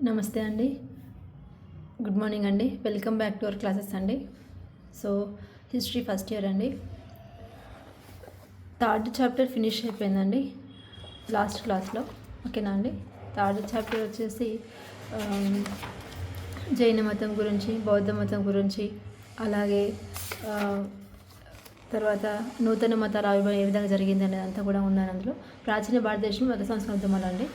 నమస్తే అండి. Good morning అండి. Welcome back to our classes అండి. సో హిస్టరీ ఫస్ట్ ఇయర్ అండి. థర్డ్ చాప్టర్ ఫినిష్ అయిపోయిందండి లాస్ట్ క్లాస్లో. ఓకేనా అండి. థర్డ్ చాప్టర్ వచ్చేసి జైన మతం గురించి, బౌద్ధ మతం గురించి, అలాగే తర్వాత నూతన మతాల ఆవిర్భావం ఏ విధంగా జరిగింది అనేది అంతా కూడా ఉన్నాను అందులో. ప్రాచీన భారతదేశం మత సంస్కృతులు అండి.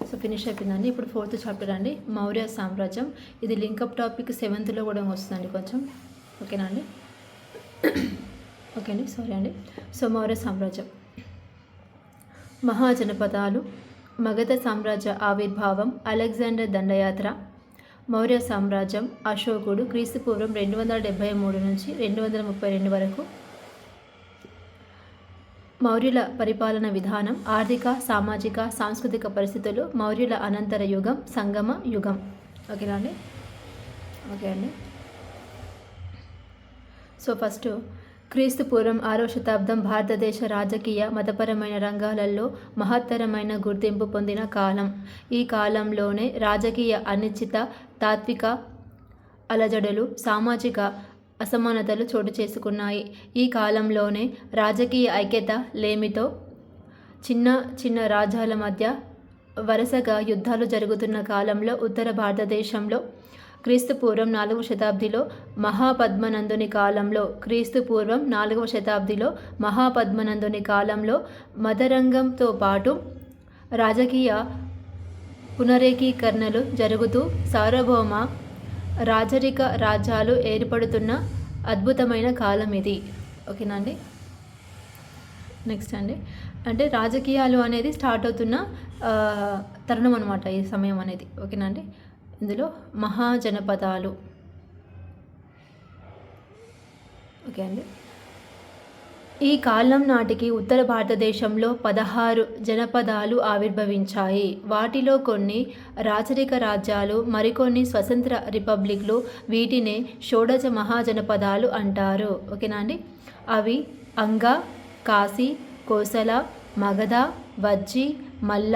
సో ఫినిష్ అయిపోయిందండి. ఇప్పుడు ఫోర్త్ చాప్టర్ అండి, మౌర్య సామ్రాజ్యం. ఇది లింకప్ టాపిక్ 7th కూడా వస్తుందండి కొంచెం. ఓకేనా అండి. ఓకే అండి, సారీ అండి. సో మౌర్య సామ్రాజ్యం, మహాజనపదాలు, మగధ సామ్రాజ్య ఆవిర్భావం, అలెగ్జాండర్ దండయాత్ర, మౌర్య సామ్రాజ్యం, అశోకుడు, క్రీస్తుపూర్వం 273 నుంచి 232 వరకు, మౌర్యుల పరిపాలన విధానం, ఆర్థిక, సామాజిక, సాంస్కృతిక పరిస్థితులు, మౌర్యుల అనంతర యుగం, సంగమ యుగం. ఓకేనా అండి. ఓకే అండి. సో ఫస్ట్ క్రీస్తు పూర్వం 6వ శతాబ్దం భారతదేశ రాజకీయ, మతపరమైన రంగాలలో మహత్తరమైన గుర్తింపు పొందిన కాలం. ఈ కాలంలోనే రాజకీయ అనిశ్చిత, తాత్విక అలజడులు, సామాజిక అసమానతలు చోటు చేసుకున్నాయి. ఈ కాలంలోనే రాజకీయ ఐక్యత లేమితో చిన్న చిన్న రాజ్యాల మధ్య వరుసగా యుద్ధాలు జరుగుతున్న కాలంలో ఉత్తర భారతదేశంలో క్రీస్తుపూర్వం 4వ శతాబ్దిలో మహాపద్మనందుని కాలంలో క్రీస్తుపూర్వం 4వ శతాబ్దిలో మహాపద్మనందుని కాలంలో మదరంగంతో పాటు రాజకీయ పునరేకీకరణలు జరుగుతూ సార్వభౌమ రాజరిక రాజ్యాలు ఏర్పడుతున్న అద్భుతమైన కాలం ఇది. ఓకేనా అండి. నెక్స్ట్ అండి, అంటే రాజకీయాలు అనేది స్టార్ట్ అవుతున్న తరుణం అనమాట ఈ సమయం అనేది. ఓకేనా అండి. ఇందులో మహాజనపదాలు. ఓకే అండి. ఈ కాలం నాటికి ఉత్తర భారతదేశంలో 16 జనపదాలు ఆవిర్భవించాయి. వాటిలో కొన్ని రాచరిక రాజ్యాలు, మరికొన్ని స్వతంత్ర రిపబ్లిక్లు. వీటినే షోడశ మహాజనపదాలు అంటారు. ఓకేనా అండి. అవి అంగ, కాశీ, కోసల, మగధ, వజ్జి, మల్ల,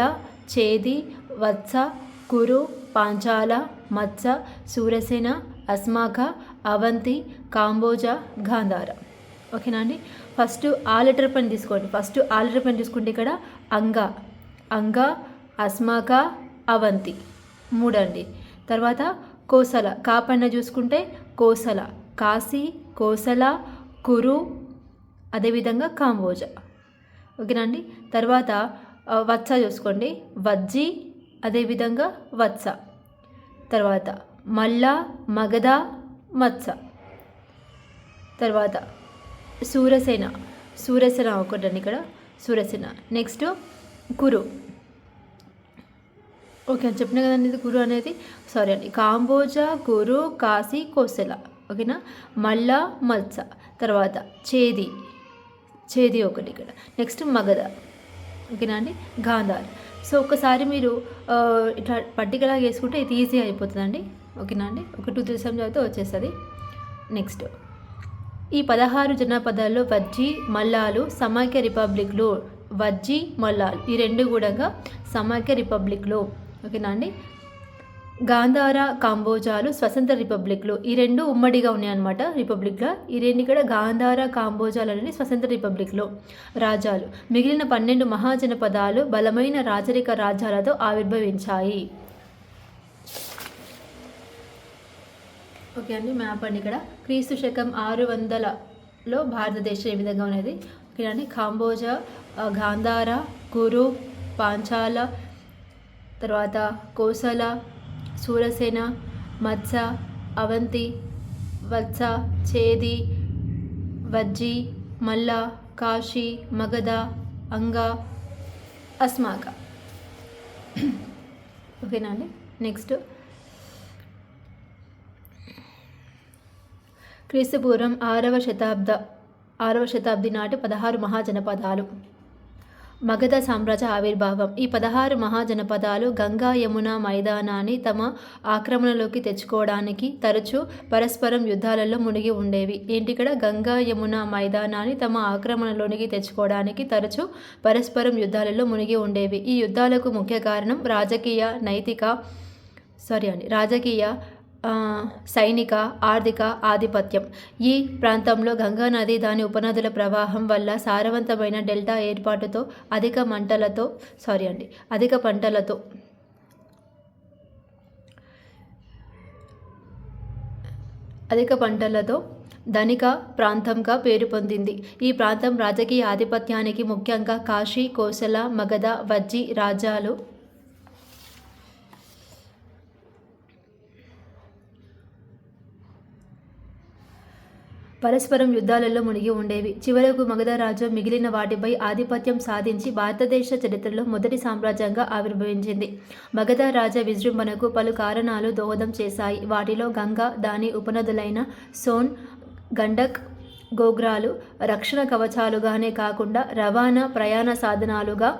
చేది, వత్స, కురు, పాంచాల, మత్స, సూరసేన, అస్మాక, అవంతి, కాంబోజా, గాంధార. ఓకేనా అండి. ఫస్ట్ ఆ లెటర్ పైన తీసుకోండి. తీసుకుంటే ఇక్కడ అంగ, అస్మాక, అవంతి 3 అండి. తర్వాత కోసల, కాపన్న చూసుకుంటే కోసల, కాశీ, కోసల, కురు, అదేవిధంగా కాంబోజా. ఓకేనా అండి. తర్వాత వత్స చూసుకోండి, వజ్జి, అదేవిధంగా వత్స. తర్వాత మల్ల, మగధ, మత్స. తర్వాత సూరసేన ఒకటండి ఇక్కడ, సూరసేన. నెక్స్ట్ కురు. ఓకే అని చెప్పిన కదండి, ఇది కురు అనేది. సారీ అండి. కాంబోజా, కురు, కాశీ, కోసల. ఓకేనా. మల్ల, మత్స. తర్వాత చేది ఒకటి ఇక్కడ. నెక్స్ట్ మగధ. ఓకేనా అండి. గాంధార్. సో ఒకసారి మీరు ఇట్లా పర్టికులర్గా వేసుకుంటే ఇది ఈజీ అయిపోతుందండి. ఓకేనా అండి. ఒక 2-3 చదివితే వచ్చేస్తుంది. నెక్స్ట్ ఈ 16 జనపదాల్లో వజ్జి, మల్లాలు సమైక్య రిపబ్లిక్లు. వజ్జి, మల్లాలు ఈ 2 కూడా సమైక్య రిపబ్లిక్లు. ఓకేనా అండి. గాంధార, కాంబోజాలు స్వతంత్ర రిపబ్లిక్లు. ఈ 2 ఉమ్మడిగా ఉన్నాయన్నమాట రిపబ్లిక్గా. ఈ 2 ఇక్కడ గాంధార, కాంబోజాలు అనేది స్వతంత్ర రిపబ్లిక్లు రాజ్యాలు. మిగిలిన 12 మహాజనపదాలు బలమైన రాజరిక రాజ్యాలతో ఆవిర్భవించాయి. ఓకే అండి. మ్యాప్ అండి ఇక్కడ. క్రీస్తు శకం 600లో భారతదేశం ఏ విధంగా ఉన్నది. ఓకే అండి. కాంబోజా, గాంధార, కురు, పాంచాల, తర్వాత కోసల, సూరసేన, మత్స, అవంతి, వత్స, చేది, వజ్జి, మల్ల, కాశీ, మగధ, అంగ, అస్మాక. ఓకేనా అండి. నెక్స్ట్ క్రీస్తుపూర్వం 6వ శతాబ్ది నాటి 16 మహాజనపదాలు. మగధ సామ్రాజ్య ఆవిర్భావం. ఈ 16 మహాజనపదాలు గంగా యమున మైదానాన్ని తమ ఆక్రమణలోకి తెచ్చుకోవడానికి తరచూ పరస్పరం యుద్ధాలలో మునిగి ఉండేవి. ఏంటి ఇక్కడ? గంగా యమున మైదానాన్ని తమ ఆక్రమణలోనికి తెచ్చుకోవడానికి తరచూ పరస్పరం యుద్ధాలలో మునిగి ఉండేవి. ఈ యుద్ధాలకు ముఖ్య కారణం రాజకీయ, నైతిక, రాజకీయ, సైనిక, ఆర్థిక ఆధిపత్యం. ఈ ప్రాంతంలో గంగా నది దాని ఉపనదుల ప్రవాహం వల్ల సారవంతమైన డెల్టా ఏర్పాటుతో అధిక పంటలతో ధనిక ప్రాంతంగా పేరు పొందింది. ఈ ప్రాంతం రాజకీయ ఆధిపత్యానికి ముఖ్యంగా కాశీ, కోసల, మగధ, వజ్జి రాజ్యాలు పరస్పరం యుద్ధాలలో మునిగి ఉండేవి. చివరకు మగధ రాజ్యం మిగిలిన వాటిపై ఆధిపత్యం సాధించి భారతదేశ చరిత్రలో మొదటి సామ్రాజ్యంగా ఆవిర్భవించింది. మగధ రాజ్య విజృంభణకు పలు కారణాలు దోహదం చేశాయి. వాటిలో గంగా, దాని ఉపనదులైన సోన్, గండక్, గోగ్రాలు రక్షణ కవచాలుగానే కాకుండా రవాణా, ప్రయాణ సాధనాలుగా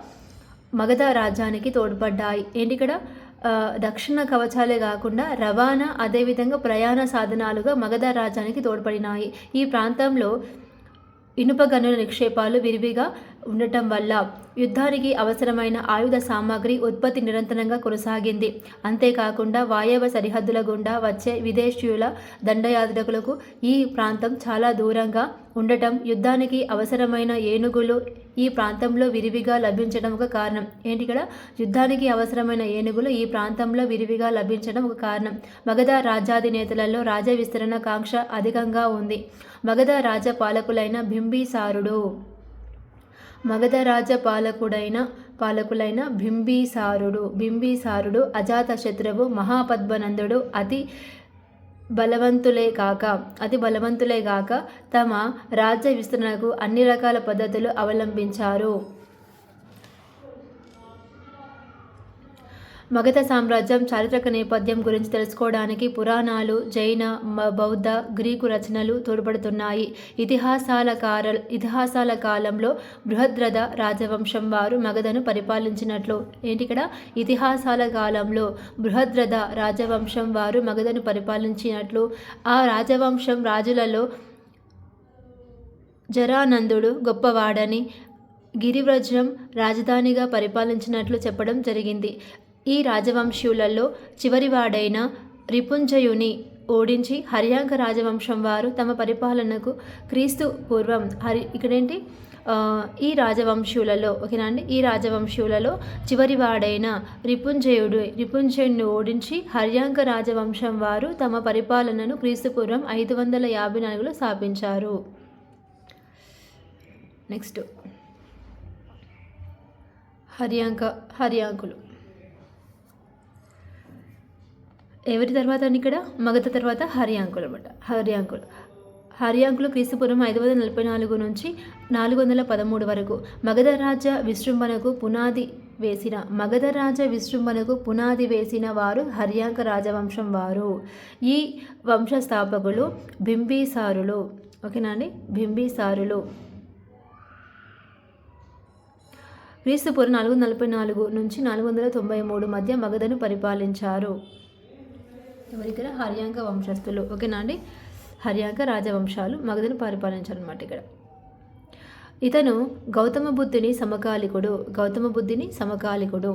మగధ రాజ్యానికి తోడ్పడ్డాయి. ఇక్కడ రక్షణ కవచాలే కాకుండా రవాణా, అదేవిధంగా ప్రయాణ సాధనాలుగా మగధ రాజ్యానికి తోడ్పడినాయి. ఈ ప్రాంతంలో ఇనుప గనుల నిక్షేపాలు విరివిగా ఉండటం వల్ల యుద్ధానికి అవసరమైన ఆయుధ సామాగ్రి ఉత్పత్తి నిరంతరంగా కొనసాగింది. అంతేకాకుండా వాయవ్య సరిహద్దుల గుండా వచ్చే విదేశీయుల దండయాత్రకులకు ఈ ప్రాంతం చాలా దూరంగా ఉండటం, యుద్ధానికి అవసరమైన ఏనుగులు ఈ ప్రాంతంలో విరివిగా లభించడం ఒక కారణం. యుద్ధానికి అవసరమైన ఏనుగులు ఈ ప్రాంతంలో విరివిగా లభించడం ఒక కారణం. మగధ రాజ్యాధినేతలలో రాజ్య విస్తరణ కాంక్ష అధికంగా ఉంది. మగధ రాజ్య పాలకులైన బింబిసారుడు, అజాతశత్రువు, మహాపద్మనందుడు అతి బలవంతులే గాక తమ రాజ్య విస్తరణకు అన్ని రకాల పద్ధతులు అవలంబించారు. మగధ సామ్రాజ్యం చారిత్రక నేపథ్యం గురించి తెలుసుకోవడానికి పురాణాలు, జైన, బౌద్ధ, గ్రీకు రచనలు తోడ్పడుతున్నాయి. ఇతిహాసాల కాలంలో బృహద్రథ రాజవంశం వారు మగధను పరిపాలించినట్లు. ఇతిహాసాల కాలంలో బృహద్రథ రాజవంశం వారు మగధను పరిపాలించినట్లు. ఆ రాజవంశం రాజులలో జరానందుడు గొప్పవాడని, గిరివ్రజం రాజధానిగా పరిపాలించినట్లు చెప్పడం జరిగింది. ఈ రాజవంశీయులలో చివరివాడైన రిపుంజయుని ఓడించి హర్యాంక రాజవంశం వారు తమ పరిపాలనకు క్రీస్తు పూర్వం ఈ రాజవంశీయులలో చివరివాడైన రిపుంజయుని ఓడించి హర్యాంక రాజవంశం వారు తమ పరిపాలనను క్రీస్తుపూర్వం 554లో స్థాపించారు. నెక్స్ట్ హర్యాంకులు ఎవరి తర్వాత ఇక్కడ మగధ తర్వాత హర్యాంకులు అన్నమాట. హర్యాంకులు క్రీస్తుపూర్వం 544 నుంచి 413 వరకు మగధ రాజ్య విజృంభణకు పునాది వేసిన వారు హర్యాంక రాజవంశం వారు. ఈ వంశస్థాపకులు బింబిసారులు. బింబిసారులు క్రీస్తుపూర్వం 444 నుంచి 493 మధ్య మగధను పరిపాలించారు. ఎవరిక్కడ హర్యాంక వంశస్థులు. హర్యాంక రాజవంశాలు మగధను పరిపాలించారన్నమాట. ఇక్కడ ఇతను గౌతమ బుద్ధుని సమకాలికుడు,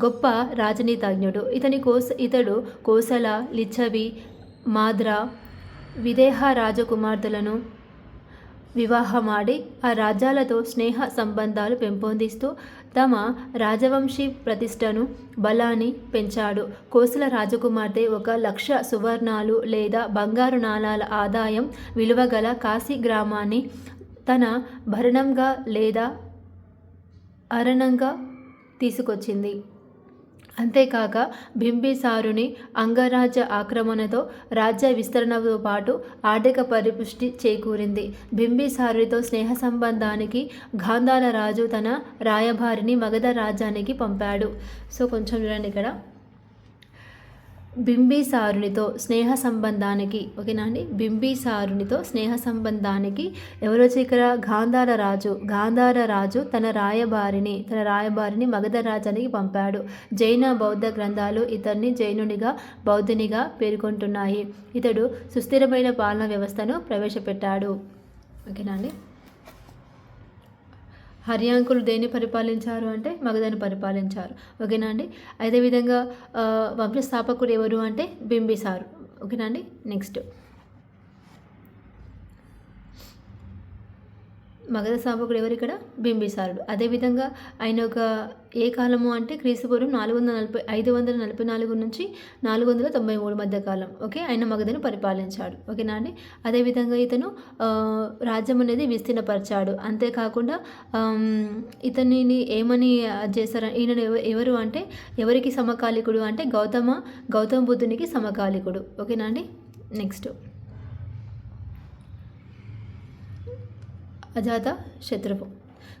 గొప్ప రాజనీతిజ్ఞుడు. ఇతడు కోసల, లిచ్చవి, మాద్ర, విదేహ రాజకుమార్తెలను వివాహమాడి ఆ రాజ్యాలతో స్నేహ సంబంధాలు పెంపొందిస్తూ తమ రాజవంశీ ప్రతిష్టను, బలాన్ని పెంచాడు. కోసల రాజకుమార్తె 1,00,000 సువర్ణాలు లేదా బంగారు నాణాల ఆదాయం విలువగల కాశీ గ్రామాన్ని తన భరణంగా లేదా అరణంగా తీసుకొచ్చింది. అంతేకాక బింబిసారుని అంగరాజ్య ఆక్రమణతో రాజ్య విస్తరణతో పాటు ఆర్థిక పరిపుష్టి చేకూరింది. బింబిసారునితో స్నేహ సంబంధానికి గాంధార రాజు తన రాయబారిని మగధ రాజ్యానికి పంపాడు. కొంచెం చూడండి ఇక్కడ బింబిసారునితో స్నేహ సంబంధానికి బింబిసారునితో స్నేహ సంబంధానికి ఎవరో ఇక్కడ గాంధార రాజు తన రాయబారిని మగధ రాజ్యానికి పంపాడు. జైన, బౌద్ధ గ్రంథాలు ఇతన్ని జైనునిగా, బౌద్ధునిగా పేర్కొంటున్నాయి. ఇతడు సుస్థిరమైన పాలనా వ్యవస్థను ప్రవేశపెట్టాడు. హర్యాంకులు దేన్ని పరిపాలించారు అంటే మగధను పరిపాలించారు. ఓకేనా అండి. అదేవిధంగా వంశస్థాపకుడు ఎవరు అంటే బింబిసారు. ఓకేనా అండి. నెక్స్ట్ మగధ స్థాపకుడు ఎవరు ఇక్కడ బింబిసారుడు. అదేవిధంగా ఆయన ఒక ఏ కాలము అంటే క్రీస్తుపూర్వం 544 నుంచి 493 మధ్య కాలం. ఓకే, ఆయన మగధను పరిపాలించాడు. ఓకేనా అండి. అదేవిధంగా ఇతను రాజ్యం అనేది విస్తీర్ణపరిచాడు. అంతేకాకుండా ఇతనిని ఏమని చేశారు, ఈయన ఎవరు అంటే ఎవరికి సమకాలికుడు అంటే గౌతమ బుద్ధునికి సమకాలికుడు. ఓకేనా అండి. నెక్స్ట్ అజాత శత్రువు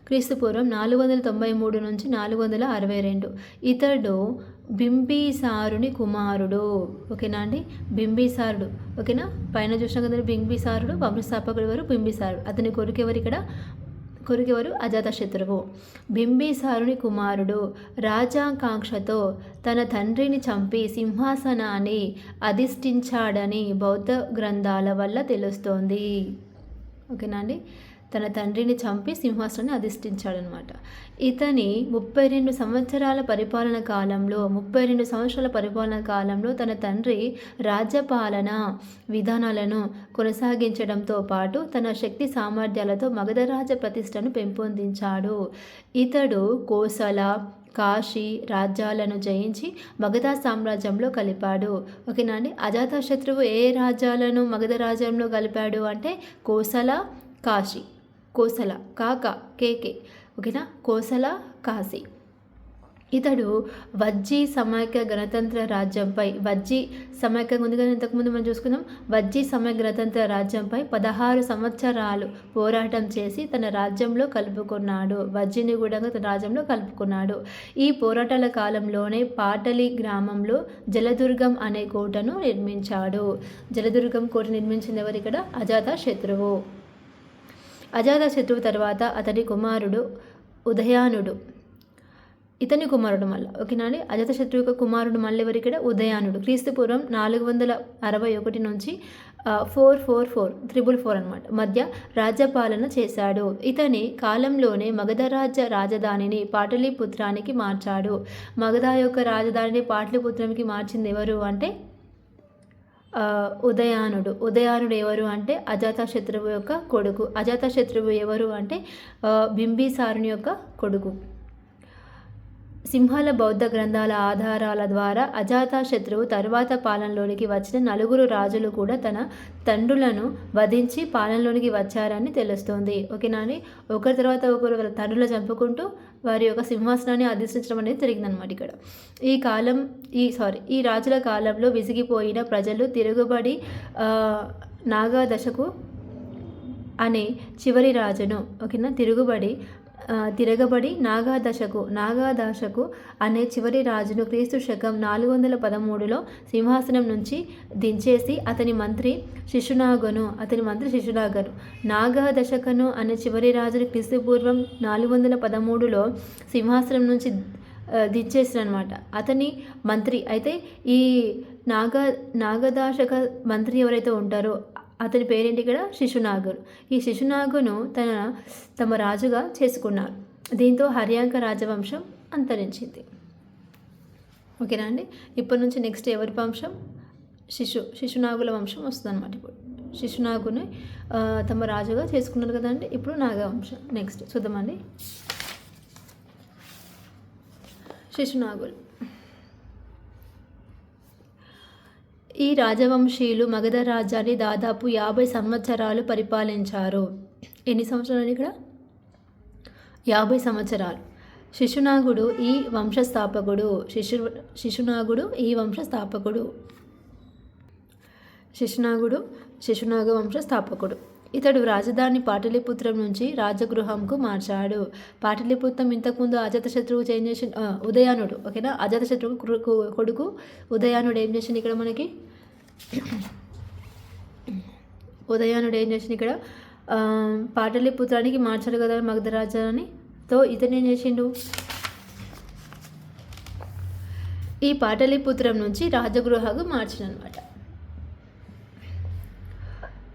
క్రీస్తుపూర్వం 493 నుంచి 462. ఇతడు బింబిసారుని కుమారుడు. ఓకేనా అండి. బింబిసారుడు. ఓకేనా, పైన చూసినా కదా బింబిసారుడు వంశస్థాపకుడు ఎవరు బింబిసారుడు. అతని కొడుకెవరు అజాతశత్రువు. బింబిసారుని కుమారుడు రాజాకాంక్షతో తన తండ్రిని చంపి సింహాసనాన్ని అధిష్ఠించాడని బౌద్ధ గ్రంథాల వల్ల తెలుస్తోంది. ఓకేనా అండి. తన తండ్రిని చంపి సింహాసనాన్ని అధిష్ఠించాడనమాట. ఇతని 32 సంవత్సరాల పరిపాలన కాలంలో తన తండ్రి రాజ్యపాలన విధానాలను కొనసాగించడంతో పాటు తన శక్తి సామర్థ్యాలతో మగధ రాజ్య ప్రతిష్టను పెంపొందించాడు. ఇతడు కోసల కాశీ రాజ్యాలను జయించి మగధ సామ్రాజ్యంలో కలిపాడు. ఓకేనా అండి. అజాతశత్రువు ఏ రాజ్యాలను మగధ రాజ్యంలో కలిపాడు అంటే కోసల కాశీ. కోసల కేకే. ఓకేనా. కోసల కాశీ. ఇతడు వజ్జీ సమైక్య గణతంత్ర రాజ్యంపై ఉంది కదా ఇంతకుముందు మనం చూసుకుందాం. వజ్జీ సమైక్య గణతంత్ర రాజ్యంపై 16 సంవత్సరాలు పోరాటం చేసి తన రాజ్యంలో కలుపుకున్నాడు. వజ్జీని కూడా తన రాజ్యంలో కలుపుకున్నాడు. ఈ పోరాటాల కాలంలోనే పాటలి గ్రామంలో జలదుర్గం అనే కోటను నిర్మించాడు. జలదుర్గం కోట నిర్మించింది ఎవరు ఇక్కడ? అజాతశత్రువు. అజాతశత్రువు తర్వాత అతని కుమారుడు ఉదయానుడు. ఇతని కుమారుడు మళ్ళీ. ఓకేనా అండి. అజాతశత్రువు యొక్క కుమారుడు మళ్ళీ ఎవరు ఇక్కడ? ఉదయానుడు. క్రీస్తుపూర్వం 461 నుంచి 444 అనమాట మధ్య రాజ్యపాలన చేశాడు. ఇతని కాలంలోనే మగధ రాజధానిని పాటలీపుత్రానికి మార్చాడు. మగధ యొక్క రాజధానిని పాటలీపుత్రానికి మార్చింది ఎవరు అంటే ఉదయానుడు. ఉదయానుడు ఎవరు అంటే అజాతశత్రువు యొక్క కొడుకు. అజాతశత్రువు ఎవరు అంటే బింబిసారుని యొక్క కొడుకు. సింహాల బౌద్ధ గ్రంథాల ఆధారాల ద్వారా అజాతశత్రువు తరువాత పాలనలోనికి వచ్చిన 4 రాజులు కూడా తన తండ్రులను వధించి పాలనలోనికి వచ్చారని తెలుస్తోంది. ఓకేనా అని ఒకరి తర్వాత ఒకరు వాళ్ళ తండ్రులు చంపుకుంటూ వారి యొక్క సింహాసనాన్ని అధిష్ఠించడం అనేది జరిగిందనమాట. ఇక్కడ ఈ రాజుల కాలంలో విసిగిపోయిన ప్రజలు తిరగబడి నాగాదశకు అనే చివరి రాజును తిరగబడి నాగాదశకు అనే చివరి రాజును క్రీస్తు శకం 413లో సింహాసనం నుంచి దించేసి అతని మంత్రి శిశునాగను నాగాదశకను అనే చివరి రాజును క్రీస్తు పూర్వం 413లో సింహాసనం నుంచి దించేసినమాట. అతని మంత్రి అయితే ఈ నాగదాశక మంత్రి ఎవరైతే ఉంటారో అతని పేరేంటి ఇక్కడ? శిశునాగుడు. ఈ శిశునాగును తమ రాజుగా చేసుకున్నారు. దీంతో హర్యాంక రాజవంశం అంతరించింది. ఓకేనా అండి. ఇప్పటి నుంచి నెక్స్ట్ ఎవరి వంశం? శిశునాగుల వంశం వస్తుంది అనమాట. ఇప్పుడు శిశునాగుని తమ రాజుగా చేసుకున్నారు కదండి. ఇప్పుడు నాగవంశం. నెక్స్ట్ చూద్దామండి. శిశునాగులు. ఈ రాజవంశీయులు మగధ రాజ్యాన్ని దాదాపు 50 సంవత్సరాలు పరిపాలించారు. ఎన్ని సంవత్సరాలు ఇక్కడ? 50 సంవత్సరాలు. శిశునాగుడు ఈ వంశస్థాపకుడు. శిశునాగ వంశస్థాపకుడు. ఇతడు రాజధాని పాటలీపుత్రం నుంచి రాజగృహంకు మార్చాడు. పాటలీపుత్రం ఇంతకుముందు అజాతశత్రువు చేంజ్ చేసిన ఉదయానుడు. ఓకేనా. అజాతశత్రువు కొడుకు ఉదయానుడు ఏం చేసింది ఇక్కడ మనకి? పాటలీపుత్రానికి మార్చాడు కదా మగధ రాజధాని. తో ఇతను ఏం చేసిండు? ఈ పాటలీపుత్రం నుంచి రాజగృహకు మార్చిన అనమాట.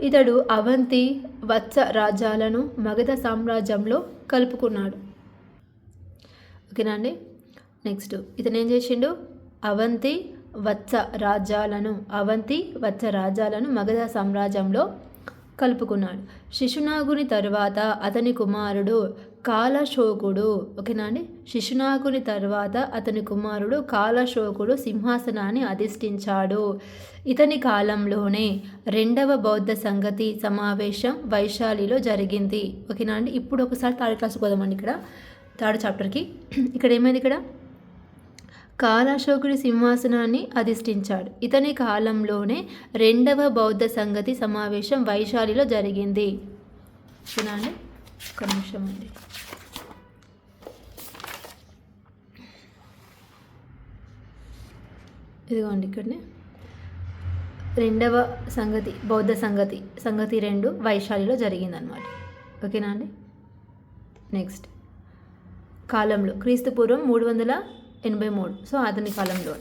ఇతడు అవంతి వత్స రాజ్యాలను మగధ సామ్రాజ్యంలో కలుపుకున్నాడు. ఓకేనా అండి. నెక్స్ట్ ఇతను ఏం చేసిండు? అవంతి వత్స రాజ్యాలను మగధ సామ్రాజ్యంలో కలుపుకున్నాడు. శిశునాగుని తరువాత అతని కుమారుడు కాలశోకుడు. ఓకేనా అండి. శిశునాగుని తర్వాత అతని కుమారుడు కాలశోకుడు సింహాసనాన్ని అధిష్ఠించాడు. ఇతని కాలంలోనే రెండవ బౌద్ధ సంగతి సమావేశం వైశాలిలో జరిగింది. ఓకేనా అండి. ఇప్పుడు ఒకసారి థర్డ్ క్లాస్కి పోదామండి. ఇక్కడ థర్డ్ చాప్టర్కి ఇక్కడ ఏమైంది? ఇక్కడ కాలశోకుడి సింహాసనాన్ని అధిష్ఠించాడు. ఇతని కాలంలోనే రెండవ బౌద్ధ సంగతి సమావేశం వైశాలిలో జరిగింది. ఓకేనా అండి. ఒక నిమిషం అండి. ఇదిగోండి ఇక్కడనే రెండవ సంగతి బౌద్ధ సంగతి 2 వైశాలిలో జరిగిందనమాట. ఓకేనా అండి. నెక్స్ట్ కాలంలో క్రీస్తు పూర్వం 383. సో అతని కాలంలో.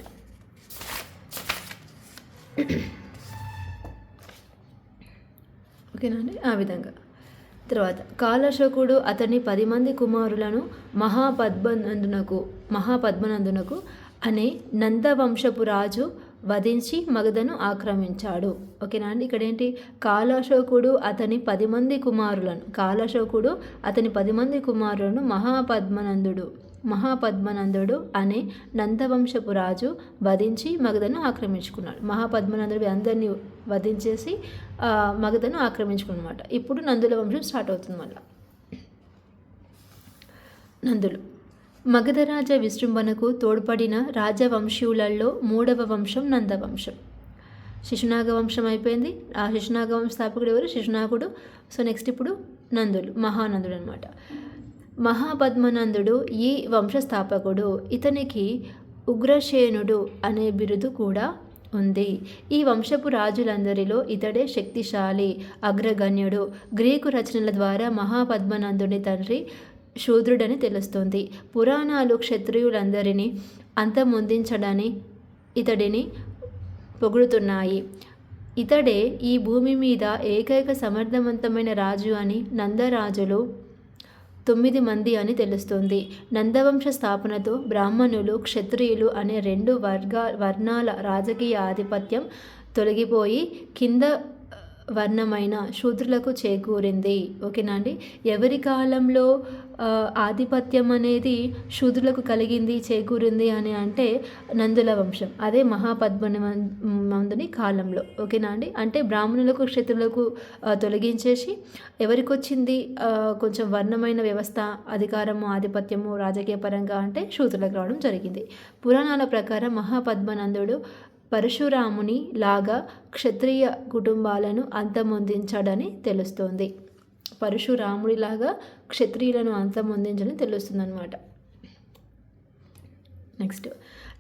ఓకేనా అండి. ఆ విధంగా తర్వాత కాలశోకుడు అతని 10 మంది కుమారులను మహాపద్మనందునకు అనే నందవంశపు రాజు వధించి మగధను ఆక్రమించాడు. ఓకేనా అండి. ఇక్కడ ఏంటి? కాలశోకుడు అతని 10 మంది కుమారులను మహాపద్మనందుడు అనే నందవంశపు రాజు వధించి మగధను ఆక్రమించుకున్నాడు. మహాపద్మనందుడు అందరినీ వధించేసి మగధను ఆక్రమించుకున్నమాట. ఇప్పుడు నందుల వంశం స్టార్ట్ అవుతుంది మళ్ళీ. నందులు మగధరాజ విజృంభణకు తోడ్పడిన రాజవంశీయులలో 3వ వంశం నందవంశం. శిశునాగ వంశం అయిపోయింది. ఆ శిశునాగ వంశ స్థాపకుడు ఎవరు? శిశునాగుడు. సో నెక్స్ట్ ఇప్పుడు నందులు, మహానందుడు అనమాట. మహాపద్మనందుడు ఈ వంశస్థాపకుడు. ఇతనికి ఉగ్రసేనుడు అనే బిరుదు కూడా ఉంది. ఈ వంశపు రాజులందరిలో ఇతడే శక్తిశాలి, అగ్రగణ్యుడు. గ్రీకు రచనల ద్వారా మహాపద్మనందుని తండ్రి శూద్రుడని తెలుస్తుంది. పురాణాలు క్షత్రియులందరినీ అంతమొందించడని ఇతడిని పొగుడుతున్నాయి. ఇతడే ఈ భూమి మీద ఏకైక సమర్థవంతమైన రాజు అని, నందరాజులు 9 మంది అని తెలుస్తుంది. నందవంశ స్థాపనతో బ్రాహ్మణులు, క్షత్రియులు అనే 2 వర్ణాల రాజకీయ ఆధిపత్యం తొలగిపోయి కింద వర్ణమైన శూద్రులకు చేకూరింది. ఓకేనా అండి. ఎవరి కాలంలో ఆధిపత్యం అనేది శూద్రులకు చేకూరింది అని అంటే నందుల వంశం. అదే మహాపద్మనందుని కాలంలో. ఓకేనా అండి. అంటే బ్రాహ్మణులకు, క్షత్రులకు తొలగించేసి ఎవరికి వచ్చింది కొంచెం వర్ణమైన వ్యవస్థ, అధికారము, ఆధిపత్యము రాజకీయ పరంగా అంటే శూద్రులకు రావడం జరిగింది. పురాణాల ప్రకారం మహాపద్మనందుడు పరశురాముని లాగా క్షత్రియ కుటుంబాలను అంతమొందించాడని తెలుస్తోంది. పరశురాముడిలాగా క్షత్రియులను అంతమొందించడని తెలుస్తుంది అనమాట. నెక్స్ట్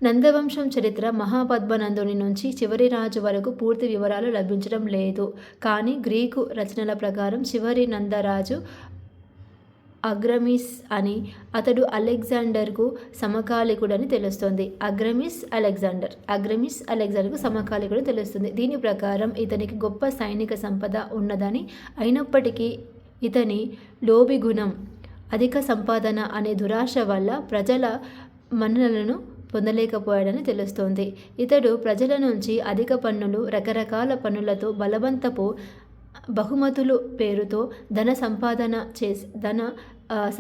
నందవంశం చరిత్ర మహాపద్మనందుని నుంచి చివరి రాజు వరకు పూర్తి వివరాలు లభించడం లేదు. కానీ గ్రీకు రచనల ప్రకారం చివరి నందరాజు అగ్రమిస్ అని, అతడు అలెగ్జాండర్కు సమకాలికుడని తెలుస్తుంది. అగ్రమిస్ అలెగ్జాండర్కు సమకాలికుడని తెలుస్తుంది. దీని ప్రకారం ఇతనికి గొప్ప సైనిక సంపద ఉన్నదని, అయినప్పటికీ ఇతని లోభి గుణం, అధిక సంపాదన అనే దురాశ వల్ల ప్రజల మన్ననలను పొందలేకపోయాడని తెలుస్తోంది. ఇతడు ప్రజల నుంచి అధిక పన్నులు, రకరకాల పన్నులతో బలవంతపు బహుమతులు పేరుతో ధన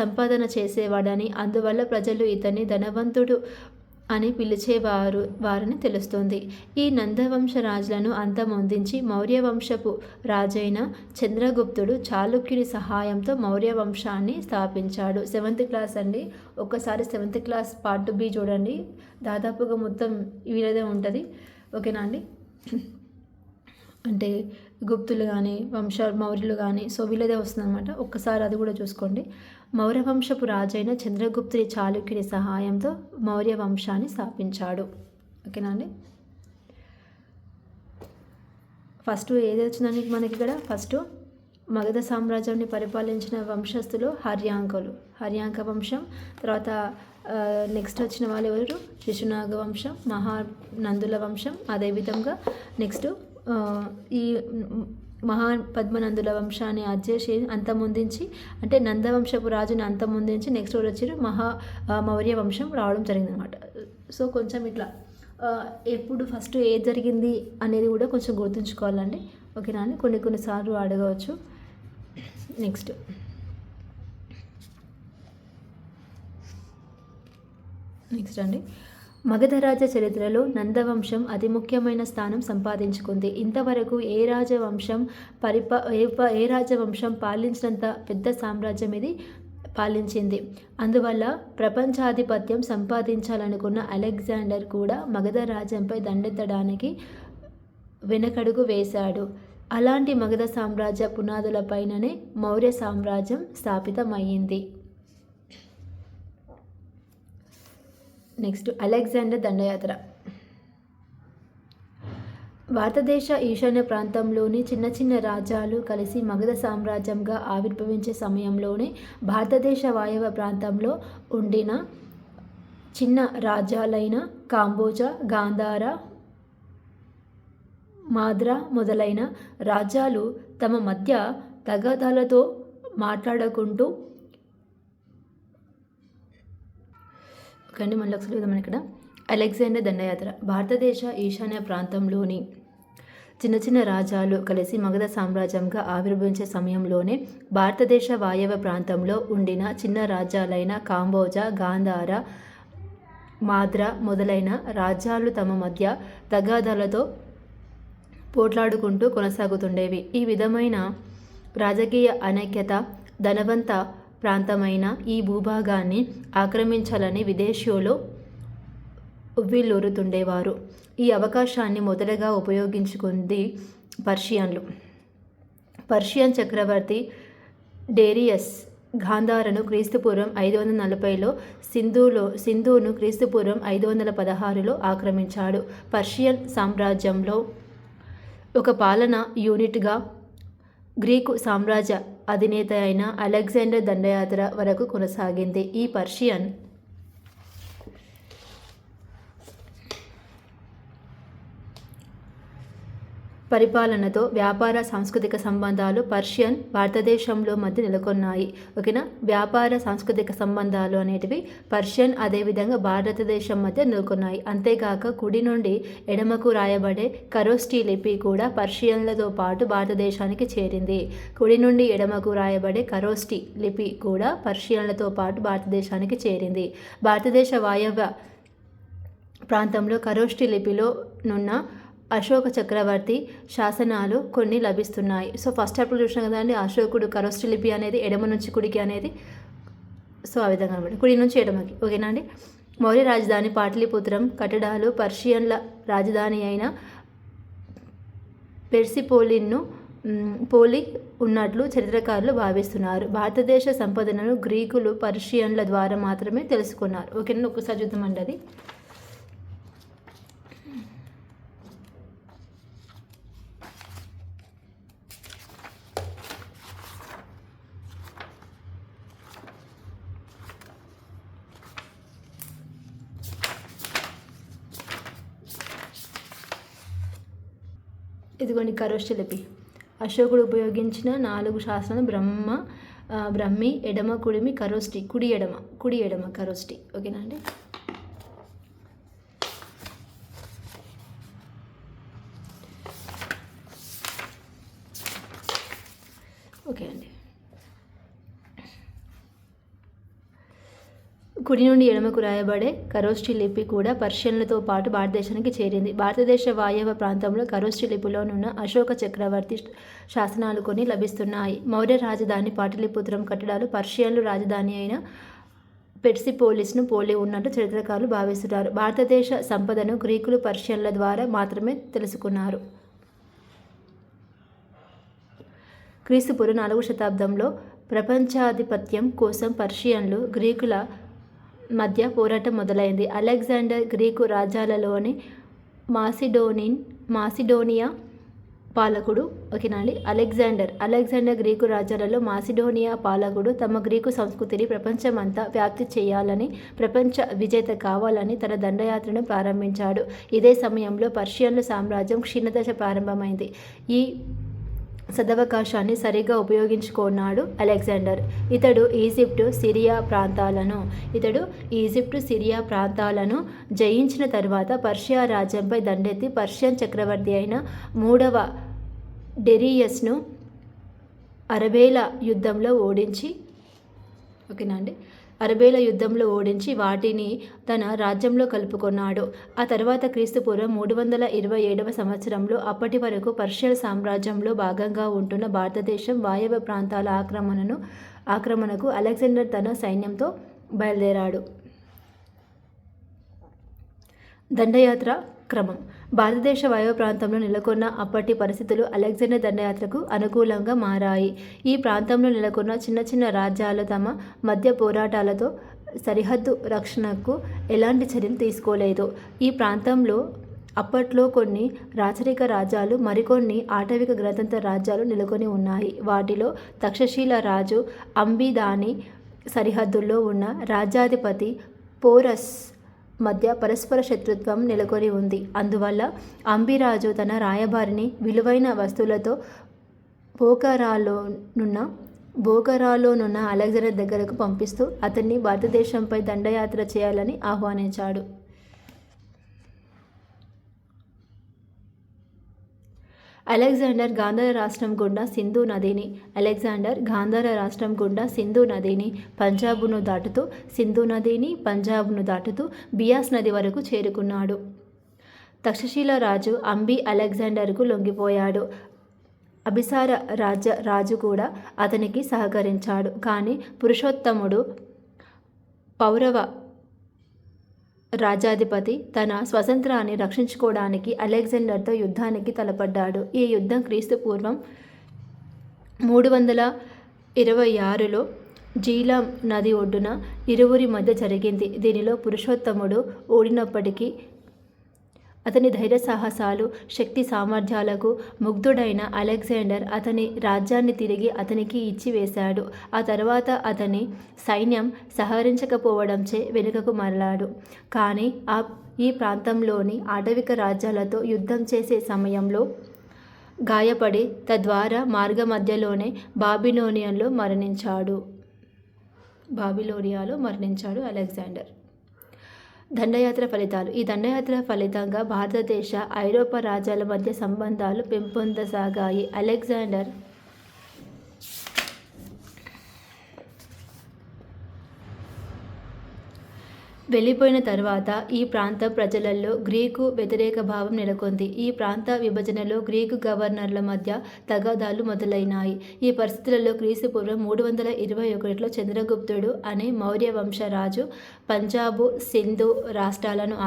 సంపాదన చేసేవాడని, అందువల్ల ప్రజలు ఇతన్ని ధనవంతుడు అని వారని తెలుస్తోంది. ఈ నందవంశ రాజులను అంతమొందించి మౌర్యవంశపు రాజైన చంద్రగుప్తుడు చాళుక్యుని సహాయంతో మౌర్య వంశాన్ని స్థాపించాడు. 7th క్లాస్ అండి. ఒక్కసారి 7th క్లాస్ పార్ట్ బి చూడండి. దాదాపుగా మొత్తం వీళ్ళదే ఉంటుంది. ఓకేనా అండి. అంటే గుప్తులు కానీ మౌర్యులు కానీ సో వీళ్ళదే వస్తుందన్నమాట. ఒక్కసారి అది కూడా చూసుకోండి. మౌర్య వంశపు రాజైన చంద్రగుప్తుని చాళుక్యుని సహాయంతో మౌర్య వంశాన్ని స్థాపించాడు. ఓకేనా అండి. ఫస్ట్ ఏది వచ్చిందని మనకి ఇక్కడ ఫస్ట్ మగధ సామ్రాజ్యాన్ని పరిపాలించిన వంశస్థులు హర్యాంక వంశం. తర్వాత నెక్స్ట్ వచ్చిన వాళ్ళు ఎవరు? శిశునాగ వంశం, మహానందుల వంశం. అదేవిధంగా నెక్స్ట్ ఈ పద్మనందుల వంశాన్ని అధ్యక్షి అంతమొందించి, అంటే నందవంశపు రాజుని అంతమొందించి నెక్స్ట్ వచ్చి మౌర్య వంశం రావడం జరిగిందనమాట. సో కొంచెం ఇట్లా ఎప్పుడు ఫస్ట్ ఏది జరిగింది అనేది కూడా కొంచెం గుర్తుంచుకోవాలండి. ఓకేనా అండి. కొన్నిసార్లు అడగవచ్చు. నెక్స్ట్ అండి, మగధ రాజ చరిత్రలో నందవంశం అతి ముఖ్యమైన స్థానం సంపాదించుకుంది. ఇంతవరకు ఏ రాజవంశం పాలించినంత పెద్ద సామ్రాజ్యం ఇది పాలించింది. అందువల్ల ప్రపంచాధిపత్యం సంపాదించాలనుకున్న అలెగ్జాండర్ కూడా మగధ రాజ్యంపై దండెత్తడానికి వెనకడుగు వేశాడు. అలాంటి మగధ సామ్రాజ్య పునాదులపైననే మౌర్య సామ్రాజ్యం స్థాపితమయ్యింది. నెక్స్ట్, అలెగ్జాండర్ దండయాత్ర. భారతదేశ ఈశాన్య ప్రాంతంలోని చిన్న చిన్న రాజ్యాలు కలిసి మగధ సామ్రాజ్యంగా ఆవిర్భవించే సమయంలోనే భారతదేశ వాయవ్య ప్రాంతంలో ఉండిన చిన్న రాజ్యాలైన కాంబోజా, గాంధార, మాద్రా మొదలైన రాజ్యాలు తమ మధ్య తగాదాలతో మాట్లాడుకుంటూ మళ్ళీ ఒకసారి చూద్దాం. ఇక్కడ అలెగ్జాండర్ దండయాత్ర. భారతదేశ ఈశాన్య ప్రాంతంలోని చిన్న చిన్న రాజ్యాలు కలిసి మగధ సామ్రాజ్యంగా ఆవిర్భవించే సమయంలోనే భారతదేశ వాయవ్య ప్రాంతంలో ఉండిన చిన్న రాజ్యాలైన కాంబోజా, గాంధార, మాద్రా మొదలైన రాజ్యాలు తమ మధ్య తగాదాలతో పోట్లాడుకుంటూ కొనసాగుతుండేవి. ఈ విధమైన రాజకీయ అనైక్యత ధనవంత ప్రాంతమైన ఈ భూభాగాన్ని ఆక్రమించాలని విదేశీయులు ఉవ్విళ్ళూరుతుండేవారు. ఈ అవకాశాన్ని మొదటగా ఉపయోగించుకుంది పర్షియన్లు. పర్షియన్ చక్రవర్తి డేరియస్ గాంధారను క్రీస్తుపూర్వం 540లో, సింధును క్రీస్తుపూర్వం 516లో ఆక్రమించాడు. పర్షియన్ సామ్రాజ్యంలో ఒక పాలనా యూనిట్గా గ్రీకు సామ్రాజ్య అధినేత అయిన అలెగ్జాండర్ దండయాత్ర వరకు కొనసాగింది. ఈ పర్షియన్ పరిపాలనతో వ్యాపార సాంస్కృతిక సంబంధాలు పర్షియన్ భారతదేశంలో మధ్య నెలకొన్నాయి. ఓకేనా. వ్యాపార సాంస్కృతిక సంబంధాలు అనేటివి పర్షియన్ అదేవిధంగా భారతదేశం మధ్య నెలకొన్నాయి. అంతేకాక కుడి నుండి ఎడమకు రాయబడే ఖరోష్ఠీ లిపి కూడా పర్షియన్లతో పాటు భారతదేశానికి చేరింది. కుడి నుండి ఎడమకు రాయబడే ఖరోష్ఠీ లిపి కూడా పర్షియన్లతో పాటు భారతదేశానికి చేరింది. భారతదేశ వాయవ్య ప్రాంతంలో ఖరోష్ఠీ లిపిలో నున్న అశోక చక్రవర్తి శాసనాలు కొన్ని లభిస్తున్నాయి. సో ఫస్ట్ అప్పుడు చూసినాం కదండి, అశోకుడు ఖరోష్ఠీ లిపి అనేది ఎడమ నుంచి కుడికి అనేది, సో ఆ విధంగా అనమాట, కుడి నుంచి ఎడమకి. ఓకేనా అండి. మౌర్య రాజధాని పాటలీపుత్రం కట్టడాలు పర్షియన్ల రాజధాని అయిన పెర్సిపోలిన్ను పోలి ఉన్నట్లు చరిత్రకారులు భావిస్తున్నారు. భారతదేశ సంపదను గ్రీకులు పర్షియన్ల ద్వారా మాత్రమే తెలుసుకున్నారు. ఓకేనా. ఒకసారి చూద్దామండి అది. ఇదిగోండి ఖరోష్ఠీ లిపి. అశోకుడు ఉపయోగించిన 4 శాసనాలు బ్రహ్మి, ఎడమ, కుడిమి, ఖరోష్ఠీ, కుడి ఎడమ ఖరోష్ఠీ. ఓకేనా అండి. ఓకే అండి. కుడి నుండి ఎడమకు రాయబడే ఖరోష్ఠీ లిపి కూడా పర్షియన్లతో పాటు భారతదేశానికి చేరింది. భారతదేశ వాయవ్య ప్రాంతంలో ఖరోష్ఠీ లిపిలోనున్న అశోక చక్రవర్తి శాసనాలు కొన్ని లభిస్తున్నాయి. మౌర్య రాజధాని పాటలీపుత్రం కట్టడాలు పర్షియన్లు రాజధాని అయిన పెర్సిపోలిస్ను పోలి ఉన్నట్టు చరిత్రకారులు భావిస్తున్నారు. భారతదేశ సంపదను గ్రీకులు పర్షియన్ల ద్వారా మాత్రమే తెలుసుకున్నారు. క్రీస్తుపూర్వం 4వ శతాబ్దంలో ప్రపంచాధిపత్యం కోసం పర్షియన్లు గ్రీకుల మధ్య పోరాటం మొదలైంది. అలెగ్జాండర్ గ్రీకు రాజ్యాలలోని మాసిడోనియా పాలకుడు. ఓకేనాండి. అలెగ్జాండర్ గ్రీకు రాజ్యాలలో మాసిడోనియా పాలకుడు తమ గ్రీకు సంస్కృతిని ప్రపంచమంతా వ్యాప్తి చేయాలని, ప్రపంచ విజేత కావాలని తన దండయాత్రను ప్రారంభించాడు. ఇదే సమయంలో పర్షియన్ల సామ్రాజ్యం క్షీణదశ ప్రారంభమైంది. ఈ సదవకాశాన్ని సరిగ్గా ఉపయోగించుకున్నాడు అలెగ్జాండర్. ఇతడు ఈజిప్టు సిరియా ప్రాంతాలను జయించిన తర్వాత పర్షియా రాజ్యంపై దండెత్తి పర్షియన్ చక్రవర్తి అయిన 3వ డెరియస్ను అరబేల యుద్ధంలో ఓడించి వాటిని తన రాజ్యంలో కలుపుకొన్నాడు. ఆ తర్వాత క్రీస్తుపూర్వం 327వ సంవత్సరంలో అప్పటి వరకు పర్షియన్ సామ్రాజ్యంలో భాగంగా ఉంటున్న భారతదేశం వాయవ్య ప్రాంతాల ఆక్రమణకు అలెగ్జాండర్ తన సైన్యంతో బయలుదేరాడు. దండయాత్ర క్రమం. భారతదేశ వాయవ్య ప్రాంతంలో నెలకొన్న అప్పటి పరిస్థితులు అలెగ్జాండర్ దండయాత్రకు అనుకూలంగా మారాయి. ఈ ప్రాంతంలో నెలకొన్న చిన్న చిన్న రాజ్యాలు తమ మధ్య పోరాటాలతో సరిహద్దు రక్షణకు ఎలాంటి చర్యలు తీసుకోలేదు. ఈ ప్రాంతంలో అప్పట్లో కొన్ని రాచరిక రాజ్యాలు, మరికొన్ని ఆటవిక గణతంత్ర రాజ్యాలు నెలకొని ఉన్నాయి. వాటిలో తక్షశిల రాజు అంబిదాని సరిహద్దుల్లో ఉన్న రాజ్యాధిపతి పోరస్ మధ్య పరస్పర శత్రుత్వం నెలకొని ఉంది. అందువల్ల అంబిరాజు తన రాయబారిని విలువైన వస్తువులతో బోఖరాలోనున్న అలెగ్జాండర్ దగ్గరకు పంపిస్తూ అతన్ని భారతదేశంపై దండయాత్ర చేయాలని ఆహ్వానించాడు. అలెగ్జాండర్ గాంధార రాష్ట్రం గుండా సింధు నదిని పంజాబును దాటుతూ బియాస్ నది వరకు చేరుకున్నాడు. తక్షశిల రాజు అంబి అలెగ్జాండర్కు లొంగిపోయాడు. అభిసార రాజు కూడా అతనికి సహకరించాడు. కానీ పురుషోత్తముడు పౌరవ రాజ్యాధిపతి తన స్వతంత్రాన్ని రక్షించుకోవడానికి అలెగ్జాండర్తో యుద్ధానికి తలపడ్డాడు. ఈ యుద్ధం క్రీస్తుపూర్వం 326లో జీలం నది ఒడ్డున ఇరువురి మధ్య జరిగింది. దీనిలో పురుషోత్తముడు ఓడినప్పటికీ అతని ధైర్య సాహసాలు, శక్తి సామర్థ్యాలకు ముగ్ధుడైన అలెగ్జాండర్ అతని రాజ్యాన్ని తిరిగి అతనికి ఇచ్చి వేశాడు. ఆ తర్వాత అతని సైన్యం సహకరించకపోవడంచే వెనుకకు మరలాడు. కానీ ఈ ప్రాంతంలోని ఆటవిక రాజ్యాలతో యుద్ధం చేసే సమయంలో గాయపడి తద్వారా మార్గమధ్యలోనే బాబిలోనియాలో మరణించాడు అలెగ్జాండర్. దండయాత్ర ఫలితాలు. ఈ దండయాత్ర ఫలితంగా భారతదేశ, ఐరోపా రాజ్యాల మధ్య సంబంధాలు పెంపొందసాగాయి. అలెగ్జాండర్ వెళ్ళిపోయిన తర్వాత ఈ ప్రాంత ప్రజలలో గ్రీకు వ్యతిరేక భావం నెలకొంది. ఈ ప్రాంత విభజనలో గ్రీకు గవర్నర్ల మధ్య తగాదాలు మొదలైనాయి. ఈ పరిస్థితులలో క్రీస్తుపూర్వం 321లో చంద్రగుప్తుడు అనే మౌర్య వంశరాజు పంజాబు, సింధ్ రాష్ట్రాలను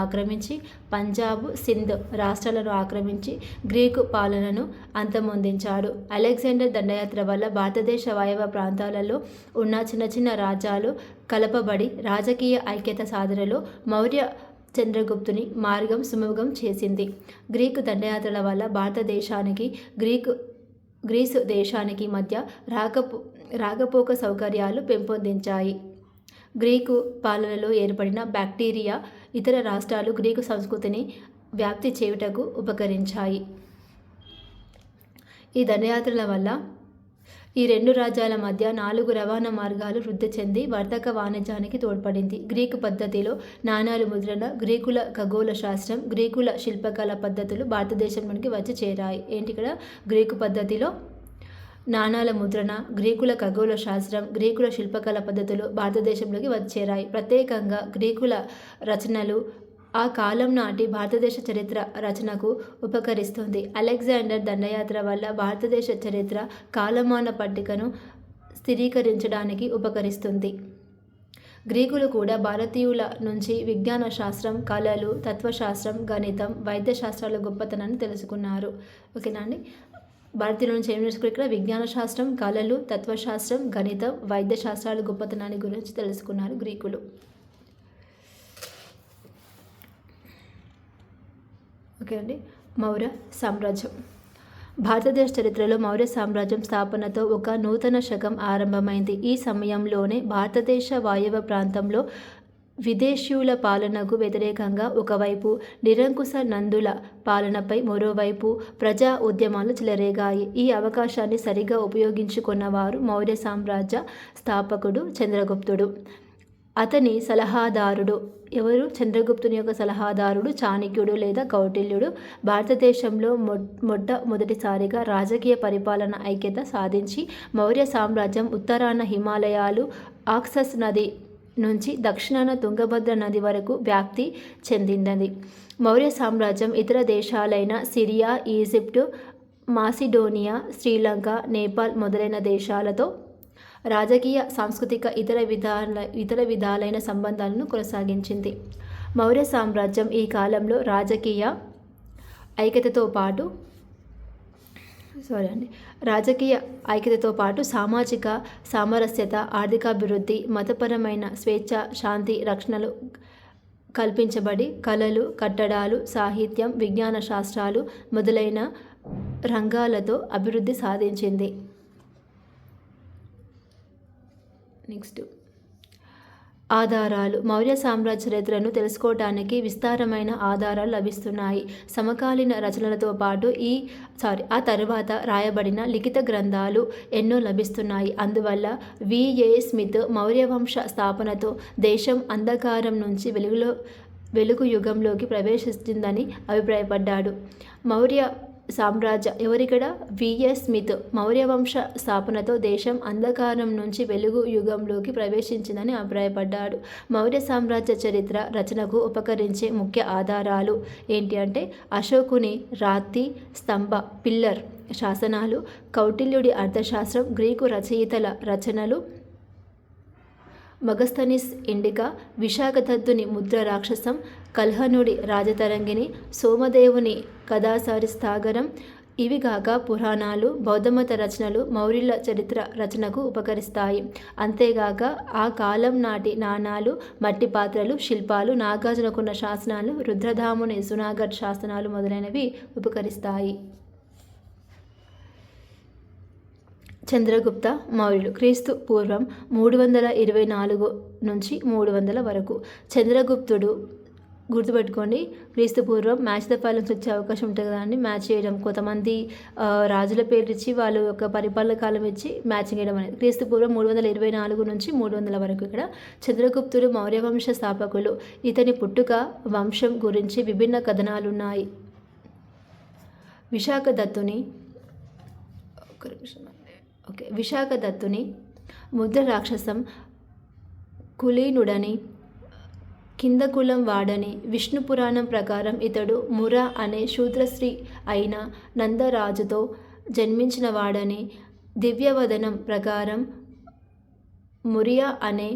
ఆక్రమించి గ్రీకు పాలనను అంతమొందించాడు. అలెగ్జాండర్ దండయాత్ర వల్ల భారతదేశ వాయవ్య ప్రాంతాలలో ఉన్న చిన్న చిన్న రాజ్యాలు కలపబడి రాజకీయ ఐక్యత సాధనలో మౌర్య చంద్రగుప్తుని మార్గం సుముఖం చేసింది. గ్రీకు దండయాత్రల వల్ల భారతదేశానికి గ్రీసు దేశానికి మధ్య రాకపోక సౌకర్యాలు పెంపొందించాయి. గ్రీకు పాలనలో ఏర్పడిన బ్యాక్టీరియా ఇతర రాష్ట్రాలు గ్రీకు సంస్కృతిని వ్యాప్తి చేయుటకు ఉపకరించాయి. ఈ దండయాత్రల వల్ల ఈ రెండు రాజ్యాల మధ్య 4 రవాణా మార్గాలు వృద్ధి చెంది వర్తక వాణిజ్యానికి తోడ్పడింది. గ్రీకు పద్ధతిలో నాణాలు ముద్రణ, గ్రీకుల ఖగోళ శాస్త్రం, గ్రీకుల శిల్పకళ పద్ధతులు భారతదేశంలోనికి వచ్చి చేరాయి. ఇక్కడ గ్రీకు పద్ధతిలో నాణాల ముద్రణ, గ్రీకుల ఖగోళ శాస్త్రం, గ్రీకుల శిల్పకళ పద్ధతులు భారతదేశంలోకి వచ్చి చేరాయి. ప్రత్యేకంగా గ్రీకుల రచనలు ఆ కాలం నాటి భారతదేశ చరిత్ర రచనకు ఉపకరిస్తుంది. అలెగ్జాండర్ దండయాత్ర వల్ల భారతదేశ చరిత్ర కాలమాన పట్టికను స్థిరీకరించడానికి ఉపకరిస్తుంది. గ్రీకులు కూడా భారతీయుల నుంచి విజ్ఞాన శాస్త్రం, కళలు, తత్వశాస్త్రం, గణితం, వైద్య శాస్త్రాల గొప్పతనాన్ని తెలుసుకున్నారు. ఓకేనా అండి? భారతీయుల నుంచి ఏం నేర్చుకున్నారు? ఇక్కడ విజ్ఞాన శాస్త్రం, కళలు, తత్వశాస్త్రం, గణితం, వైద్య శాస్త్రాల గొప్పతనాన్ని గురించి తెలుసుకున్నారు గ్రీకులు. ఓకే అండి. మౌర్య సామ్రాజ్యం. భారతదేశ చరిత్రలో మౌర్య సామ్రాజ్యం స్థాపనతో ఒక నూతన శకం ఆరంభమైంది. ఈ సమయంలోనే భారతదేశ వాయవ్య ప్రాంతంలో విదేశీయుల పాలనకు వ్యతిరేకంగా ఒకవైపు, నిరంకుశ నందుల పాలనపై మరోవైపు ప్రజా ఉద్యమాలు చెలరేగాయి. ఈ అవకాశాన్ని సరిగా ఉపయోగించుకున్నవారు మౌర్య సామ్రాజ్య స్థాపకుడు చంద్రగుప్తుడు. అతని సలహాదారుడు ఎవరు? చంద్రగుప్తుని యొక్క సలహాదారుడు చాణక్యుడు లేదా కౌటిల్యుడు. భారతదేశంలో మొట్టమొదటిసారిగా రాజకీయ పరిపాలన ఐక్యత సాధించి మౌర్య సామ్రాజ్యం ఉత్తరాన హిమాలయాలు, ఆక్సస్ నది నుంచి దక్షిణాన తుంగభద్ర నది వరకు వ్యాప్తి చెందింది. మౌర్య సామ్రాజ్యం ఇతర దేశాలైన Syria, Egypt, Macedonia, Sri Lanka, Nepal మొదలైన దేశాలతో రాజకీయ, సాంస్కృతిక ఇతర విధాలైన సంబంధాలను కొనసాగించింది. మౌర్య సామ్రాజ్యం ఈ కాలంలో రాజకీయ ఐక్యతతో పాటు సామాజిక సామరస్యత, ఆర్థికాభివృద్ధి, మతపరమైన స్వేచ్ఛ, శాంతి, రక్షణలు కల్పించబడి కళలు, కట్టడాలు, సాహిత్యం, విజ్ఞాన శాస్త్రాలు మొదలైన రంగాలతో అభివృద్ధి సాధించింది. నెక్స్ట్ ఆధారాలు. మౌర్య సామ్రాజ్య చరిత్రను తెలుసుకోవడానికి విస్తారమైన ఆధారాలు లభిస్తున్నాయి. సమకాలీన రచనలతో పాటు ఆ తర్వాత రాయబడిన లిఖిత గ్రంథాలు ఎన్నో లభిస్తున్నాయి. అందువల్ల విఏ స్మిత్ మౌర్యవంశ స్థాపనతో దేశం అంధకారం నుంచి వెలుగు యుగంలోకి ప్రవేశిస్తుందని అభిప్రాయపడ్డాడు. ఎవరిక్కడ? విఏ స్మిత్ మౌర్యవంశ స్థాపనతో దేశం అంధకారం నుంచి వెలుగు యుగంలోకి ప్రవేశించిందని అభిప్రాయపడ్డాడు. మౌర్య సామ్రాజ్య చరిత్ర రచనకు ఉపకరించే ముఖ్య ఆధారాలు ఏంటి అంటే అశోకుని రాతి స్తంభ పిల్లర్ శాసనాలు, కౌటిల్యుడి అర్థశాస్త్రం, గ్రీకు రచయితల రచనలు, మగస్థనిస్ ఇండికా, విశాఖదత్తుని ముద్ర రాక్షసం, కల్హనుడి రాజతరంగిణి, సోమదేవుని కథాసారిస్తాగరం, ఇవి కాక పురాణాలు, బౌద్ధమత రచనలు మౌర్యుల చరిత్ర రచనకు ఉపకరిస్తాయి. అంతేగాక ఆ కాలం నాటి నాణాలు, మట్టి పాత్రలు, శిల్పాలు, నాగార్జునకున్న శాసనాలు, రుద్రధాముని జునాగఢ్ శాసనాలు మొదలైనవి ఉపకరిస్తాయి. చంద్రగుప్త మౌర్యులు క్రీస్తు పూర్వం 324 నుంచి 300 వరకు. చంద్రగుప్తుడు గుర్తుపెట్టుకోండి, క్రీస్తు పూర్వం మ్యాచ్ ద ఫాలోయింగ్స్ వచ్చే అవకాశం ఉంటుంది కదా అండి. మ్యాచ్ చేయడం, కొంతమంది రాజుల పేర్లు ఇచ్చి వాళ్ళ యొక్క పరిపాలన కాలం ఇచ్చి మ్యాచింగ్ చేయడం అనేది. క్రీస్తు పూర్వం 324 నుంచి 300 వరకు. ఇక్కడ చంద్రగుప్తుడు మౌర్యవంశ స్థాపకులు. ఇతని పుట్టుక, వంశం గురించి విభిన్న కథనాలున్నాయి. విశాఖదత్తుని ముద్ర రాక్షసం, కులీనుడని, కింద కులం వాడని, విష్ణు పురాణం ప్రకారం ఇతడు మురా అనే శూద్రశ్రీ అయిన నందరాజుతో జన్మించిన వాడని, దివ్యవదనం ప్రకారం మురియా అనే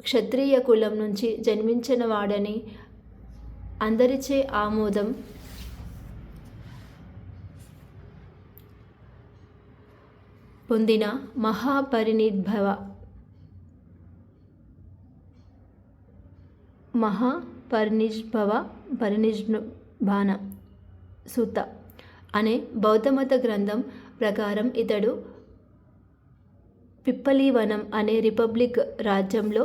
క్షత్రియ కులం నుంచి జన్మించిన వాడని, అందరిచే ఆమోదం పొందిన పరినిర్భాణ సూత అనే బౌద్ధమత గ్రంథం ప్రకారం ఇతడు పిప్పలీవనం అనే రిపబ్లిక్ రాజ్యంలో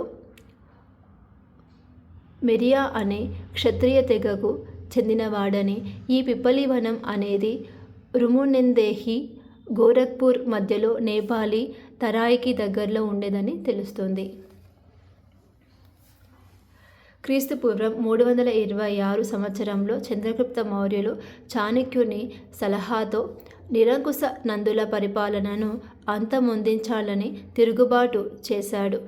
మెరియా అనే క్షత్రియ తెగకు చెందినవాడని, ఈ పిప్పలీవనం అనేది రుమునెందేహి, గోరఖ్పూర్ మధ్యలో నేపాలీ తరాయికి దగ్గరలో ఉండేదని తెలుస్తుంది. క్రీస్తు పూర్వం 326 సంవత్సరంలో చంద్రగుప్త మౌర్యులు చాణక్యుని సలహాతో నిరంకుశ నందుల పరిపాలనను అంతమొందించాలని తిరుగుబాటు చేశాడు.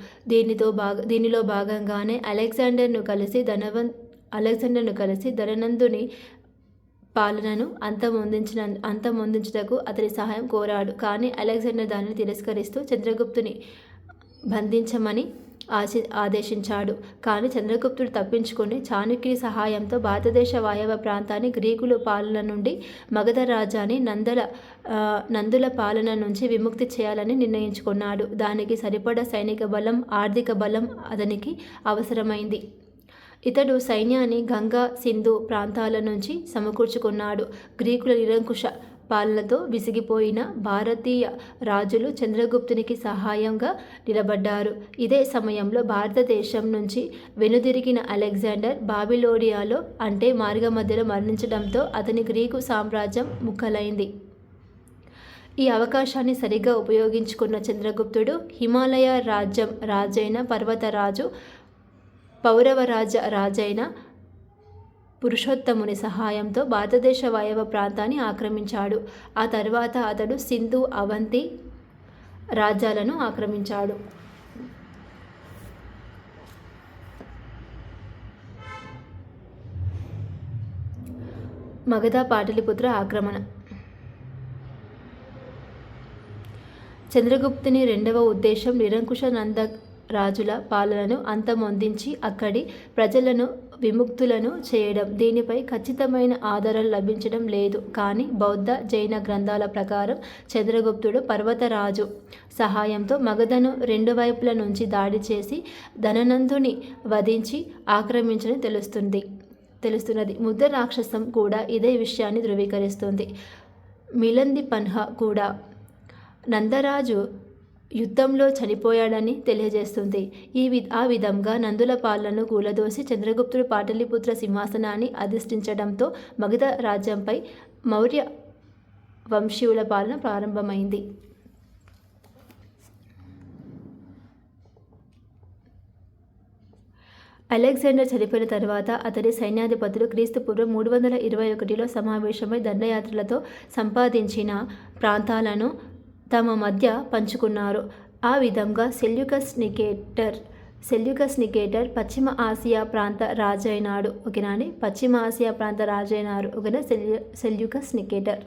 దీనిలో భాగంగానే అలెగ్జాండర్ను కలిసి ధననందుని పాలనను అంతమొందించుటకు అతని సహాయం కోరాడు. కానీ అలెగ్జాండర్ దానిని తిరస్కరిస్తూ చంద్రగుప్తుని బంధించమని ఆదేశించాడు. కానీ చంద్రగుప్తుడు తప్పించుకొని చాణక్యుని సహాయంతో భారతదేశ వాయవ్య ప్రాంతాన్ని గ్రీకుల పాలన నుండి, మగధ రాజ్యాన్ని నందుల పాలన నుంచి విముక్తి చేయాలని నిర్ణయించుకున్నాడు. దానికి సరిపడా సైనిక బలం, ఆర్థిక బలం అతనికి అవసరమైంది. ఇతడు సైన్యాన్ని గంగా, సింధు ప్రాంతాల నుంచి సమకూర్చుకున్నాడు. గ్రీకుల నిరంకుశ పాలనతో విసిగిపోయిన భారతీయ రాజులు చంద్రగుప్తునికి సహాయంగా నిలబడ్డారు. ఇదే సమయంలో భారతదేశం నుంచి వెనుదిరిగిన అలెగ్జాండర్ బాబిలోనియాలో అంటే మార్గమధ్యలో మరణించడంతో అతని గ్రీకు సామ్రాజ్యం ముక్కలైంది. ఈ అవకాశాన్ని సరిగ్గా ఉపయోగించుకున్న చంద్రగుప్తుడు హిమాలయ రాజ్యం రాజైన పర్వతరాజు పౌరవరాజ రాజైన పురుషోత్తముని సహాయంతో భారతదేశ వాయవ్య ప్రాంతాన్ని ఆక్రమించాడు. ఆ తర్వాత అతడు సింధు అవంతి రాజ్యాలను ఆక్రమించాడు. మగధ పాటలిపుత్ర ఆక్రమణ. చంద్రగుప్తుని రెండవ ఉద్దేశం నిరంకుశ నంద రాజుల పాలనను అంతమొందించి అక్కడి ప్రజలను విముక్తులను చేయడం. దీనిపై ఖచ్చితమైన ఆధారాలు లభించడం లేదు. కానీ బౌద్ధ జైన గ్రంథాల ప్రకారం చంద్రగుప్తుడు పర్వతరాజు సహాయంతో మగధను రెండు వైపుల నుంచి దాడి చేసి ధననందుని వధించి ఆక్రమించని తెలుస్తున్నది. ముద్ర రాక్షసం కూడా ఇదే విషయాన్ని ధృవీకరిస్తుంది. మిలంది పన్హా కూడా నందరాజు యుద్ధంలో చనిపోయాడని తెలియజేస్తుంది. ఆ విధంగా నందుల పాలనను కూలదోసి చంద్రగుప్తుడు పాటలిపుత్ర సింహాసనాన్ని అధిష్ఠించడంతో మగధ రాజ్యంపై మౌర్య వంశీయుల పాలన ప్రారంభమైంది. అలెగ్జాండర్ చనిపోయిన తర్వాత అతని సైన్యాధిపతులు క్రీస్తుపూర్వం 321లో సమావేశమై దండయాత్రలతో సంపాదించిన ప్రాంతాలను తమ మధ్య పంచుకున్నారు. ఆ విధంగా సెల్యూకస్ నికేటర్ పశ్చిమ ఆసియా ప్రాంత రాజైనాడు. ఓకేనా అండి, పశ్చిమ ఆసియా ప్రాంత రాజైనారు. ఓకేనా, సెల్యూకస్ నికేటర్.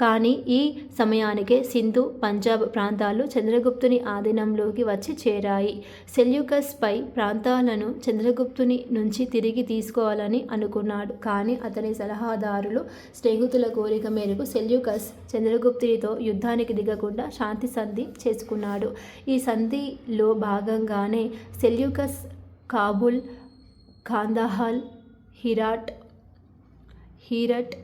కానీ ఈ సమయానికే సింధు పంజాబ్ ప్రాంతాలు చంద్రగుప్తుని ఆధీనంలోకి వచ్చి చేరాయి. సెల్యూకస్ పై ప్రాంతాలను చంద్రగుప్తుని నుంచి తిరిగి తీసుకోవాలని అనుకున్నాడు. కానీ అతని సలహాదారులు స్నేహితుల కోరిక మేరకు సెల్యూకస్ చంద్రగుప్తునితో యుద్ధానికి దిగకుండా శాంతి సంధి చేసుకున్నాడు. ఈ సంధిలో భాగంగానే సెల్యూకస్ కాబూల్, కాందహార్, హీరట్,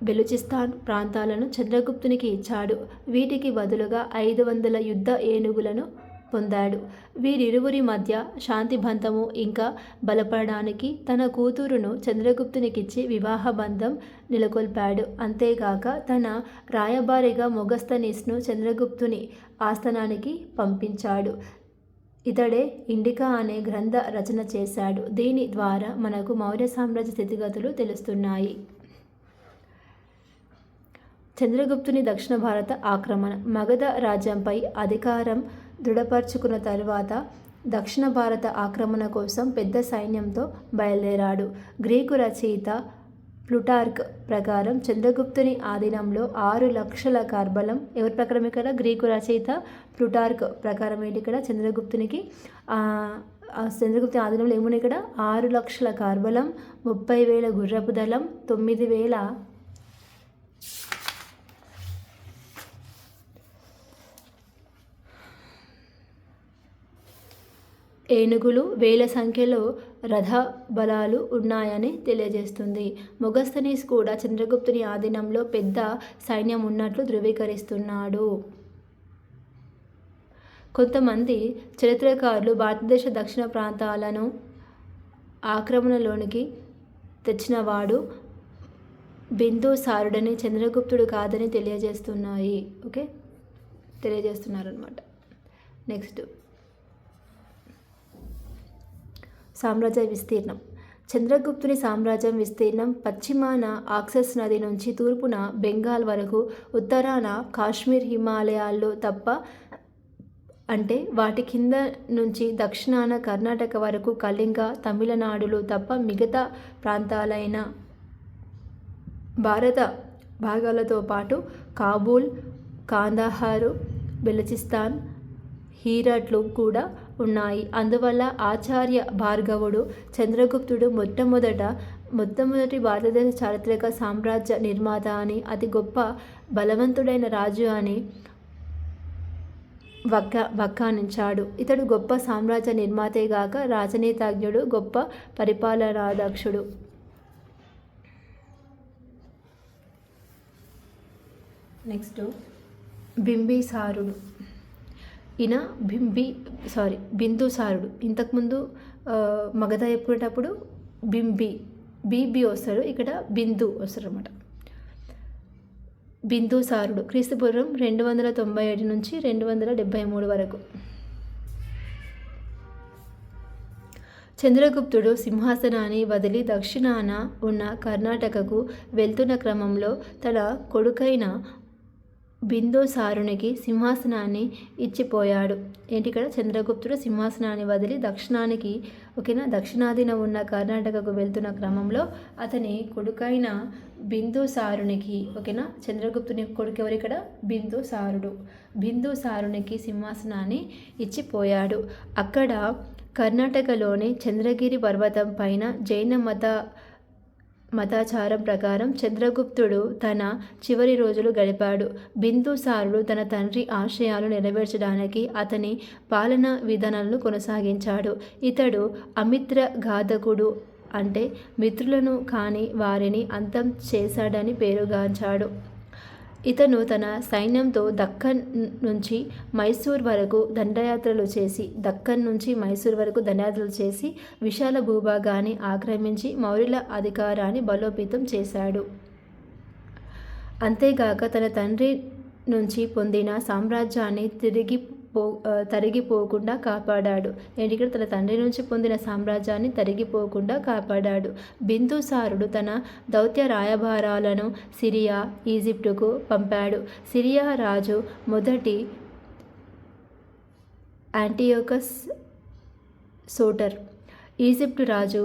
బెలూచిస్తాన్ ప్రాంతాలను చంద్రగుప్తునికి ఇచ్చాడు. వీటికి బదులుగా 500 యుద్ధ ఏనుగులను పొందాడు. వీరిరువురి మధ్య శాంతిబంధము ఇంకా బలపడడానికి తన కూతురును చంద్రగుప్తునికిచ్చి వివాహ బంధం నెలకొల్పాడు. అంతేగాక తన రాయబారిగా మొగస్తనీస్ను చంద్రగుప్తుని ఆస్థానానికి పంపించాడు. ఇతడే ఇండికా అనే గ్రంథ రచన చేశాడు. దీని ద్వారా మనకు మౌర్య సామ్రాజ్య స్థితిగతులు తెలుస్తున్నాయి. చంద్రగుప్తుని దక్షిణ భారత ఆక్రమణ. మగధ రాజ్యంపై అధికారం దృఢపరుచుకున్న తరువాత దక్షిణ భారత ఆక్రమణ కోసం పెద్ద సైన్యంతో బయలుదేరాడు. గ్రీకు రచయిత ప్లుటార్క్ ప్రకారం చంద్రగుప్తుని ఆధీనంలో 6 లక్షల కార్బలం. ఎవరి ప్రకారం ఇక్కడ? గ్రీకు రచయిత ప్లుటార్క్ ప్రకారం ఏంటి ఇక్కడ? చంద్రగుప్తుని ఆధీనంలో ఏమున్నాయి ఇక్కడ? 6 లక్షల కార్బలం, 30,000 గుర్రపు దళం, 9,000 ఏనుగులు, వేల సంఖ్యలో రథ బలాలు ఉన్నాయని తెలియజేస్తుంది. మొగస్తనీస్ కూడా చంద్రగుప్తుని ఆధీనంలో పెద్ద సైన్యం ఉన్నట్లు ధృవీకరిస్తున్నాడు. కొంతమంది చరిత్రకారులు భారతదేశ దక్షిణ ప్రాంతాలను ఆక్రమణలోనికి తెచ్చినవాడు బిందుసారుడని, చంద్రగుప్తుడు కాదని తెలియజేస్తున్నారన్నమాట. నెక్స్ట్, సామ్రాజ్య విస్తీర్ణం. చంద్రగుప్తుని సామ్రాజ్యం విస్తీర్ణం పశ్చిమాన ఆక్సస్ నది నుంచి తూర్పున బెంగాల్ వరకు, ఉత్తరాన కాశ్మీర్ హిమాలయాల్లో తప్ప, అంటే వాటి కింద నుంచి దక్షిణాన కర్ణాటక వరకు, కళింగ, తమిళనాడులు తప్ప మిగతా ప్రాంతాలైన భారత భాగాలతో పాటు కాబూల్, కాందహారు, బెలూచిస్తాన్, హీరట్లు కూడా ఉన్నాయి. అందువల్ల ఆచార్య భార్గవుడు చంద్రగుప్తుడు మొట్టమొదటి భారతదేశ చారిత్రక సామ్రాజ్య నిర్మాత అని, అతి గొప్ప బలవంతుడైన రాజు అని వ్యాఖ్యానించాడు. ఇతడు గొప్ప సామ్రాజ్య నిర్మాతేగాక రాజనీతిజ్ఞుడు, గొప్ప పరిపాలనాదక్షుడు. నెక్స్ట్ బింబిసారుడు. ఈయన బిందుసారుడు. ఇంతకుముందు మగధ చెప్పుకునేటప్పుడు బీబీ వస్తాడు, ఇక్కడ బిందు వస్తాడు అనమాట. బిందుసారుడు క్రీస్తుపూర్వం 297 నుంచి 273 వరకు. చంద్రగుప్తుడు సింహాసనాన్ని వదిలి దక్షిణాన ఉన్న కర్ణాటకకు వెళ్తున్న క్రమంలో తన కొడుకైన బిందుసారునికి సింహాసనాన్ని ఇచ్చిపోయాడు. ఏంటి ఇక్కడ చంద్రగుప్తుడు సింహాసనాన్ని వదిలి దక్షిణానికి దక్షిణాదిన ఉన్న కర్ణాటకకు వెళ్తున్న క్రమంలో అతని కొడుకైన బిందుసారునికి చంద్రగుప్తుని కొడుకు ఎవరు ఇక్కడ? బిందుసారునికి సింహాసనాన్ని ఇచ్చిపోయాడు. అక్కడ కర్ణాటకలోని చంద్రగిరి పర్వతం పైన జైన మతాచారం ప్రకారం చంద్రగుప్తుడు తన చివరి రోజులు గడిపాడు. బిందుసారుడు తన తండ్రి ఆశయాలు నెరవేర్చడానికి అతని పాలనా విధానాలను కొనసాగించాడు. ఇతడు అమిత్ర ఘాతకుడు, అంటే మిత్రులను కాని వారిని అంతం చేశాడని పేరుగాంచాడు. ఇతను తన సైన్యంతో దక్కన్ నుంచి మైసూర్ వరకు దండయాత్రలు చేసి విశాల భూభాగాన్ని ఆక్రమించి మౌర్యుల అధికారాన్ని బలోపేతం చేశాడు. అంతేగాక తన తండ్రి నుంచి పొందిన సామ్రాజ్యాన్ని తరిగిపోకుండా కాపాడాడు. ఇక్కడ తన తండ్రి నుంచి పొందిన సామ్రాజ్యాన్ని తరిగిపోకుండా కాపాడాడు. బిందుసారుడు తన దౌత్య రాయబారాలను సిరియా, ఈజిప్టుకు పంపాడు. సిరియా రాజు మొదటి యాంటియోకస్ సోటర్, ఈజిప్టు రాజు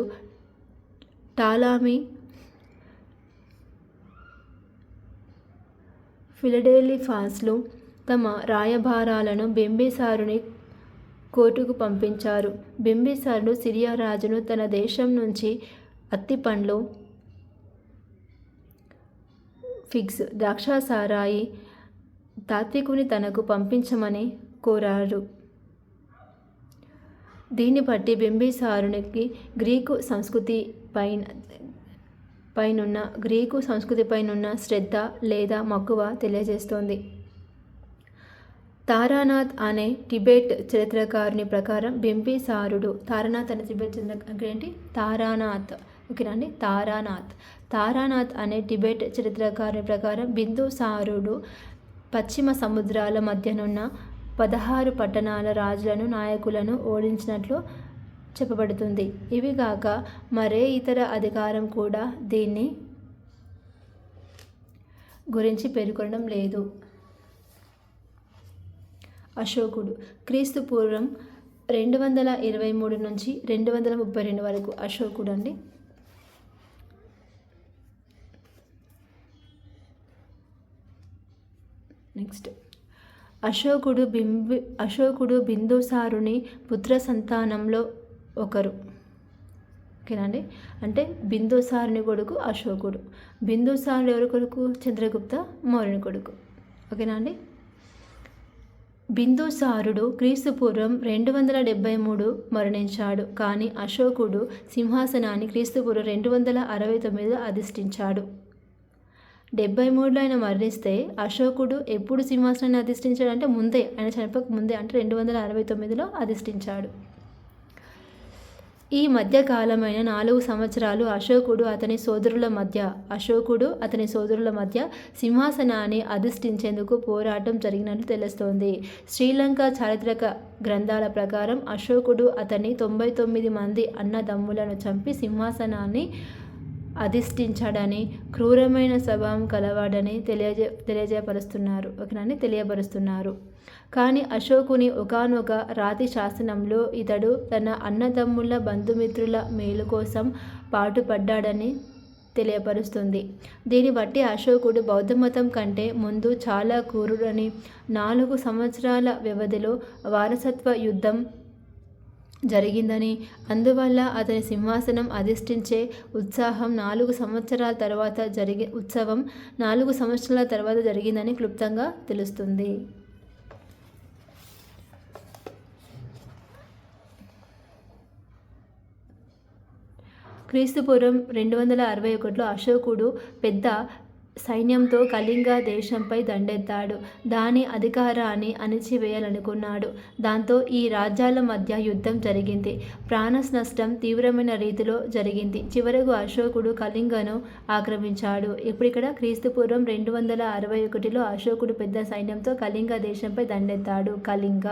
టాలామీ ఫిలడెల్ఫియాస్లు తమ రాయబారాలను బింబిసారుని కోర్టుకు పంపించారు. బింబిసారుడు సిరియా రాజును తన దేశం నుంచి అత్తిపండ్లు, ఫిగ్స్, ద్రాక్షాసారాయి, తాత్వికుని తనకు పంపించమని కోరారు. దీన్ని బట్టి బింబిసారునికి గ్రీకు సంస్కృతిపైనున్న శ్రద్ధ లేదా మక్కువ తెలియజేస్తోంది. తారానాథ్ అనే టిబెట్ చరిత్రకారుని ప్రకారం బింబిసారుడు తారానాథ్ అనే టిబెట్ ఏంటి? తారానాథ్ అనే టిబెట్ చరిత్రకారుని ప్రకారం బిందుసారుడు పశ్చిమ సముద్రాల మధ్యనున్న 16 పట్టణాల రాజులను, నాయకులను ఓడించినట్లు చెప్పబడుతుంది. ఇవి కాక మరే ఇతర అధికారం కూడా దీన్ని గురించి పేర్కొనడం లేదు. అశోకుడు క్రీస్తు పూర్వం 223 నుంచి 232 వరకు అశోకుడు అండి. నెక్స్ట్ అశోకుడు బిందుసారుని పుత్ర సంతానంలో ఒకరు. ఓకేనండి, అంటే బిందుసారుని కొడుకు అశోకుడు. బిందుసారుడు ఎవరి కొడుకు? చంద్రగుప్త మౌర్యుని కొడుకు. ఓకేనా అండి. బిందుసారుడు క్రీస్తు పూర్వం 273 మరణించాడు. కానీ అశోకుడు సింహాసనాన్ని క్రీస్తు పూర్వం 269లో అధిష్ఠించాడు. 73లో ఆయన మరణిస్తే అశోకుడు ఎప్పుడు సింహాసనాన్ని అధిష్ఠించాడు అంటే ఆయన చనిపోక ముందే, అంటే 269లో అధిష్ఠించాడు. ఈ మధ్యకాలమైన 4 సంవత్సరాలు అశోకుడు అతని సోదరుల మధ్య సింహాసనాన్ని అధిష్ఠించేందుకు పోరాటం జరిగినట్లు తెలుస్తోంది. శ్రీలంక చారిత్రక గ్రంథాల ప్రకారం అశోకుడు అతని 99 మంది అన్నదమ్ములను చంపి సింహాసనాన్ని అధిష్ఠించాడని, క్రూరమైన స్వభావం కలవాడని తెలియబరుస్తున్నారు. కానీ అశోకుని ఒకానొక రాతి శాసనంలో ఇతడు తన అన్నదమ్ముల బంధుమిత్రుల మేలు కోసం పాటుపడ్డాడని తెలియపరుస్తుంది. దీన్ని బట్టి అశోకుడు బౌద్ధమతం కంటే ముందు చాలా క్రూరుడని, 4 సంవత్సరాల వ్యవధిలో వారసత్వ యుద్ధం జరిగిందని, అందువల్ల అతని సింహాసనం అధిష్ఠించే ఉత్సవం 4 సంవత్సరాల తర్వాత జరిగిందని క్లుప్తంగా తెలుస్తుంది. క్రీస్తుపూర్వం 261లో అశోకుడు పెద్ద సైన్యంతో కళింగ దేశంపై దండెత్తాడు. దాని అధికారాన్ని అణిచివేయాలనుకున్నాడు. దాంతో ఈ రాజ్యాల మధ్య యుద్ధం జరిగింది. ప్రాణ నష్టం తీవ్రమైన రీతిలో జరిగింది. చివరకు అశోకుడు కళింగను ఆక్రమించాడు. ఇప్పుడు ఇక్కడ క్రీస్తుపూర్వం 261లో అశోకుడు పెద్ద సైన్యంతో కళింగ దేశంపై దండెత్తాడు. కళింగ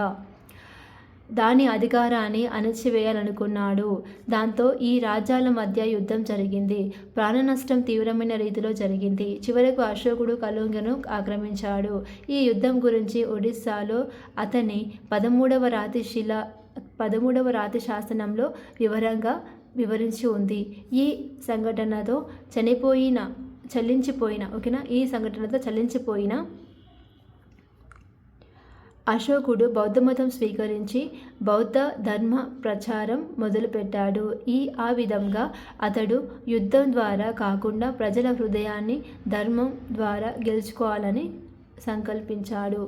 దాని అధికారాన్ని అణచివేయాలనుకున్నాడు. దాంతో ఈ రాజ్యాల మధ్య యుద్ధం జరిగింది. ప్రాణ నష్టం తీవ్రమైన రీతిలో జరిగింది. చివరకు అశోకుడు కళింగను ఆక్రమించాడు. ఈ యుద్ధం గురించి ఒడిస్సాలో అతని 13వ రాతి శాసనంలో వివరంగా వివరించి ఉంది. ఈ సంఘటనతో చలించిపోయిన అశోకుడు బౌద్ధమతం స్వీకరించి బౌద్ధ ధర్మ ప్రచారం మొదలుపెట్టాడు. ఆ విధంగా అతడు యుద్ధం ద్వారా కాకుండా ప్రజల హృదయాన్ని ధర్మం ద్వారా గెలుచుకోవాలని సంకల్పించాడు.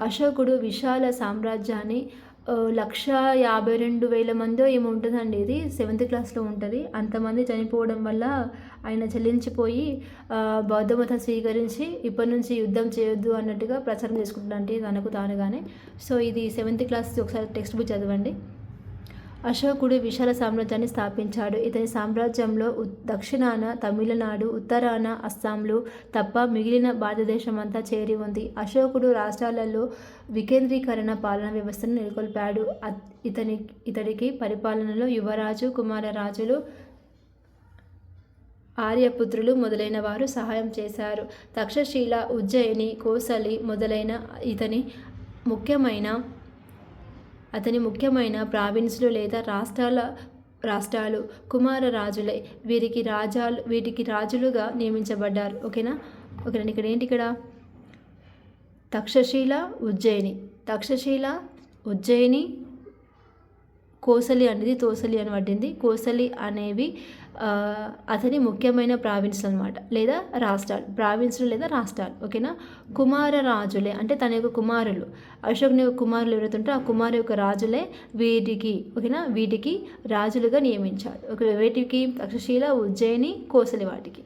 అశోకుడు విశాల సామ్రాజ్యాన్ని 1,52,000 మందో ఏమో ఉంటుందండి. ఇది 7th క్లాస్లో ఉంటుంది. అంతమంది చనిపోవడం వల్ల ఆయన చెల్లించిపోయి బౌద్ధ మతం స్వీకరించి ఇప్పటి నుంచి యుద్ధం చేయొద్దు అన్నట్టుగా ప్రచారం చేసుకుంటున్నాంటి తనకు తానుగానే. సో ఇది 7th క్లాస్ ఒకసారి టెక్స్ట్ బుక్ చదవండి. అశోకుడు విశాల సామ్రాజ్యాన్ని స్థాపించాడు. ఇతని సామ్రాజ్యంలో దక్షిణాన తమిళనాడు, ఉత్తరాన అస్సాంలు తప్ప మిగిలిన భారతదేశమంతా చేరి ఉంది. అశోకుడు రాష్ట్రాలలో వికేంద్రీకరణ పాలన వ్యవస్థను నెలకొల్పాడు. ఇతడికి పరిపాలనలో యువరాజు, కుమారరాజులు, ఆర్యపుత్రులు మొదలైన వారు సహాయం చేశారు. తక్షశిల, ఉజ్జయిని, కోసలి మొదలైన అతని ముఖ్యమైన ప్రావిన్సులు లేదా రాష్ట్రాలు కుమారరాజులే. వీటికి రాజులుగా నియమించబడ్డారు. ఓకేనా. ఇక్కడ ఏంటి, ఇక్కడ తక్షశిల, ఉజ్జయిని, కోసలి అనేది తోసలి అని పట్టింది. కోసలి అనేవి అతని ముఖ్యమైన ప్రావిన్సులు అనమాట, లేదా రాష్ట్రాలు. ఓకేనా. కుమారరాజులే అంటే తన యొక్క కుమారులు, అశోకుని యొక్క కుమారులు ఎవరైతే ఉంటారో ఆ కుమారు యొక్క రాజులే వీటికి రాజులుగా నియమించాడు. వేటికి? తక్షశిల, ఉజ్జయిని, కోసలి వాటికి.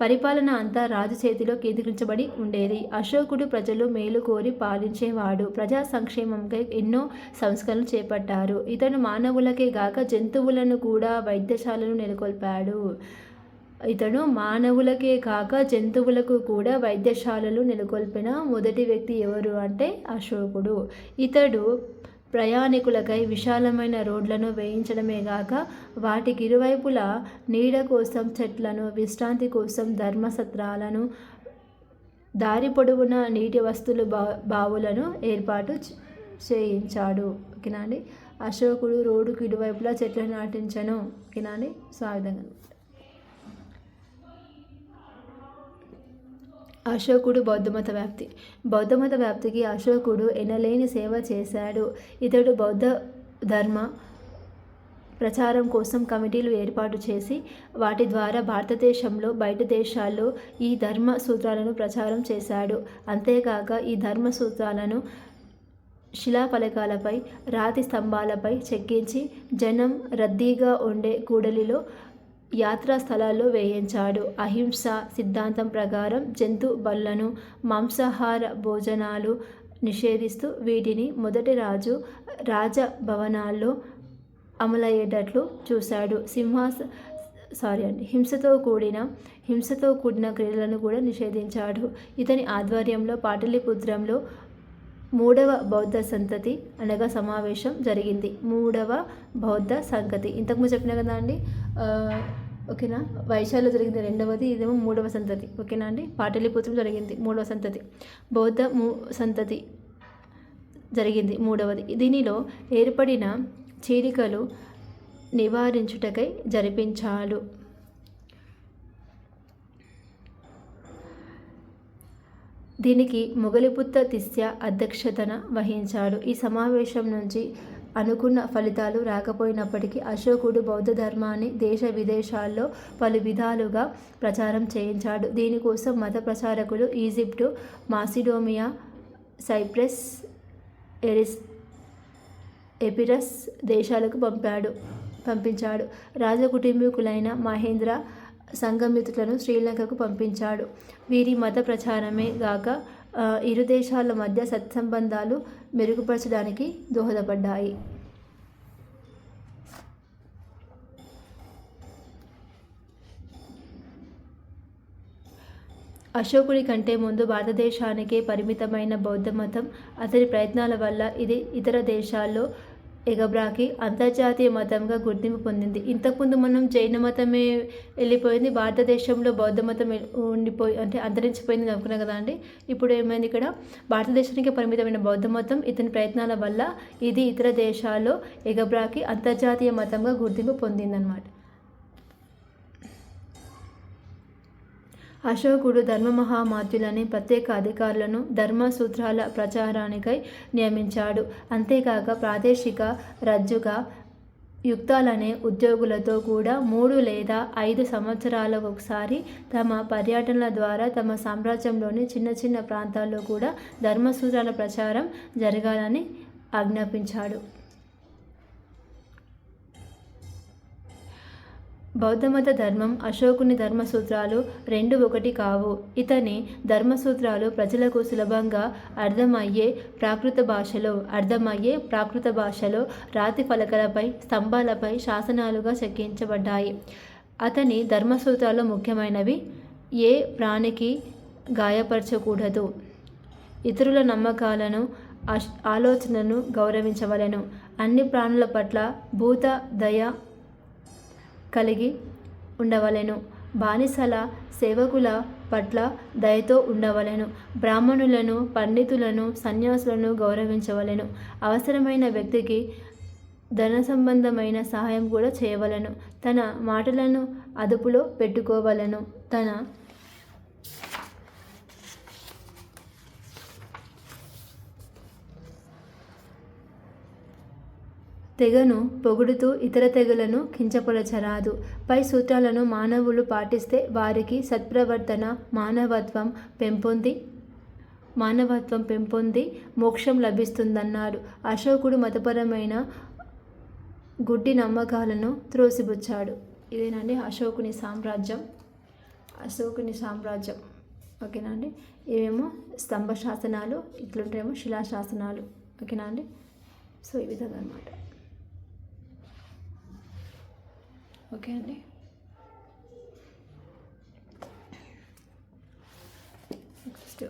పరిపాలన అంతా రాజు చేతిలో కేంద్రీకరించబడి ఉండేది. అశోకుడు ప్రజలు మేలు కోరి పాలించేవాడు. ప్రజా సంక్షేమంకై ఎన్నో సంస్కరణలు చేపట్టారు. ఇతను మానవులకే గాక జంతువులను కూడా వైద్యశాలను నెలకొల్పాడు. జంతువులకు కూడా వైద్యశాలలు నెలకొల్పిన మొదటి వ్యక్తి ఎవరు అంటే అశోకుడు. ఇతడు ప్రయాణికులకై విశాలమైన రోడ్లను వేయించడమే గాక వాటికి ఇరువైపులా నీడ కోసం చెట్లను, విశ్రాంతి కోసం ధర్మసత్రాలను, దారి పొడవునా నీటి వస్తువులు బావులను ఏర్పాటు చేయించాడు. ఓకేనా అండి. అశోకుడు రోడ్డుకు ఇరువైపులా చెట్లను నాటించను. ఓకేనా అండి. సో ఆ విధంగా అశోకుడు బౌద్ధమత వ్యాప్తికి అశోకుడు ఎనలేని సేవ చేశాడు. ఇతడు బౌద్ధ ధర్మ ప్రచారం కోసం కమిటీలు ఏర్పాటు చేసి వాటి ద్వారా భారతదేశంలో బయట దేశాల్లో ఈ ధర్మ సూత్రాలను ప్రచారం చేశాడు. అంతేకాక ఈ ధర్మ సూత్రాలను శిలాఫలకాలపై, రాతి స్తంభాలపై చెక్కించి జనం రద్దీగా ఉండే కూడలిలో, యాత్రా స్థలాల్లో వేయించాడు. అహింస సిద్ధాంతం ప్రకారం జంతు బలులను, మాంసాహార భోజనాలు నిషేధిస్తూ వీటిని మొదటి రాజభవనాల్లో అమలయ్యేటట్లు చూశాడు. హింసతో కూడిన క్రియలను కూడా నిషేధించాడు. ఇతని ఆధ్వర్యంలో పాటలీపుత్రంలో 3వ బౌద్ధ సంతతి సమావేశం జరిగింది. 3వ బౌద్ధ సంతతి ఇంతకుముందు చెప్పిన కదా అండి. ఓకేనా. వైశాల్యంలో జరిగింది 2వది, ఇదేమో 3వ సంతతి. ఓకేనా అండి. పాటలీపుత్రం జరిగింది 3వ సంతతి. బౌద్ధ సంతతి జరిగింది 3వది. దీనిలో ఏర్పడిన చీలికలు నివారించుటకై జరిపించాడు. దీనికి మొగలిపుత్త తిస్య అధ్యక్షతన వహించాడు. ఈ సమావేశం నుంచి అనుకున్న ఫలితాలు రాకపోయినప్పటికీ అశోకుడు బౌద్ధ ధర్మాన్ని దేశ విదేశాల్లో పలు విధాలుగా ప్రచారం చేయించాడు. దీనికోసం మత ప్రచారకులు ఈజిప్టు, మాసిడోనియా, సైప్రస్, ఎపిరస్ దేశాలకు పంపాడు. పంపించాడు. రాజకుటుంబీకులైన మహేంద్ర సంఘమిత్రులను శ్రీలంకకు పంపించాడు. వీరి మత ప్రచారమే గాక ఇరు దేశాల మధ్య సత్సంబంధాలు మెరుగుపరచడానికి దోహదపడ్డాయి. అశోకుడి కంటే ముందు భారతదేశానికే పరిమితమైన బౌద్ధమతం అతని ప్రయత్నాల వల్ల ఇది ఇతర దేశాల్లో ఎగబ్రాకి అంతర్జాతీయ మతంగా గుర్తింపు పొందింది. ఇంతకుముందు మనం జైన మతమే వెళ్ళిపోయింది, భారతదేశంలో బౌద్ధ మతం ఉండిపోయి అంటే అంతరించిపోయింది అనుకున్నాం కదా అండి. ఇప్పుడు ఏమైంది, ఇక్కడ భారతదేశానికి పరిమితమైన బౌద్ధ మతం ఇతని ప్రయత్నాల వల్ల ఇది ఇతర దేశాల్లో ఎగబ్రాకి అంతర్జాతీయ మతంగా గుర్తింపు పొందిందన్నమాట. అశోకుడు ధర్మమహామాత్యులని ప్రత్యేక అధికారులను ధర్మ సూత్రాల ప్రచారానికై నియమించాడు. అంతేకాక ప్రాదేశిక రజ్జుగా యుక్తాలనే ఉద్యోగులతో కూడా 3 లేదా 5 సంవత్సరాలకు ఒకసారి తమ పర్యటనల ద్వారా తమ సామ్రాజ్యంలోని చిన్న చిన్న ప్రాంతాల్లో కూడా ధర్మసూత్రాల ప్రచారం జరగాలని ఆజ్ఞాపించాడు. బౌద్ధమత ధర్మం అశోకుని ధర్మసూత్రాలు 2 ఒకటి కావు. ఇతని ధర్మసూత్రాలు ప్రజలకు సులభంగా అర్థమయ్యే ప్రాకృత భాషలో రాతి ఫలకలపై స్తంభాలపై శాసనాలుగా చెక్కించబడ్డాయి. అతని ధర్మసూత్రాలు ముఖ్యమైనవి: ఏ ప్రాణికి గాయపరచకూడదు, ఇతరుల నమ్మకాలను ఆలోచనను గౌరవించవలెను, అన్ని ప్రాణుల పట్ల భూత దయ కలిగి ఉండవలెను, బానిసల సేవకుల పట్ల దయతో ఉండవలెను, బ్రాహ్మణులను పండితులను సన్యాసులను గౌరవించవలెను, అవసరమైన వ్యక్తికి ధన సంబంధమైన సహాయం కూడా చేయవలెను, తన మాటలను అదుపులో పెట్టుకోవలెను, తన తెగను పొగుడుతూ ఇతర తెగలను కించపరచరాదు. పై సూత్రాలను మానవులు పాటిస్తే వారికి సత్ప్రవర్తన, మానవత్వం పెంపొంది మోక్షం లభిస్తుందన్నాడు. అశోకుడు మతపరమైన గుడ్డి నమ్మకాలను త్రోసిపుచ్చాడు. ఇదేనండి అశోకుని సామ్రాజ్యం. ఓకేనా అండి. ఇవేమో స్తంభ శాసనాలు, ఇట్లుంటేమో శిలాశాసనాలు. ఓకేనా అండి. సో ఈ విధంగా అన్నమాట. ఓకే అండి. నెక్స్ట్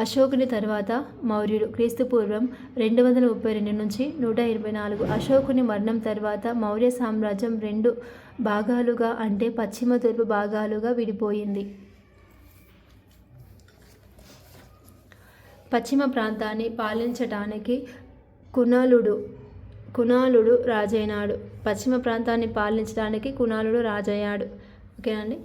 అశోకుని తర్వాత మౌర్యుడు. క్రీస్తుపూర్వం 232 నుంచి 124. అశోకుని మరణం తర్వాత మౌర్య సామ్రాజ్యం 2 భాగాలుగా అంటే పశ్చిమ తూర్పు భాగాలుగా విడిపోయింది. పశ్చిమ ప్రాంతాన్ని పాలించటానికి కునాలుడు రాజైనాడు. పశ్చిమ ప్రాంతాన్ని పాలించడానికి కునాలుడు రాజయ్యాడు. ఓకేనండి.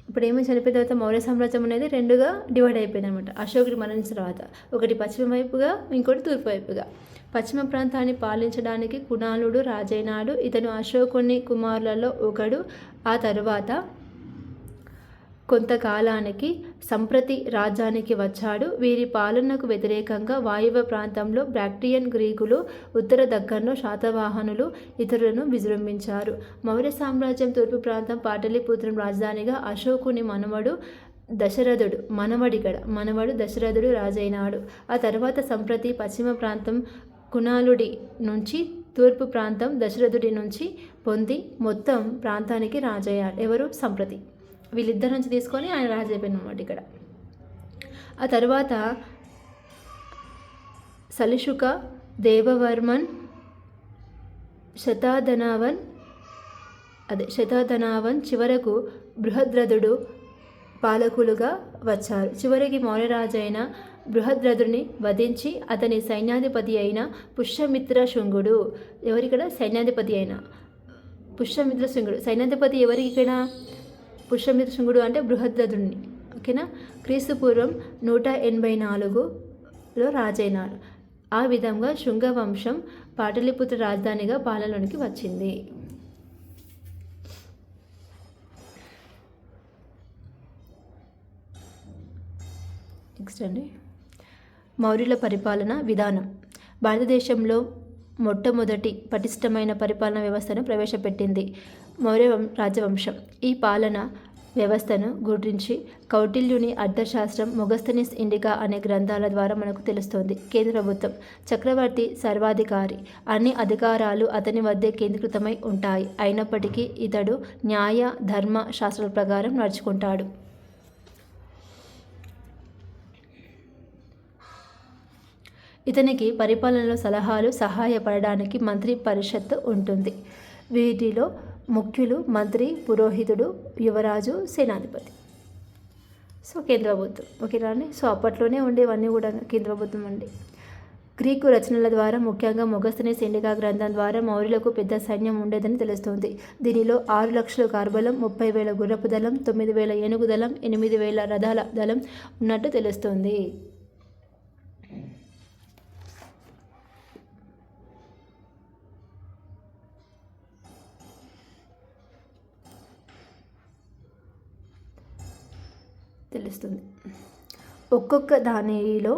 ఇప్పుడు ఏమో చనిపోయిన తర్వాత మౌర్య సామ్రాజ్యం అనేది 2గా డివైడ్ అయిపోయింది అనమాట. అశోకుడు మరణించిన తర్వాత ఒకటి పశ్చిమ వైపుగా, ఇంకోటి తూర్పు వైపుగా. పశ్చిమ ప్రాంతాన్ని పాలించడానికి కునాలుడు రాజైనాడు. ఇతను అశోకుని కుమారులలో ఒకడు. ఆ తరువాత కొంతకాలానికి సంప్రతి రాజ్యానికి వచ్చాడు. వీరి పాలనకు వ్యతిరేకంగా వాయువ్య ప్రాంతంలో బ్యాక్ట్రియన్ గ్రీకులు, ఉత్తర దక్కన్లో శాతవాహనులు ఇతరులను విజృంభించారు. మౌర్య సామ్రాజ్యం తూర్పు ప్రాంతం పాటలీపుత్రం రాజధానిగా అశోకుని మనవడు దశరథుడు రాజైనాడు. ఆ తర్వాత సంప్రతి పశ్చిమ ప్రాంతం కునాలుడి నుంచి, తూర్పు ప్రాంతం దశరథుడి నుంచి పొంది మొత్తం ప్రాంతానికి రాజయ్యాడు. ఎవరు? సంప్రతి. వీళ్ళిద్దరి నుంచి తీసుకొని ఆయన రాజు అయిపోయింది అన్నమాట ఇక్కడ. ఆ తర్వాత సలిశుక, దేవవర్మన్, శతధనావన్ చివరకు బృహద్రథుడు పాలకులుగా వచ్చారు. చివరికి మౌర్యరాజు అయిన బృహద్రథుడిని వధించి అతని సైన్యాధిపతి అయిన పుష్యమిత్ర శృంగుడు. ఎవరిక్కడ? సైన్యాధిపతి అయిన పుష్యమిత్ర శృంగుడు. సైన్యాధిపతి ఎవరికి ఇక్కడ? పుష్యమిత్ర శృంగుడు అంటే బృహద్రథుడిని. ఓకేనా. క్రీస్తుపూర్వం 184లో రాజైనాడు. ఆ విధంగా శృంగవంశం పాటలీపుత్ర రాజధానిగా పాలనలోనికి వచ్చింది. నెక్స్ట్ అండి, మౌర్యుల పరిపాలన విధానం. భారతదేశంలో మొట్టమొదటి పటిష్టమైన పరిపాలనా వ్యవస్థను ప్రవేశపెట్టింది మౌర్య రాజవంశం. ఈ పాలన వ్యవస్థను గురించి కౌటిల్యుని అర్థశాస్త్రం, మొగస్తనిస్ ఇండికా అనే గ్రంథాల ద్వారా మనకు తెలుస్తోంది. కేంద్ర ప్రభుత్వం చక్రవర్తి సర్వాధికారి. అన్ని అధికారాలు అతని వద్దే కేంద్రీకృతమై ఉంటాయి. అయినప్పటికీ ఇతడు న్యాయ ధర్మ శాస్త్రాల ప్రకారం నడుచుకుంటాడు. ఇతనికి పరిపాలనలో సలహాలు సహాయపడడానికి మంత్రి పరిషత్ ఉంటుంది. వీటిలో ముఖ్యులు మంత్రి, పురోహితుడు, యువరాజు, సేనాధిపతి. సో కేంద్ర ప్రభుత్వం ఓకేనా అండి. సో అప్పట్లోనే ఉండేవన్నీ కూడా కేంద్ర ప్రభుత్వం అండి. గ్రీకు రచనల ద్వారా, ముఖ్యంగా మొగస్తనిస్ ఇండికా గ్రంథం ద్వారా మౌర్యులకు పెద్ద సైన్యం ఉండేదని తెలుస్తోంది. దీనిలో 6 లక్షల కార్బలం, 30,000 గుర్రపు దళం, 9,000 ఏనుగు దళం, 8,000 రథాల దళం ఉన్నట్టు తెలుస్తోంది. తెలుస్తుంది. ఒక్కొక్క దానిలో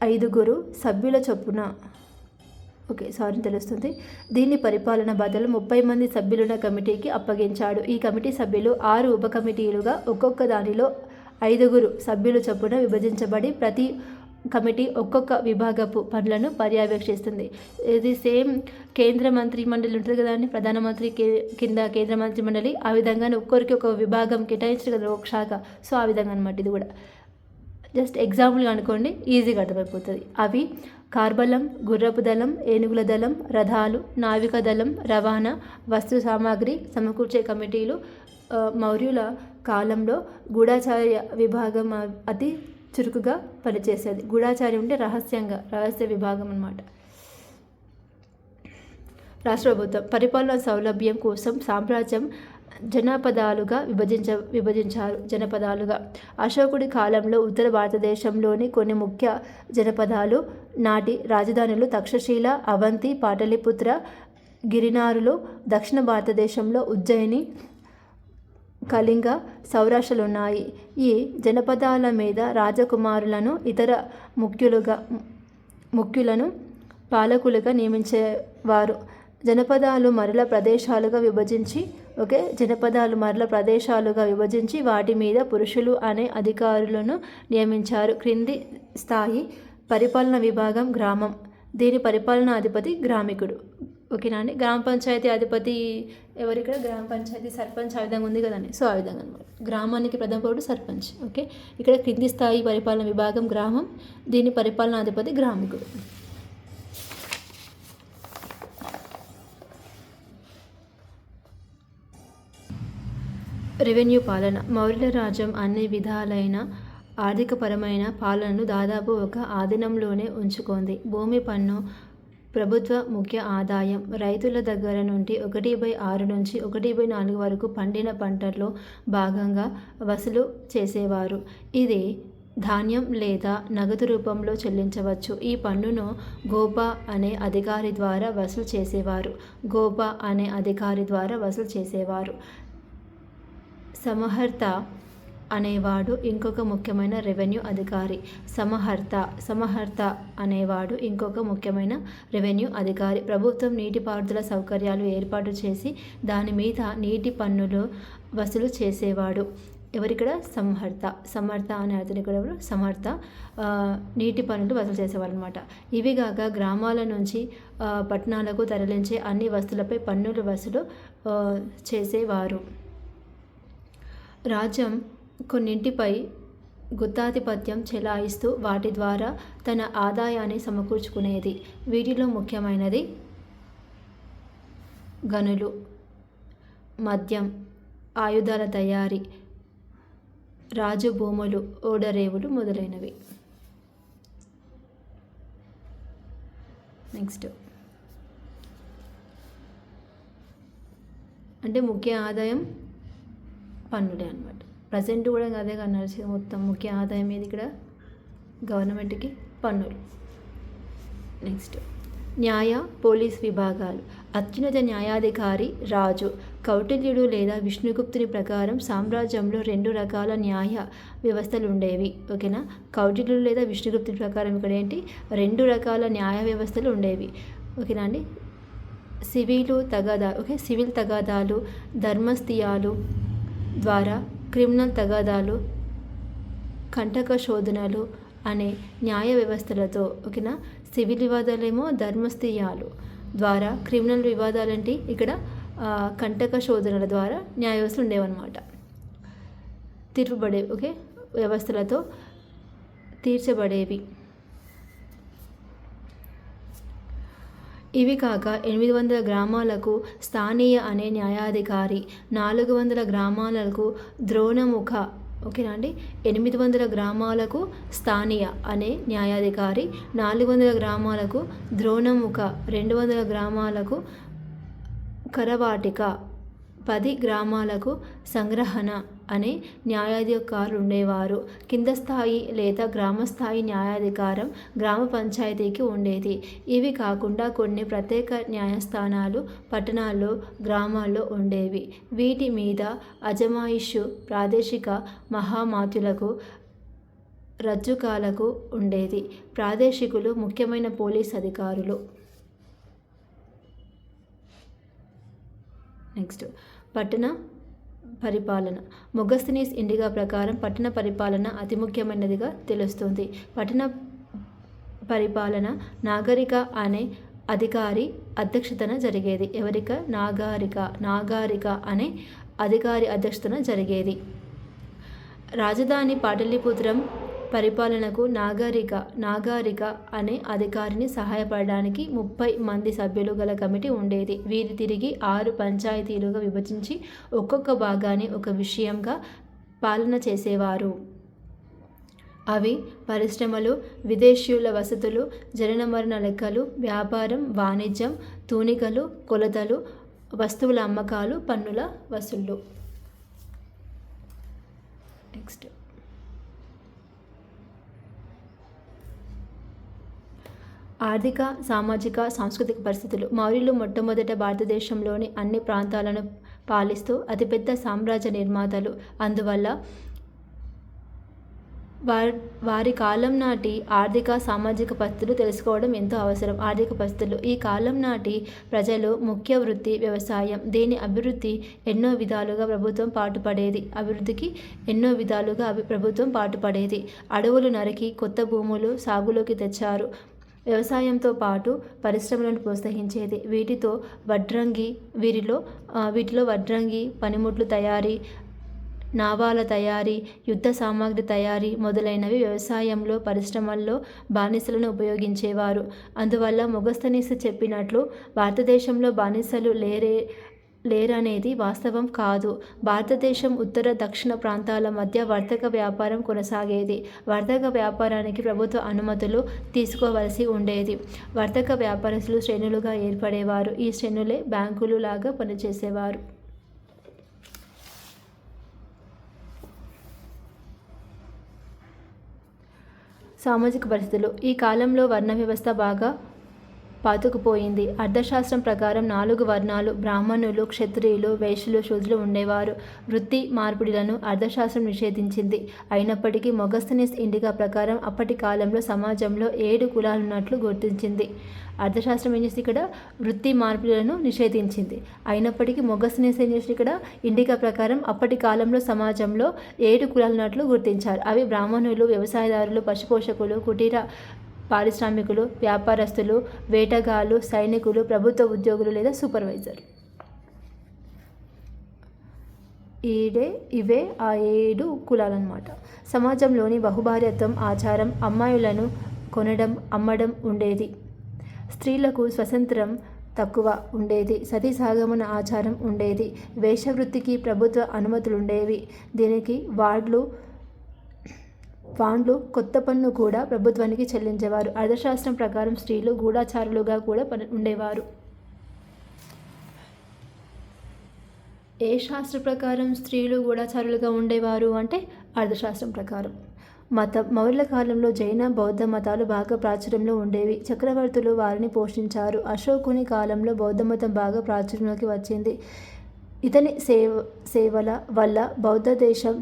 5 సభ్యుల చొప్పున తెలుస్తుంది. దీని పరిపాలన బాధ్యతలు 30 మంది సభ్యులున్న కమిటీకి అప్పగించాడు. ఈ కమిటీ సభ్యులు 6 ఉప కమిటీలుగా ఒక్కొక్క దానిలో 5 సభ్యుల చొప్పున విభజించబడి ప్రతి కమిటీ ఒక్కొక్క విభాగపు పనులను పర్యవేక్షిస్తుంది. ఇది సేమ్ కేంద్ర మంత్రి మండలి ఉంటుంది కదా అండి, ప్రధానమంత్రి కింద కేంద్ర మంత్రి మండలి. ఆ విధంగానే ఒక్కొరికి ఒక విభాగం కేటాయించారు కదా, ఒక శాఖ. సో ఆ విధంగా అనమాట ఇది కూడా. జస్ట్ ఎగ్జాంపుల్గా అనుకోండి, ఈజీగా అర్థమైపోతుంది. అవి కార్బలం, గుర్రపు దళం, ఏనుగుల దళం, రథాలు, నావిక దళం, రవాణా, వస్తు సామాగ్రి సమకూర్చే కమిటీలు. మౌర్యుల కాలంలో గూఢచార్య విభాగం అతి చురుకుగా పనిచేసేది. గూఢాచార్యం అంటే రహస్య విభాగం అన్నమాట. రాష్ట్ర ప్రభుత్వం పరిపాలన సౌలభ్యం కోసం సామ్రాజ్యం జనపదాలుగా విభజించారు. జనపదాలుగా అశోకుడి కాలంలో ఉత్తర భారతదేశంలోని కొన్ని ముఖ్య జనపదాలు నాటి రాజధానులు తక్షశిల, అవంతి, పాటలిపుత్ర, గిరినారులు. దక్షిణ భారతదేశంలో ఉజ్జయిని, కళింగ, సౌరాష్ట్రలున్నాయి. ఈ జనపదాల మీద రాజకుమారులను, ఇతర ముఖ్యులను పాలకులుగా నియమించేవారు. జనపదాలు మరల ప్రదేశాలుగా విభజించి వాటి మీద పురుషులు అనే అధికారులను నియమించారు. క్రింది స్థాయి పరిపాలన విభాగం గ్రామం. దీని పరిపాలనా అధిపతి గ్రామికుడు. ఓకేనా అండి. గ్రామ పంచాయతీ అధిపతి ఎవరిక్కడ? గ్రామ పంచాయతీ సర్పంచ్. ఆ విధంగా ఉంది కదండి. సో ఆ విధంగా అనమాట. గ్రామానికి ప్రథమ పౌరుడు సర్పంచ్. ఓకే, ఇక్కడ క్రింది స్థాయి పరిపాలన విభాగం గ్రామం. దీని పరిపాలనా అధిపతి గ్రామికుడు. రెవెన్యూ పాలన. మౌర్యుల రాజ్యం అన్ని విధాలైన ఆర్థికపరమైన పాలనను దాదాపు ఒక ఆధీనంలోనే ఉంచుకుంది. భూమి పన్ను ప్రభుత్వ ముఖ్య ఆదాయం. రైతుల దగ్గర నుండి 1/6 నుంచి 1/4 వరకు పండిన పంటల్లో భాగంగా వసూలు చేసేవారు. ఇది ధాన్యం లేదా నగదు రూపంలో చెల్లించవచ్చు. ఈ పన్నును గోపా అనే అధికారి ద్వారా వసూలు చేసేవారు. సమహర్త అనేవాడు ఇంకొక ముఖ్యమైన రెవెన్యూ అధికారి. ప్రభుత్వం నీటిపారుదల సౌకర్యాలు ఏర్పాటు చేసి దాని మీద నీటి పన్నులు వసూలు చేసేవాడు. ఎవరిక్కడ? సమర్థ అనే అతని కూడా సమర్థ నీటి పన్నులు వసూలు చేసేవారు అనమాట. ఇవి కాక గ్రామాల నుంచి పట్టణాలకు తరలించే అన్ని వస్తువులపై పన్నులు వసూలు చేసేవారు. రాజ్యం కొన్నింటిపై గుత్తాధిపత్యం చెలాయిస్తూ వాటి ద్వారా తన ఆదాయాన్ని సమకూర్చుకునేది. వీటిలో ముఖ్యమైనది గనులు, మద్యం, ఆయుధాల తయారీ, రాజు భూములు, ఓడరేవులు మొదలైనవి. నెక్స్ట్ అంటే ముఖ్య ఆదాయం పన్నులే అన్నమాట. ప్రజెంట్ కూడా అదే నడిచేది. మొత్తం ముఖ్య ఆదాయం ఏది ఇక్కడ? గవర్నమెంట్కి పన్నులు. నెక్స్ట్ న్యాయ పోలీస్ విభాగాలు. అత్యున్నత న్యాయాధికారి రాజు. కౌటిల్యుడు లేదా విష్ణుగుప్తుని ప్రకారం సామ్రాజ్యంలో 2 రకాల న్యాయ వ్యవస్థలు ఉండేవి. ఓకేనా, కౌటిల్యుడు లేదా విష్ణుగుప్తుని ప్రకారం ఇక్కడ ఏంటి 2 రకాల న్యాయ వ్యవస్థలు ఉండేవి. ఓకేనా అండి. సివిల్ తగాదాలు, ధర్మస్థియాలు ద్వారా క్రిమినల్ తగాదాలు, కంటక శోధనలు అనే న్యాయ వ్యవస్థలతో. ఓకేనా, సివిల్ వివాదాలేమో ధర్మస్థియాలు ద్వారా, క్రిమినల్ వివాదాలంటే ఇక్కడ కంటక శోధనల ద్వారా న్యాయ వ్యవస్థలు ఉండేవన్నమాట. తీర్పుబడేవి. ఓకే, వ్యవస్థలతో తీర్చబడేవి. ఇవి కాక 800 గ్రామాలకు స్థానీయ అనే న్యాయాధికారి, 400 గ్రామాలకు ద్రోణముఖ. ఓకేనా అండి. 800 గ్రామాలకు స్థానీయ అనే న్యాయాధికారి, 400 గ్రామాలకు ద్రోణముఖ, 200 గ్రామాలకు కరవాటిక, 10 గ్రామాలకు సంగ్రహణ అనే న్యాయాధికారులు ఉండేవారు. కింద స్థాయి లేదా గ్రామస్థాయి న్యాయాధికారం గ్రామ పంచాయతీకి ఉండేది. ఇవి కాకుండా కొన్ని ప్రత్యేక న్యాయస్థానాలు పట్టణాల్లో, గ్రామాల్లో ఉండేవి. వీటి మీద అజమాయిషు ప్రాదేశిక మహామాత్యులకు, రజ్జుకాలకు ఉండేది. ప్రాదేశికులు ముఖ్యమైన పోలీస్ అధికారులు. నెక్స్ట్, పట్టణ పరిపాలన. మొగస్తనీస్ ఇండికా ప్రకారం పట్టణ పరిపాలన అతి ముఖ్యమైనదిగా తెలుస్తుంది. పట్టణ పరిపాలన నాగరిక అనే అధికారి అధ్యక్షతన జరిగేది. నాగారిక అనే అధికారి అధ్యక్షతన జరిగేది. రాజధాని పాటలీపుత్రం పరిపాలనకు నాగారిక అనే అధికారిని సహాయపడడానికి 30 మంది సభ్యులు గల కమిటీ ఉండేది. వీరు తిరిగి 6 పంచాయతీలుగా విభజించి ఒక్కొక్క భాగాన్ని ఒక విషయంగా పాలన చేసేవారు. అవి పరిశ్రమలు, విదేశీయుల వసతులు, జనన మరణ లెక్కలు, వ్యాపారం, వాణిజ్యం, తూనికలు, కొలతలు, వస్తువుల అమ్మకాలు, పన్నుల వసూళ్లు. నెక్స్ట్, ఆర్థిక, సామాజిక, సాంస్కృతిక పరిస్థితులు. మౌర్యులు మొట్టమొదట భారతదేశంలోని అన్ని ప్రాంతాలను పాలిస్తూ అతిపెద్ద సామ్రాజ్య నిర్మాతలు. అందువల్ల వారి కాలం నాటి ఆర్థిక, సామాజిక పరిస్థితులు తెలుసుకోవడం ఎంతో అవసరం. ఆర్థిక పరిస్థితులు. ఈ కాలం నాటి ప్రజలు ముఖ్య వృత్తి వ్యవసాయం. దీని అభివృద్ధికి ఎన్నో విధాలుగా ప్రభుత్వం పాటుపడేది. అడవులు నరికి కొత్త భూములు సాగులోకి తెచ్చారు. వ్యవసాయంతో పాటు పరిశ్రమలను ప్రోత్సహించేది. వీటిలో వడ్రంగి, పనిముట్లు తయారీ, నావాల తయారీ, యుద్ధ సామాగ్రి తయారీ మొదలైనవి వ్యవసాయంలో, పరిశ్రమల్లో బానిసలను ఉపయోగించేవారు. అందువల్ల మొగస్తనీస్ చెప్పినట్లు భారతదేశంలో బానిసలు లేరనేది వాస్తవం కాదు. భారతదేశం ఉత్తర, దక్షిణ ప్రాంతాల మధ్య వర్తక వ్యాపారం కొనసాగేది. వర్తక వ్యాపారానికి ప్రభుత్వ అనుమతులు తీసుకోవలసి ఉండేది. వర్తక వ్యాపారస్తులు శ్రేణులుగా ఏర్పడేవారు. ఈ శ్రేణులే బ్యాంకులు లాగా పనిచేసేవారు. సామాజిక పరిస్థితులు. ఈ కాలంలో వర్ణ వ్యవస్థ బాగా పాతుకుపోయింది. అర్థశాస్త్రం ప్రకారం 4 వర్ణాలు బ్రాహ్మణులు, క్షత్రియులు, వైశ్యులు, శూద్రులు ఉండేవారు. వృత్తి మార్పిడులను అర్థశాస్త్రం నిషేధించింది. అయినప్పటికీ మొగస్తనీస్ ఇండికా ప్రకారం అప్పటి కాలంలో సమాజంలో 7 కులాలున్నట్లు గుర్తించింది. అర్థశాస్త్రం ఏం చేసి ఇక్కడ వృత్తి మార్పిడులను నిషేధించింది. అయినప్పటికీ మొగస్తనీస్ ఏం చేసి ఇక్కడ ఇండికా ప్రకారం అప్పటి కాలంలో సమాజంలో 7 కులాలున్నట్లు గుర్తించారు. అవి బ్రాహ్మణులు, వ్యవసాయదారులు, పశుపోషకులు, కుటీర పారిశ్రామికులు, వ్యాపారస్తులు, వేటగాళ్ళు, సైనికులు, ప్రభుత్వ ఉద్యోగులు లేదా సూపర్వైజర్. ఇవే ఆ 7 కులాలన్నమాట. సమాజంలోని బహుభార్యత్వం ఆచారం, అమ్మాయిలను కొనడం, అమ్మడం ఉండేది. స్త్రీలకు స్వతంత్రం తక్కువ ఉండేది. సతీ సహగమన ఆచారం ఉండేది. వేశ్యావృత్తికి ప్రభుత్వ అనుమతులుండేవి. దీనికి వాండ్లు కొత్త పన్ను కూడా ప్రభుత్వానికి చెల్లించేవారు. అర్థశాస్త్రం ప్రకారం స్త్రీలు గూఢచారులుగా కూడా ఉండేవారు. ఏ శాస్త్ర ప్రకారం స్త్రీలు గూఢచారులుగా ఉండేవారు అంటే అర్థశాస్త్రం ప్రకారం. మౌర్యుల కాలంలో జైన, బౌద్ధ మతాలు బాగా ప్రాచుర్యంలో ఉండేవి. చక్రవర్తులు వారిని పోషించారు. అశోకుని కాలంలో బౌద్ధ మతం బాగా ప్రాచుర్యంలోకి వచ్చింది. ఇతని సేవల వల్ల బౌద్ధ దేశం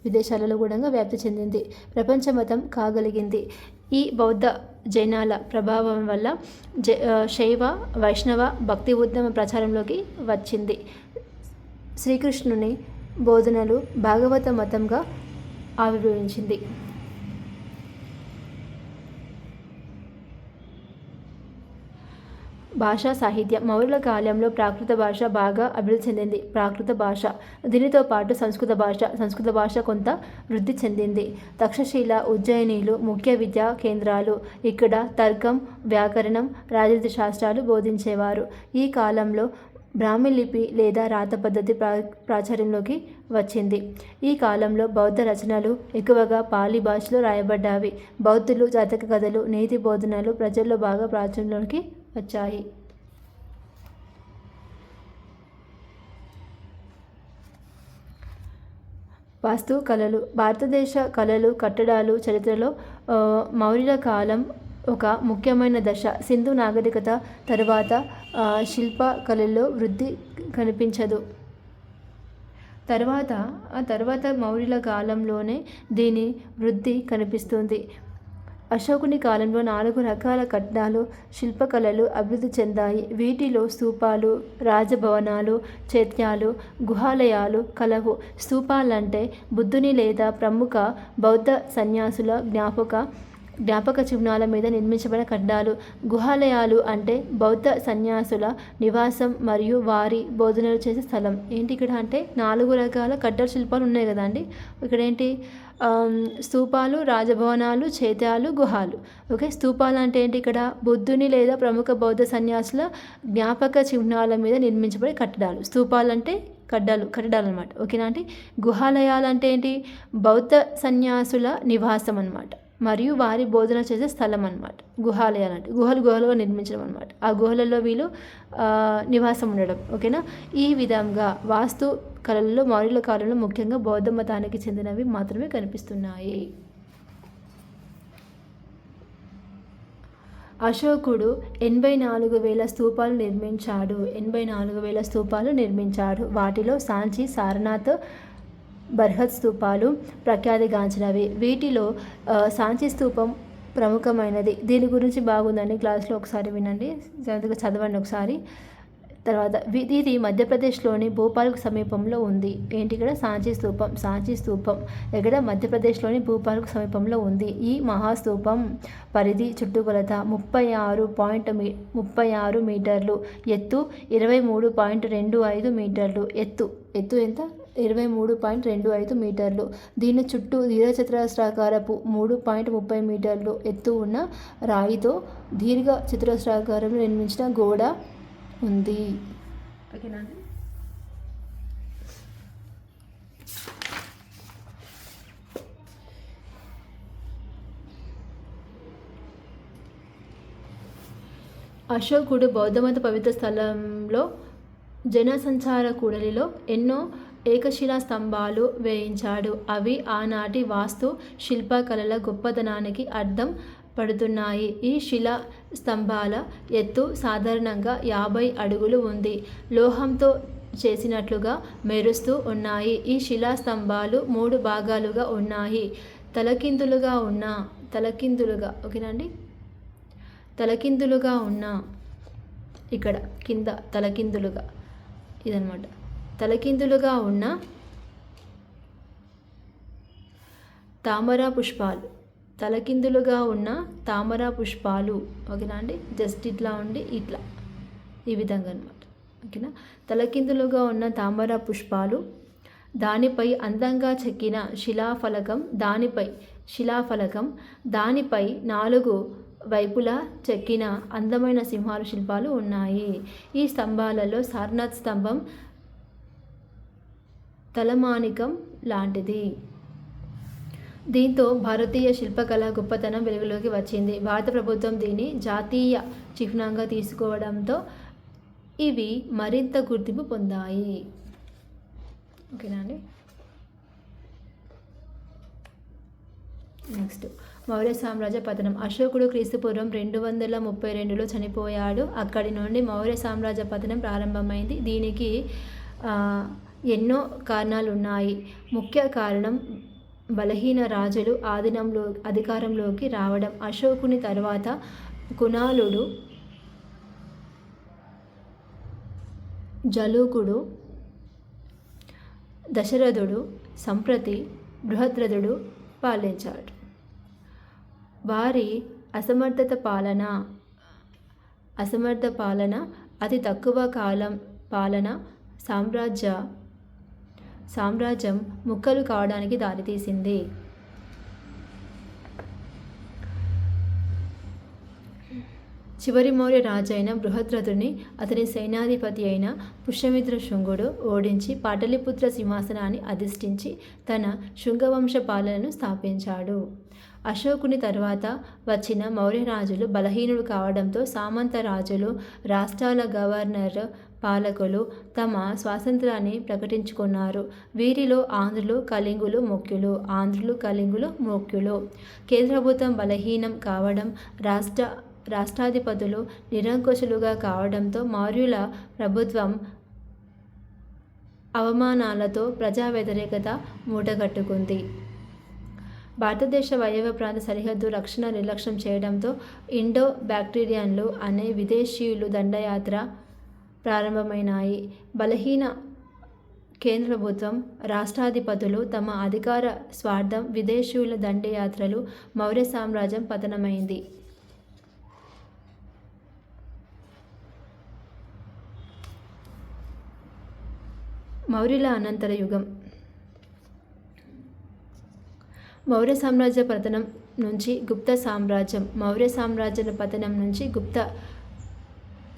విదేశాలలో కూడా వ్యాప్తి చెందింది, ప్రపంచమతం కాగలిగింది. ఈ బౌద్ధ జైనాల ప్రభావం వల్ల శైవ వైష్ణవ భక్తి ఉద్యమ ప్రచారంలోకి వచ్చింది. శ్రీకృష్ణుని బోధనలు భాగవత మతంగా ఆవిర్భవించింది. భాషా సాహిత్యం. మౌర్యుల కాలంలో ప్రాకృత భాష బాగా అభివృద్ధి చెందింది. ప్రాకృత భాష, దీనితో పాటు సంస్కృత భాష కొంత వృద్ధి చెందింది. తక్షశిల, ఉజ్జయినిలు ముఖ్య విద్యా కేంద్రాలు. ఇక్కడ తర్కం, వ్యాకరణం, రాజనీతి శాస్త్రాలు బోధించేవారు. ఈ కాలంలో బ్రాహ్మీ లిపి లేదా రాత పద్ధతి ప్రాచుర్యంలోకి వచ్చింది. ఈ కాలంలో బౌద్ధ రచనలు ఎక్కువగా పాలి భాషలో రాయబడ్డావి. బౌద్ధులు జాతక కథలు, నీతి బోధనలు ప్రజల్లో బాగా ప్రాచుర్యంలోకి వచ్చాయి. వాస్తు కళలు. భారతదేశ కళలు, కట్టడాలు చరిత్రలో మౌర్యుల కాలం ఒక ముఖ్యమైన దశ. సింధు నాగరికత తరువాత శిల్ప కళల్లో వృద్ధి కనిపించదు. తర్వాత మౌర్యుల కాలంలోనే దీని వృద్ధి కనిపిస్తుంది. అశోకుని కాలంలో 4 రకాల కట్టడాలు, శిల్పకళలు అభివృద్ధి చెందాయి. వీటిలో స్తూపాలు, రాజభవనాలు, చైత్యాలు, గుహాలయాలు కలవు. స్తూపాలంటే బుద్ధుని లేదా ప్రముఖ బౌద్ధ సన్యాసుల జ్ఞాపక చిహ్నాల మీద నిర్మించబడిన కట్టడాలు. గుహాలయాలు అంటే బౌద్ధ సన్యాసుల నివాసం మరియు వారి బోధనలు చేసే స్థలం. ఏంటి ఇక్కడ అంటే 4 రకాల కట్టడ శిల్పాలు ఉన్నాయి కదా అండి. ఇక్కడ ఏంటి, స్తూపాలు, రాజభవనాలు, చైత్యాలు, గుహాలు. ఓకే, స్తూపాలు అంటే ఏంటి, ఇక్కడ బుద్ధుని లేదా ప్రముఖ బౌద్ధ సన్యాసుల జ్ఞాపక చిహ్నాల మీద నిర్మించబడే కట్టడాలు. స్తూపాలు అంటే కట్టడాలు అనమాట. ఓకేనా అండి. గుహాలయాలు అంటే ఏంటి, బౌద్ధ సన్యాసుల నివాసం అనమాట మరియు వారి బోధన చేసే స్థలం అనమాట. గుహాలయాలు అంటే గుహలుగా నిర్మించడం అనమాట. ఆ గుహలలో వీళ్ళు నివాసం ఉండడం. ఓకేనా. ఈ విధంగా వాస్తు కళల్లో మౌర్యుల కాలంలో ముఖ్యంగా బౌద్ధ మతానికి చెందినవి మాత్రమే కనిపిస్తున్నాయి. అశోకుడు 84,000 స్తూపాలు నిర్మించాడు. 84,000 స్తూపాలు నిర్మించాడు. వాటిలో సాంచి, సారనాథ్, బర్హత్ స్తూపాలు ప్రఖ్యాతిగాంచినవి. వీటిలో సాంచి స్తూపం ప్రముఖమైనది. దీని గురించి బాగుందని క్లాస్లో ఒకసారి వినండి, చదవండి ఒకసారి. తర్వాత ఇది మధ్యప్రదేశ్లోని భోపాల్కు సమీపంలో ఉంది. ఏంటి ఇక్కడ, సాంచి స్తూపం ఇక్కడ మధ్యప్రదేశ్లోని భోపాల్కు సమీపంలో ఉంది. ఈ మహాస్తూపం పరిధి చుట్టుకొలత 36 మీటర్లు, ఎత్తు 23.25 మీటర్లు. ఎత్తు ఎంత, 23.25 మీటర్లు. దీని చుట్టూ దీర్ఘచతురస్రాకారపు 3.30 మీటర్లు ఎత్తు ఉన్న రాయితో దీర్ఘ చతురస్రాకారంలో నిర్మించిన గోడ ఉంది. ఓకేనండి. అశోకుడు బౌద్ధమత పవిత్ర స్థలంలో జనసంచార కూడలిలో ఎన్నో ఏకశిలా స్తంభాలు వేయించాడు. అవి ఆనాటి వాస్తు శిల్పకళల గొప్పతనానికి అద్దం పడుతున్నాయి. ఈ శిలా స్తంభాల ఎత్తు సాధారణంగా 50 అడుగులు ఉంది. లోహంతో చేసినట్లుగా మెరుస్తూ ఉన్నాయి. ఈ శిలా స్తంభాలు 3 భాగాలుగా ఉన్నాయి. తలకిందులుగా ఓకేనండి. తలకిందులుగా ఉన్న ఇక్కడ కింద తలకిందులుగా ఇదనమాట. తలకిందులుగా ఉన్న తామర పుష్పాలు, ఓకేనా అండి. జస్ట్ ఇట్లా ఉండి ఇట్లా ఈ విధంగా అనమాట. ఓకేనా. తలకిందులుగా ఉన్న తామర పుష్పాలు, దానిపై అందంగా చెక్కిన దానిపై 4 వైపులా చెక్కిన అందమైన సింహాల శిల్పాలు ఉన్నాయి. ఈ స్తంభాలలో సారనాథ్ స్తంభం తలమానికం లాంటిది. దీంతో భారతీయ శిల్పకళ గొప్పతనం వెలుగులోకి వచ్చింది. భారత ప్రభుత్వం దీన్ని జాతీయ చిహ్నంగా తీసుకోవడంతో ఇవి మరింత గుర్తింపు పొందాయి. ఓకేనా అండి. నెక్స్ట్, మౌర్య సామ్రాజ్య పతనం. అశోకుడు క్రీస్తుపూర్వం 232లో చనిపోయాడు. అక్కడి నుండి మౌర్య సామ్రాజ్య పతనం ప్రారంభమైంది. దీనికి ఎన్నో కారణాలున్నాయి. ముఖ్య కారణం బలహీన రాజులు అధికారంలోకి రావడం. అశోకుని తర్వాత కునాలుడు, జలూకుడు, దశరథుడు, సంప్రతి బృహద్రథుడు పాలించాడు. వారి అసమర్థ పాలన, అతి తక్కువ కాలం పాలన సామ్రాజ్యం ముక్కలు కావడానికి దారితీసింది. చివరి మౌర్య రాజైన బృహద్రథుని అతని సేనాధిపతి అయిన పుష్యమిత్ర శుంగుడు ఓడించి పాటలిపుత్ర సింహాసనాన్ని అధిష్ఠించి తన శుంగవంశ పాలనను స్థాపించాడు. అశోకుని తర్వాత వచ్చిన మౌర్య రాజులు బలహీనులు కావడంతో సామంత రాజులు, రాష్ట్రాల గవర్నర్ పాలకులు తమ స్వాతంత్రాన్ని ప్రకటించుకున్నారు. వీరిలో ఆంధ్రులు, కళింగులు ముఖ్యులు. కేంద్ర ప్రభుత్వం బలహీనం కావడం, రాష్ట్రాధిపతులు నిరంకుశులుగా కావడంతో మౌర్యుల ప్రభుత్వం అవమానాలతో ప్రజా వ్యతిరేకత మూటగట్టుకుంది. భారతదేశ వాయవ్య ప్రాంత సరిహద్దు రక్షణ నిర్లక్ష్యం చేయడంతో ఇండో బ్యాక్టీరియన్లు అనే విదేశీయులు దండయాత్ర ప్రారంభమైనాయి. బలహీన కేంద్ర ప్రభుత్వం, రాష్ట్రాధిపతులు తమ అధికార స్వార్థం, విదేశీయుల దండయాత్రలు మౌర్య సామ్రాజ్యం పతనమైంది. మౌర్యుల అనంతర యుగం. మౌర్య సామ్రాజ్య పతనం నుంచి గుప్త సామ్రాజ్యం. మౌర్య సామ్రాజ్య పతనం నుంచి గుప్త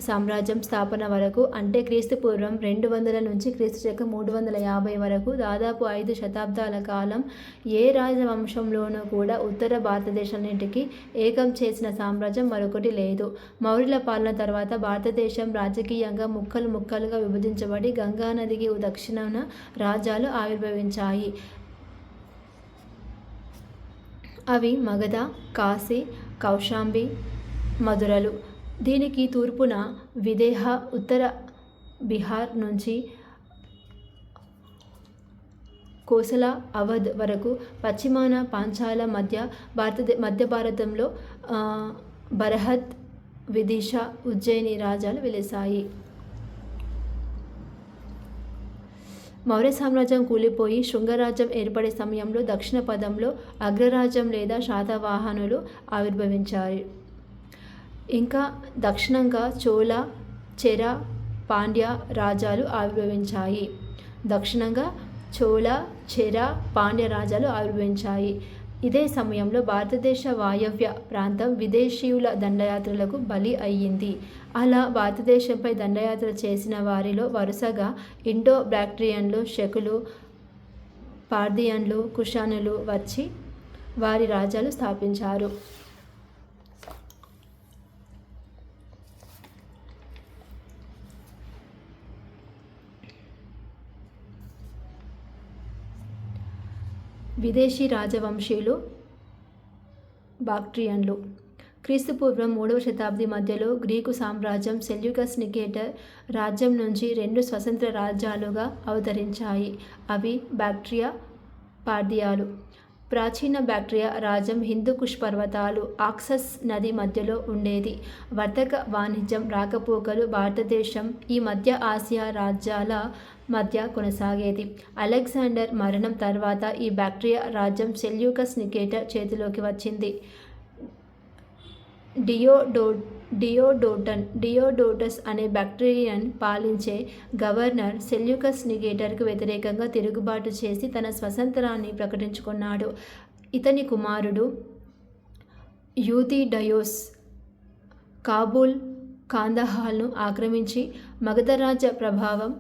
సామ్రాజ్యం స్థాపన వరకు, అంటే క్రీస్తుపూర్వం 200 నుంచి క్రీస్తుశకం 350 వరకు దాదాపు 5 శతాబ్దాల కాలం ఏ రాజవంశంలోనూ కూడా ఉత్తర భారతదేశాన్నింటికి ఏకం చేసిన సామ్రాజ్యం మరొకటి లేదు. మౌర్యుల పాలన తర్వాత భారతదేశం రాజకీయంగా ముక్కలుగా విభజించబడి గంగానదికి దక్షిణాన రాజ్యాలు ఆవిర్భవించాయి. అవి మగధ, కాశీ, కౌశాంబి, మధురలు. దీనికి తూర్పున విదేహ, ఉత్తర బీహార్ నుంచి కోసల, అవధ్ వరకు, పశ్చిమాన పాంచాల, మధ్య భారతంలో బరహత్, విదిశ, ఉజ్జయిని రాజ్యాలు వెలిశాయి. మౌర్య సామ్రాజ్యం కూలిపోయి శృంగరాజ్యం ఏర్పడే సమయంలో దక్షిణ పదంలో అగ్రరాజ్యం లేదా శాతవాహనులు ఆవిర్భవించారు. ఇంకా దక్షిణంగా చోళ, చెర, పాండ్య రాజ్యాలు ఆవిర్భవించాయి. ఇదే సమయంలో భారతదేశ వాయవ్య ప్రాంతం విదేశీయుల దండయాత్రలకు బలి అయ్యింది. అలా భారతదేశంపై దండయాత్ర చేసిన వారిలో వరుసగా ఇండో బ్యాక్ట్రియన్లు, శకులు, పార్థియన్లు, కుషానులు వచ్చి వారి రాజ్యాలు స్థాపించారు. విదేశీ రాజవంశీయులు బాక్ట్రియన్లు. క్రీస్తుపూర్వం 3వ శతాబ్ది మధ్యలో గ్రీకు సామ్రాజ్యం సెల్యూకస్ నికేటర్ రాజ్యం నుంచి 2 స్వతంత్ర రాజ్యాలుగా అవతరించాయి. అవి బాక్ట్రియా, పార్థియాలు. ప్రాచీన బాక్ట్రియా రాజ్యం హిందూకుష్ పర్వతాలు, ఆక్సస్ నది మధ్యలో ఉండేది. వర్తక వాణిజ్యం, రాకపోకలు భారతదేశం, ఈ మధ్య ఆసియా రాజ్యాల మధ్య కొనసాగేది. అలెగ్జాండర్ మరణం తర్వాత ఈ బాక్ట్రియా రాజ్యం సెల్యూకస్ నికేటర్ చేతిలోకి వచ్చింది. డియోడోటస్ అనే బాక్ట్రియన్ పాలించే గవర్నర్ సెల్యూకస్ నికేటర్కు వ్యతిరేకంగా తిరుగుబాటు చేసి తన స్వతంత్రాన్ని ప్రకటించుకున్నాడు. ఇతని కుమారుడు యూథిడయోస్ కాబూల్, కాందహార్ను ఆక్రమించి మగధ రాజ్య ప్రభావం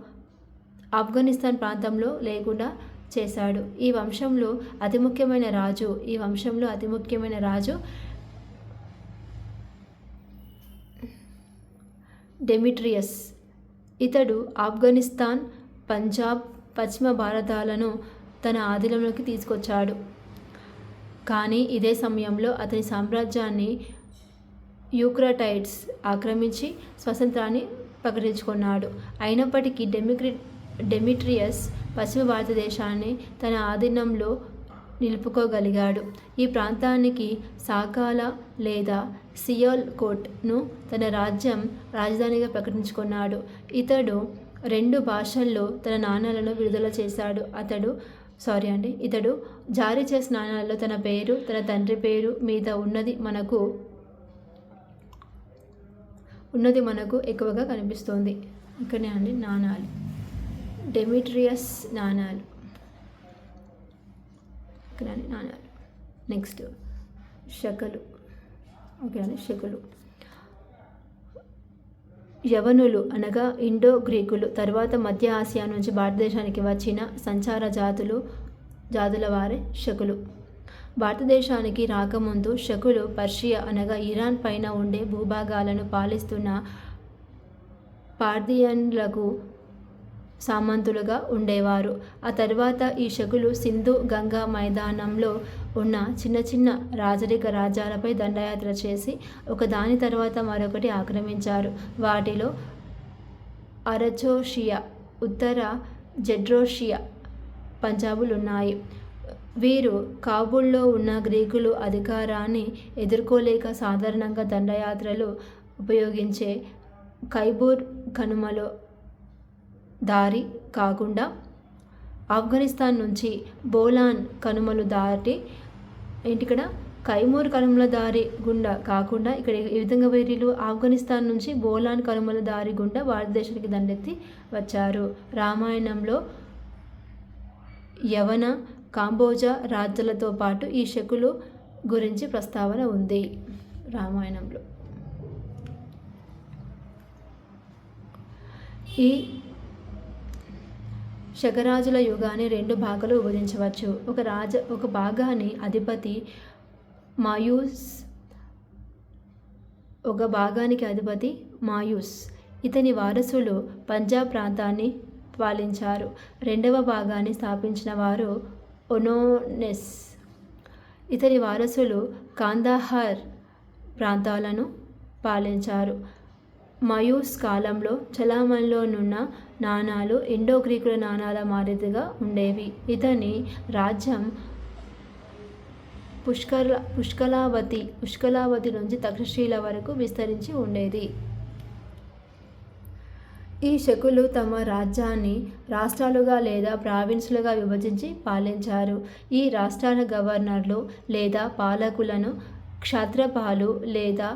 ఆఫ్ఘనిస్తాన్ ప్రాంతంలో లేకుండా చేశాడు. ఈ వంశంలో అతి ముఖ్యమైన రాజు డెమిట్రియస్. ఇతడు ఆఫ్ఘనిస్తాన్, పంజాబ్, పశ్చిమ భారతాలను తన ఆధీనంలోకి తీసుకొచ్చాడు. కానీ ఇదే సమయంలో అతని సామ్రాజ్యాన్ని యూక్రటైడ్స్ ఆక్రమించి స్వతంత్రాన్ని ప్రకటించుకున్నాడు. అయినప్పటికీ డెమిట్రియస్ పశ్చిమ భారతదేశాన్ని తన ఆధీనంలో నిలుపుకోగలిగాడు. ఈ ప్రాంతానికి సాకాల లేదా సియాల్కోట్ను తన రాజధానిగా ప్రకటించుకున్నాడు. ఇతడు 2 భాషల్లో తన నాణాలను విడుదల చేశాడు. ఇతడు జారీ చేసిన నాణాలలో తన పేరు, తన తండ్రి పేరు మీద ఉన్నది మనకు ఎక్కువగా కనిపిస్తోంది. ఇక్కడనే అండి నాణాలు, డెమిట్రియస్ నాణాలు. ఓకేనండి నాణాలు. నెక్స్ట్ శకలు. ఓకేనండి శకులు. యవనులు అనగా ఇండో గ్రీకులు, తర్వాత మధ్య ఆసియా నుంచి భారతదేశానికి వచ్చిన సంచార జాతుల వారే శకులు. భారతదేశానికి రాకముందు శకులు పర్షియా అనగా ఇరాన్ పైన ఉండే భూభాగాలను పాలిస్తున్న పార్థియన్లకు సామంతులుగా ఉండేవారు. ఆ తర్వాత ఈ శకులు సింధు గంగా మైదానంలో ఉన్న చిన్న చిన్న రాజరిక రాజ్యాలపై దండయాత్ర చేసి ఒకదాని తర్వాత మరొకటి ఆక్రమించారు. వాటిలో అరచోషియా, ఉత్తర జెడ్రోషియా పంజాబులు ఉన్నాయి. వీరు కాబూల్లో ఉన్న గ్రీకులు అధికారాన్ని ఎదుర్కోలేక సాధారణంగా దండయాత్రలు ఉపయోగించే ఖైబూర్ కనుమలో దారి కాకుండా ఆఫ్ఘనిస్తాన్ నుంచి బోలాన్ కనుమలు దాటి ఇక్కడ కైమూర్ కనుమల దారి గుండా కాకుండా ఇక్కడ ఈ విధంగా వీరిలు ఆఫ్ఘనిస్తాన్ నుంచి బోలాన్ కనుమల దారి గుండా భారతదేశానికి దండెత్తి వచ్చారు. రామాయణంలో యవన, కాంబోజా రాజ్యాలతో పాటు ఈ శకులు గురించి ప్రస్తావన ఉంది రామాయణంలో. ఈ శకరాజుల యుగాన్ని 2 భాగాలు విభజించవచ్చు. ఒక భాగాన్ని అధిపతి మాయూస్, ఇతని వారసులు పంజాబ్ ప్రాంతాన్ని పాలించారు. 2వ భాగాన్ని స్థాపించిన వారు ఒనోనెస్, ఇతని వారసులు కాందాహార్ ప్రాంతాలను పాలించారు. మాయూస్ కాలంలో చలామణిలోనున్న నాణాలు ఇండో గ్రీకుల నాణాల మాదిరిగా ఉండేవి. ఇతని రాజ్యం పుష్కలావతి నుంచి తక్షశిల వరకు విస్తరించి ఉండేది. ఈ శకులు తమ రాజ్యాన్ని రాష్ట్రాలుగా లేదా ప్రావిన్సులుగా విభజించి పాలించారు. ఈ రాష్ట్రాల గవర్నర్లు లేదా పాలకులను క్షత్రపాలు లేదా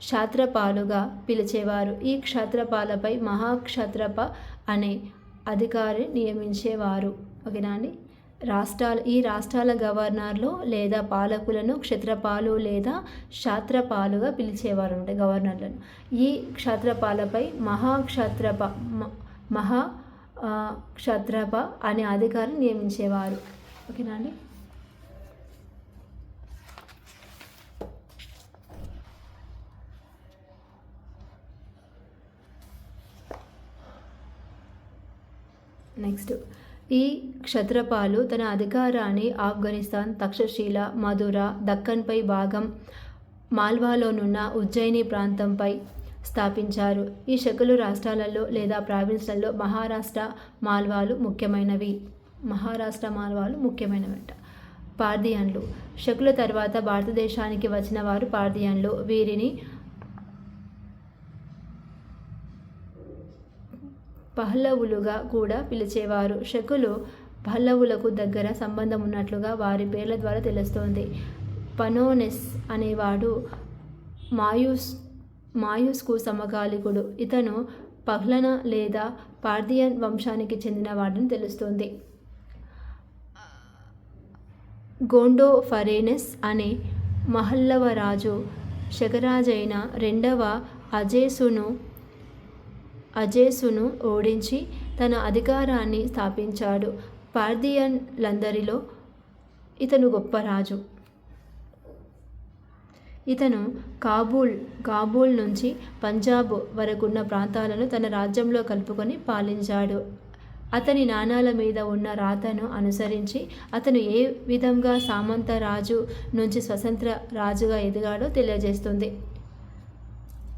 క్షాత్రపాలుగా పిలిచేవారు. ఈ క్షత్రపాలపై మహాక్షత్రప అనే అధికారి నియమించేవారు. ఓకేనా అండి. ఈ రాష్ట్రాల గవర్నర్లు లేదా పాలకులను క్షత్రపాలు లేదా క్షాత్రపాలుగా పిలిచేవారు అంటే గవర్నర్లను. ఈ క్షత్రపాలపై క్షత్రప అనే అధికారిని నియమించేవారు. ఓకేనా అండి. నెక్స్ట్, ఈ క్షత్రపాలు తన అధికారాన్ని ఆఫ్ఘనిస్తాన్, తక్షశిల, మధుర, దక్కన్పై భాగం, మాల్వాలోనున్న ఉజ్జయిని ప్రాంతంపై స్థాపించారు. ఈ శకులు రాష్ట్రాలలో లేదా ప్రావిన్స్లలో మహారాష్ట్ర మాల్వాలు ముఖ్యమైనవంట. పార్థియన్లు. శకుల తర్వాత భారతదేశానికి వచ్చిన వారు పార్థియన్లు. వీరిని పహ్లవులుగా కూడా పిలిచేవారు. శకులు పహ్లవులకు దగ్గర సంబంధం ఉన్నట్లుగా వారి పేర్ల ద్వారా తెలుస్తోంది. పనోనెస్ అనేవాడు మాయూస్కు సమకాలికుడు. ఇతను పహ్లన లేదా పార్థియన్ వంశానికి చెందినవాడని తెలుస్తోంది. గోండోఫరెనెస్ అనే మహల్లవ రాజు శకరాజైన 2వ అజేసును ఓడించి తన అధికారాన్ని స్థాపించాడు. పార్థియన్లందరిలో ఇతను గొప్ప రాజు. ఇతను కాబూల్ నుంచి పంజాబ్ వరకున్న ప్రాంతాలను తన రాజ్యంలో కలుపుకొని పాలించాడు. అతని నాణాల మీద ఉన్న రాతను అనుసరించి అతను ఏ విధంగా సామంత రాజు నుంచి స్వతంత్ర రాజుగా ఎదిగాడో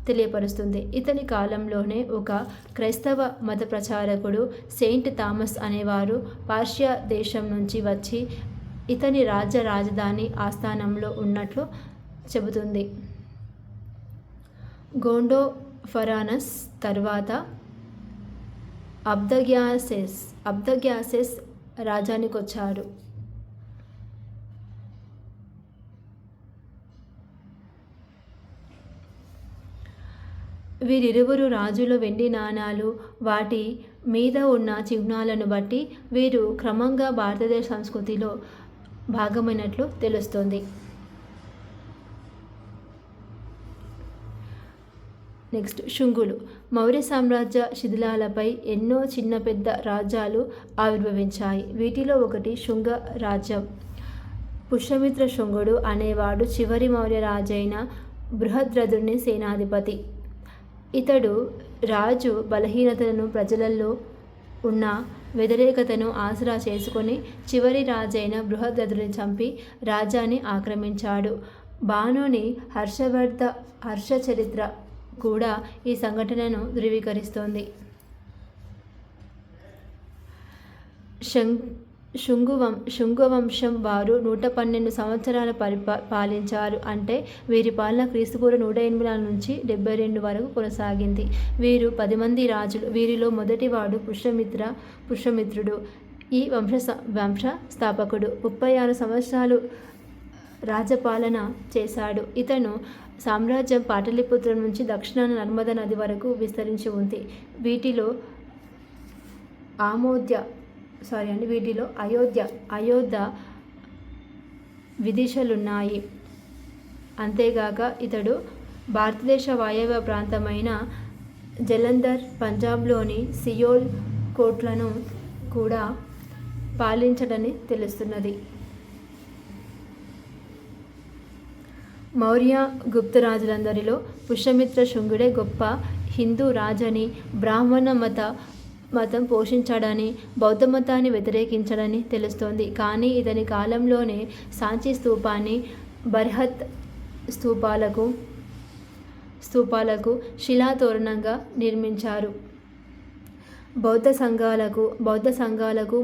తెలియపరుస్తుంది. ఇతని కాలంలోనే ఒక క్రైస్తవ మత ప్రచారకుడు సెయింట్ థామస్ అనేవారు పర్షియా దేశం నుంచి వచ్చి ఇతని రాజధాని ఆస్థానంలో ఉన్నట్లు చెబుతుంది. గోండోఫరానస్ తర్వాత అబ్దగ్యాసెస్ రాజ్యానికొచ్చారు. వీరిరువురు రాజుల వెండి నాణాలు వాటి మీద ఉన్న చిహ్నాలను బట్టి వీరు క్రమంగా భారతదేశ సంస్కృతిలో భాగమైనట్లు తెలుస్తుంది. నెక్స్ట్ శుంగులు. మౌర్య సామ్రాజ్య శిథిలాలపై ఎన్నో చిన్న పెద్ద రాజ్యాలు ఆవిర్భవించాయి. వీటిలో ఒకటి శుంగ రాజ్యం. పుష్యమిత్ర శుంగుడు అనేవాడు చివరి మౌర్య రాజైన బృహద్రథుని సేనాధిపతి. ఇతడు రాజు బలహీనతలను ప్రజలలో ఉన్న వ్యతిరేకతను ఆసరా చేసుకొని చివరి రాజైన బృహద్రథుని చంపి రాజ్యాన్ని ఆక్రమించాడు. బాణుని హర్షచరిత్ర కూడా ఈ సంఘటనను ధృవీకరిస్తోంది. శుంగవంశం వారు 112 సంవత్సరాల పాలించారు. అంటే వీరి పాలన క్రీస్తుపూర్వం 184 నుంచి 72 వరకు కొనసాగింది. వీరు 10 మంది రాజులు. వీరిలో మొదటివాడు పుష్యమిత్రుడు. ఈ వంశ స్థాపకుడు 36 సంవత్సరాలు రాజపాలన చేశాడు. ఇతను సామ్రాజ్యం పాటలీపుత్రం నుంచి దక్షిణాన నర్మదా నది వరకు విస్తరించి ఉంది. వీటిలో అయోధ్య విదిశలున్నాయి. అంతేగాక ఇతడు భారతదేశ వాయవ్య ప్రాంతమైన జలంధర్, పంజాబ్లోని సియోల్ కోట్లను కూడా పాలించడని తెలుస్తున్నది. మౌర్య గుప్త రాజులందరిలో పుష్యమిత్ర శుంగుడే గొప్ప హిందూ రాజని, బ్రాహ్మణ మతం పోషించాడని, బౌద్ధ మతాన్ని వ్యతిరేకించాడని తెలుస్తోంది. కానీ ఇతని కాలంలోనే సాంచి స్తూపాన్ని, బర్హత్ స్తూపాలకు శిలాతోరణంగా నిర్మించారు. బౌద్ధ సంఘాలకు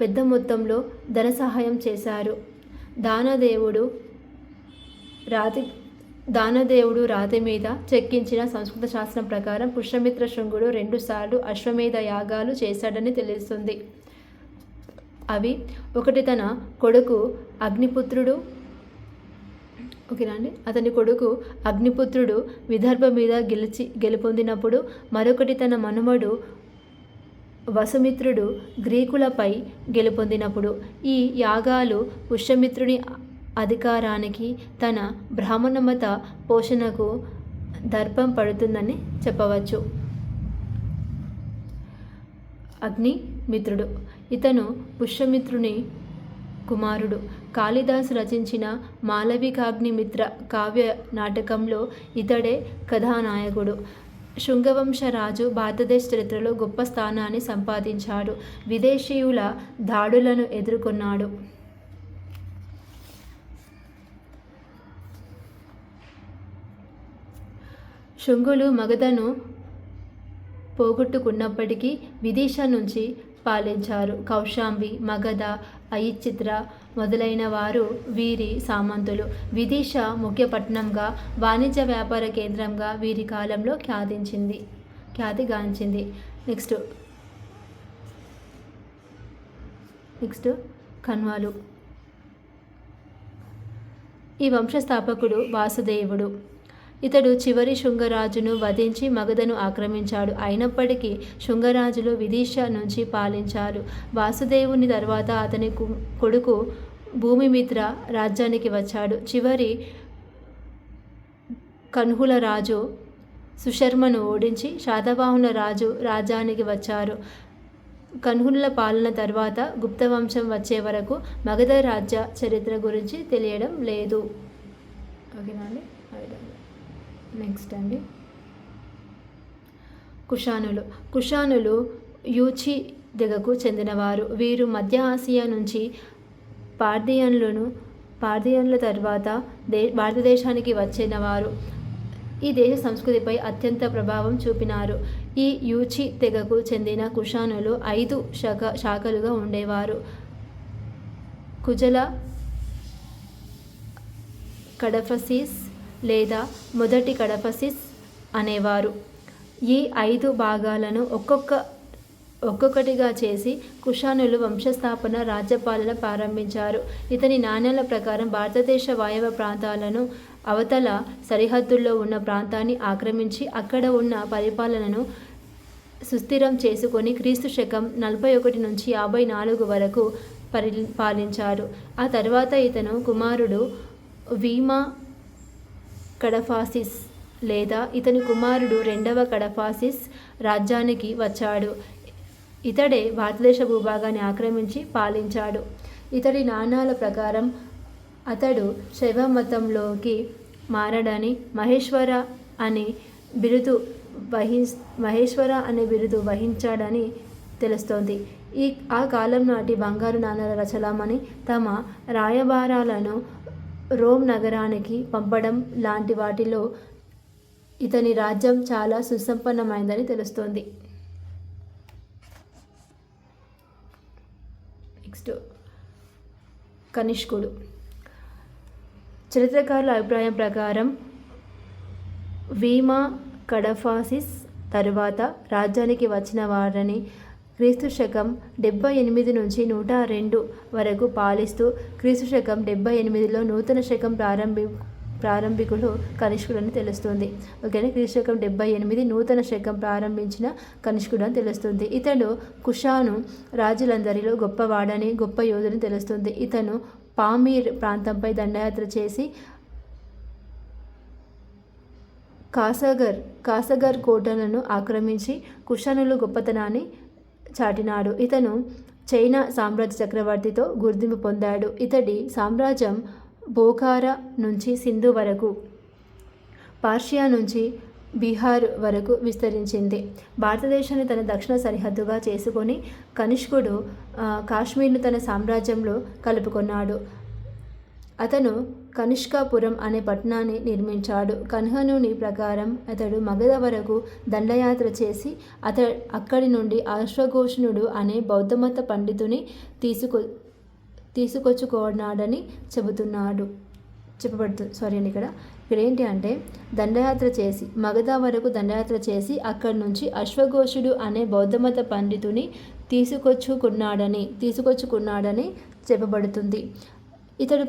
పెద్ద మొత్తంలో ధన సహాయం చేశారు. దానదేవుడు రాతి మీద చెక్కించిన సంస్కృత శాస్త్రం ప్రకారం పుష్యమిత్ర శుంగుడు 2 సార్లు అశ్వమేధ యాగాలు చేశాడని తెలుస్తుంది. అవి ఒకటి తన కొడుకు అగ్నిపుత్రుడు అతని కొడుకు అగ్నిపుత్రుడు విదర్భ మీద గెలుపొందినప్పుడు, మరొకటి తన మనుమడు వసుమిత్రుడు గ్రీకులపై గెలుపొందినప్పుడు. ఈ యాగాలు పుష్యమిత్రుని అధికారానికి, తన బ్రాహ్మణ మత పోషణకు దర్పం పడుతుందని చెప్పవచ్చు. అగ్నిమిత్రుడు. ఇతను పుష్యమిత్రుని కుమారుడు. కాళిదాసు రచించిన మాళవికాగ్నిమిత్ర కావ్య నాటకంలో ఇతడే కథానాయకుడు. శుంగవంశరాజు భారతదేశ చరిత్రలో గొప్ప స్థానాన్ని సంపాదించాడు. విదేశీయుల దాడులను ఎదుర్కొన్నాడు. శుంగులు మగధను పోగొట్టుకున్నప్పటికీ విదిశ నుంచి పాలించారు. కౌశాంబి, మగధ, అయిచిత్ర మొదలైన వారు వీరి సామంతులు. విదిశ ముఖ్య పట్టణంగా, వాణిజ్య వ్యాపార కేంద్రంగా వీరి కాలంలో ఖ్యాతిగాంచింది. నెక్స్ట్ కన్వాలు. ఈ వంశస్థాపకుడు వాసుదేవుడు. ఇతడు చివరి శుంగరాజును వధించి మగధను ఆక్రమించాడు. అయినప్పటికీ శుంగరాజులు విదిశ నుంచి పాలించారు. వాసుదేవుని తర్వాత అతని కొడుకు భూమిమిత్ర రాజ్యానికి వచ్చాడు. చివరి కన్హుల రాజు సుశర్మను ఓడించి శాతవాహనుల రాజ్యానికి వచ్చారు. కన్హుల పాలన తర్వాత గుప్తవంశం వచ్చే వరకు మగధ రాజ్య చరిత్ర గురించి తెలియడం లేదు. ఓకేనా అండి? నెక్స్ట్ అండి కుషానులు. తెగకు చెందినవారు. వీరు మధ్య ఆసియా నుంచి పార్థియన్ల తర్వాత భారతదేశానికి వచ్చినవారు. ఈ దేశ సంస్కృతిపై అత్యంత ప్రభావం చూపినారు. ఈ యూచి తెగకు చెందిన కుషానులు 5 శాఖలుగా ఉండేవారు. కుజల కడఫసిస్ లేదా మొదటి కడఫసిస్ అనేవారు. ఈ 5 భాగాలను ఒక్కొక్కటిగా చేసి కుషానులు వంశస్థాపన రాజ్యపాలన ప్రారంభించారు. ఇతని నాణ్యాల ప్రకారం భారతదేశ వాయవ్య ప్రాంతాలను అవతల సరిహద్దుల్లో ఉన్న ప్రాంతాన్ని ఆక్రమించి అక్కడ ఉన్న పరిపాలనను సుస్థిరం చేసుకొని క్రీస్తు శకం 41 నుంచి 54 వరకు పాలించారు. ఆ తర్వాత ఇతను కుమారుడు వీమా కడఫాసిస్ లేదా ఇతని కుమారుడు 2వ కడఫాసిస్ రాజ్యానికి వచ్చాడు. ఇతడే భారతదేశ భూభాగాన్ని ఆక్రమించి పాలించాడు. ఇతడి నాణాల ప్రకారం అతడు శైవ మతంలోకి మారడని మహేశ్వర అనే బిరుదు వహించాడని తెలుస్తోంది. ఆ కాలం నాటి బంగారు నాణాల రచలమని తమ రాయబారాలను రోమ్ నగరానికి పంపడం లాంటి వాటిలో ఇతని రాజ్యం చాలా సుసంపన్నమైందని తెలుస్తోంది. నెక్స్ట్ కనిష్కుడు. చరిత్రకారుల అభిప్రాయం ప్రకారం వీమా కడఫాసిస్ తరువాత రాజ్యానికి వచ్చిన వారని క్రీస్తుశకం 78 నుంచి 102 వరకు పాలిస్తూ క్రీస్తుశకం 78లో నూతన శకం ప్రారంభికులు కనిష్కుడని తెలుస్తుంది. ఓకేనా, క్రీస్తుశకం 78 నూతన శకం ప్రారంభించిన కనిష్కుడు అని తెలుస్తుంది. ఇతడు కుషాను రాజులందరిలో గొప్పవాడని గొప్ప యోధుని తెలుస్తుంది. ఇతను పామీర్ ప్రాంతంపై దండయాత్ర చేసి కాసగర్ కోటలను ఆక్రమించి కుషానుల గొప్పతనాన్ని చాటినాడు. ఇతను చైనా సామ్రాజ్య చక్రవర్తితో గుర్తింపు పొందాడు. ఇతడి సామ్రాజ్యం బోఖారా నుంచి సింధు వరకు, పర్షియా నుంచి బీహార్ వరకు విస్తరించింది. భారతదేశాన్ని తన దక్షిణ సరిహద్దుగా చేసుకొని కనిష్కుడు కాశ్మీర్ను తన సామ్రాజ్యంలో కలుపుకున్నాడు. అతను కనిష్కాపురం అనే పట్టణాన్ని నిర్మించాడు. కన్హనుని ప్రకారం అతడు మగధ వరకు దండయాత్ర చేసి అక్కడి నుండి అశ్వఘోషణుడు అనే బౌద్ధమత పండితుని తీసుకొచ్చుకున్నాడని చెప్పబడుతుంది. ఇక్కడ ఏంటి అంటే మగధ వరకు దండయాత్ర చేసి అక్కడి నుంచి అశ్వఘోషుడు అనే బౌద్ధమత పండితుని తీసుకొచ్చుకున్నాడని చెప్పబడుతుంది. ఇతడు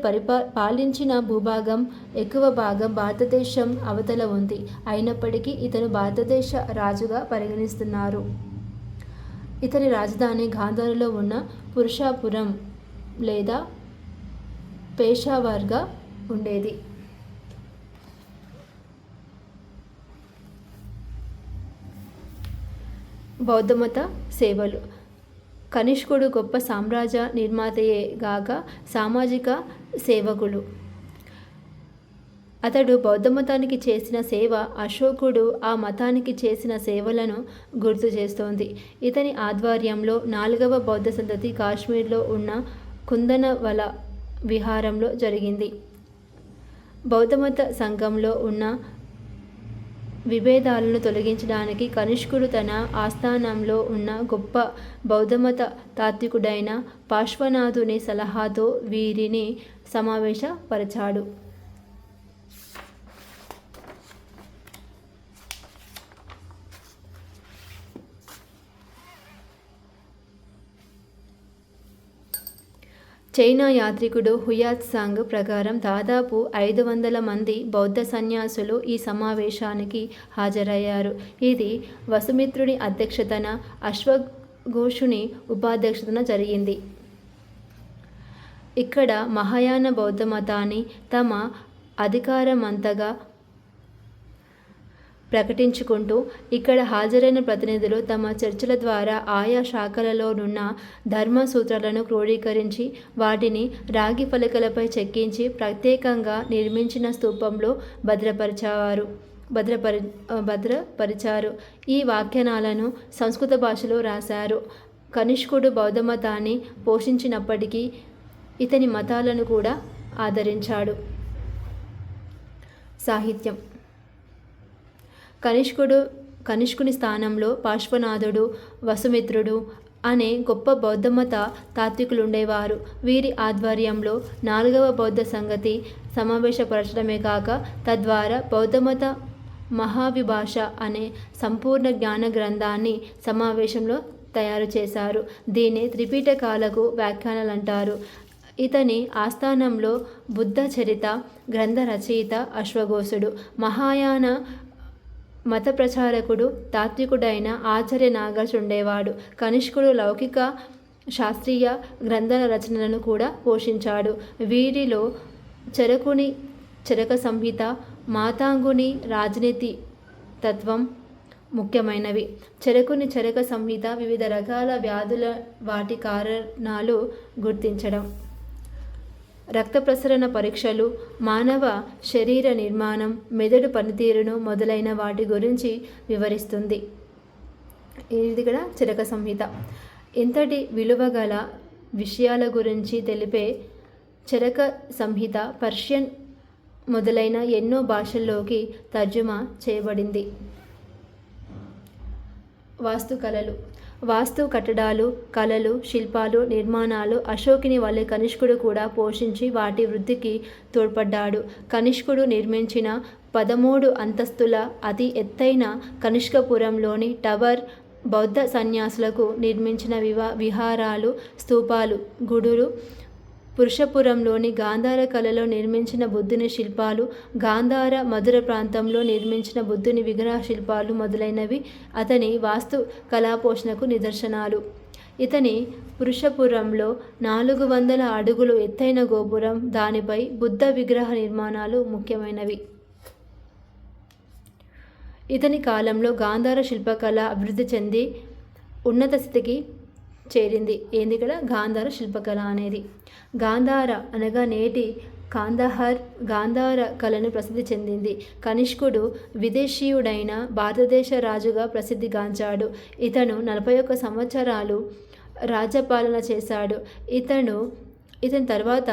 పాలించిన భూభాగం ఎక్కువ భాగం భారతదేశం అవతల ఉంది. అయినప్పటికీ ఇతను భారతదేశ రాజుగా పరిగణిస్తున్నారు. ఇతని రాజధాని గాంధార్లో ఉన్న పురుషాపురం లేదా పేషావర్గా ఉండేది. బౌద్ధమత సేవలు. కనిష్కుడు గొప్ప సామ్రాజ్య నిర్మాతయే గాక సామాజిక సేవకుడు. అతడు బౌద్ధమతానికి చేసిన సేవ అశోకుడు ఆ మతానికి చేసిన సేవలను గుర్తు చేస్తోంది. ఇతని ఆధ్వర్యంలో 4వ బౌద్ధ సంతతి కాశ్మీర్లో ఉన్న కుందనవల విహారంలో జరిగింది. బౌద్ధమత సంఘంలో ఉన్న విభేదాలను తొలగించడానికి కనిష్కుడు తన ఆస్థానంలో ఉన్న గొప్ప బౌద్ధమత తాత్వికుడైన పార్శ్వనాథుని సలహాతో వీరిని సమావేశపరిచాడు. చైనా యాత్రికుడు హుయాత్సాంగ్ ప్రకారం దాదాపు 500 మంది బౌద్ధ సన్యాసులు ఈ సమావేశానికి హాజరయ్యారు. ఇది వసుమిత్రుని అధ్యక్షతన, అశ్వఘోషుని ఉపాధ్యక్షతన జరిగింది. ఇక్కడ మహాయాన బౌద్ధ మతాన్ని తమ అధికారమంతగా ప్రకటించుకుంటూ ఇక్కడ హాజరైన ప్రతినిధులు తమ చర్చల ద్వారా ఆయా శాఖలలోనున్న ధర్మ సూత్రాలను క్రోడీకరించి వాటిని రాగి ఫలకలపై చెక్కించి ప్రత్యేకంగా నిర్మించిన స్తూపంలో భద్రపరిచారు. ఈ వ్యాఖ్యానాలను సంస్కృత భాషలో రాశారు. కనిష్కుడు బౌద్ధమతాన్ని పోషించినప్పటికీ ఇతని మతాలను కూడా ఆదరించాడు. సాహిత్యం. కనిష్కుని స్థానంలో పార్శ్వనాథుడు, వసుమిత్రుడు అనే గొప్ప బౌద్ధమత తాత్వికులుండేవారు. వీరి ఆధ్వర్యంలో 4వ బౌద్ధ సంగతి సమావేశపరచడమే కాక తద్వారా బౌద్ధమత మహావిభాష అనే సంపూర్ణ జ్ఞాన గ్రంథాన్ని సమావేశంలో తయారు చేశారు. దీన్ని త్రిపీఠకాలకు వ్యాఖ్యానాలంటారు. ఇతని ఆస్థానంలో బుద్ధ చరిత గ్రంథ రచయిత అశ్వఘోషుడు, మహాయాన మత ప్రచారకుడు, తాత్వికుడైన ఆచార్య నాగార్జున ఉండేవాడు. కనిష్కుడు లౌకిక శాస్త్రీయ గ్రంథాల రచనలను కూడా పోషించాడు. వీరిలో చరకుని చరక సంహిత, మాతాంగుని రాజనీతి తత్వం ముఖ్యమైనవి. చరకుని చరక సంహిత వివిధ రకాల వ్యాధుల వాటి కారణాలు గుర్తించడం, రక్త ప్రసరణ పరీక్షలు, మానవ శరీర నిర్మాణం, మెదడు పనితీరును మొదలైన వాటి గురించి వివరిస్తుంది. ఇది కూడా చరక సంహిత. ఇంతటి విలువగల విషయాల గురించి తెలిపే చరక సంహిత పర్షియన్ మొదలైన ఎన్నో భాషల్లోకి తర్జుమా చేయబడింది. వాస్తుకళలు. వాస్తు కట్టడాలు, కళలు, శిల్పాలు, నిర్మాణాలు అశోకుని వలె కనిష్కుడు కూడా పోషించి వాటి వృద్ధికి తోడ్పడ్డాడు. కనిష్కుడు నిర్మించిన 13 అంతస్తుల అతి ఎత్తైన కనిష్కపురంలోని టవర్, బౌద్ధ సన్యాసులకు నిర్మించిన విహారాలు, స్తూపాలు, గుడులు, పురుషపురంలోని గాంధార కళలో నిర్మించిన బుద్ధుని శిల్పాలు, గాంధార మధుర ప్రాంతంలో నిర్మించిన బుద్ధుని విగ్రహ శిల్పాలు మొదలైనవి అతని వాస్తు కళాపోషణకు నిదర్శనాలు. ఇతని పురుషపురంలో 400 అడుగులు ఎత్తైన గోపురం, దానిపై బుద్ధ విగ్రహ నిర్మాణాలు ముఖ్యమైనవి. ఇతని కాలంలో గాంధార శిల్పకళ అభివృద్ధి చెంది ఉన్నత స్థితికి చేరింది. ఏంది ఇక్కడ గాంధార శిల్పకళ అనేది. గాంధార అనగా నేటి కాందహార్ గాంధార కళను ప్రసిద్ధి చెందింది. కనిష్కుడు విదేశీయుడైన భారతదేశ రాజుగా ప్రసిద్ధిగాంచాడు. ఇతను 41 సంవత్సరాలు రాజ్యపాలన చేశాడు. ఇతని తర్వాత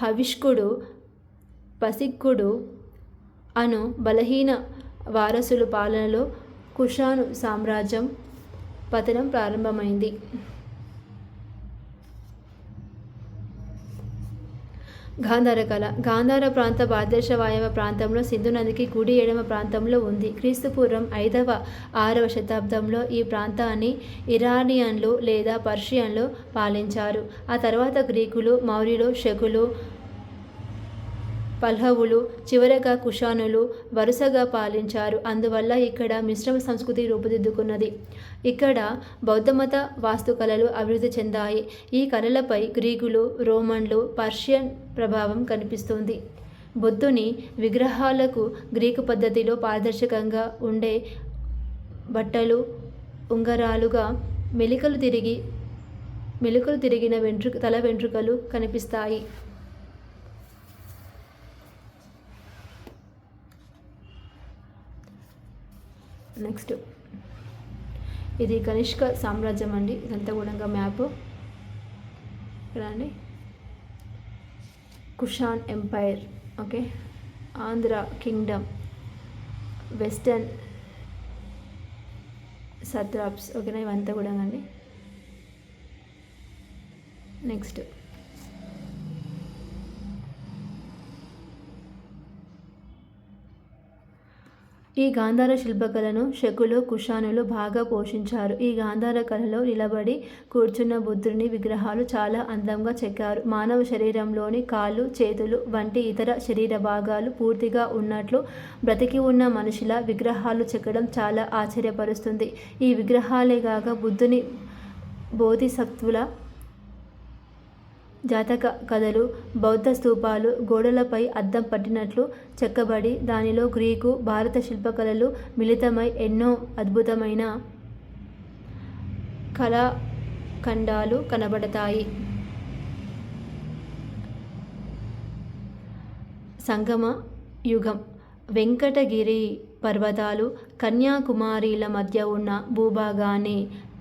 హవిష్కుడు, పసిక్కుడు అను బలహీన వారసుల పాలనలో కుషాను సామ్రాజ్యం పతనం ప్రారంభమైంది. గాంధార కళ. గాంధార ప్రాంత భారతదేశ వాయవ్య ప్రాంతంలో సింధు నదికి కుడి ఎడమ ప్రాంతంలో ఉంది. క్రీస్తుపూర్వం 5వ-6వ శతాబ్దంలో ఈ ప్రాంతాన్ని ఇరానియన్లు లేదా పర్షియన్లు పాలించారు. ఆ తర్వాత గ్రీకులు, మౌర్యులు, శకులు, పల్లవులు, చివరగా కుషానులు వరుసగా పాలించారు. అందువల్ల ఇక్కడ మిశ్రమ సంస్కృతి రూపుదిద్దుకున్నది. ఇక్కడ బౌద్ధమత వాస్తుకళలు అభివృద్ధి చెందాయి. ఈ కళలపై గ్రీకులు, రోమన్లు, పర్షియన్ ప్రభావం కనిపిస్తుంది. బుద్ధుని విగ్రహాలకు గ్రీకు పద్ధతిలో పారదర్శకంగా ఉండే బట్టలు, ఉంగరాలుగా మెలికలు తిరిగిన తల వెంట్రుకలు కనిపిస్తాయి. నెక్స్ట్ ఇది కనిష్క సామ్రాజ్యం అండి. ఇదంతా కూడా మ్యాప్ అండి. Kushan empire, okay, Andhra kingdom, western satraps, ఓకేనా, ఇవంతా కూడా అండి. నెక్స్ట్ ఈ గాంధార శిల్పకళను శకులు, కుషానులు బాగా పోషించారు. ఈ గాంధార కళలో నిలబడి కూర్చున్న బుద్ధుని విగ్రహాలు చాలా అందంగా చెక్కారు. మానవ శరీరంలోని కాళ్ళు, చేతులు వంటి ఇతర శరీర భాగాలు పూర్తిగా ఉన్నట్లు బ్రతికి ఉన్న మనుషుల విగ్రహాలు చెక్కడం చాలా ఆశ్చర్యపరుస్తుంది. ఈ విగ్రహాలేగాక బుద్ధుని బోధిసత్వుల జాతక కథలు, బౌద్ధ స్తూపాలు గోడలపై అద్దం పట్టినట్లు చెక్కబడి దానిలో గ్రీకు, భారత శిల్పకళలు మిళితమై ఎన్నో అద్భుతమైన కళాఖండాలు కనబడతాయి. సంగమ యుగం. వెంకటగిరి పర్వతాలు కన్యాకుమారిల మధ్య ఉన్న భూభాగాన్ని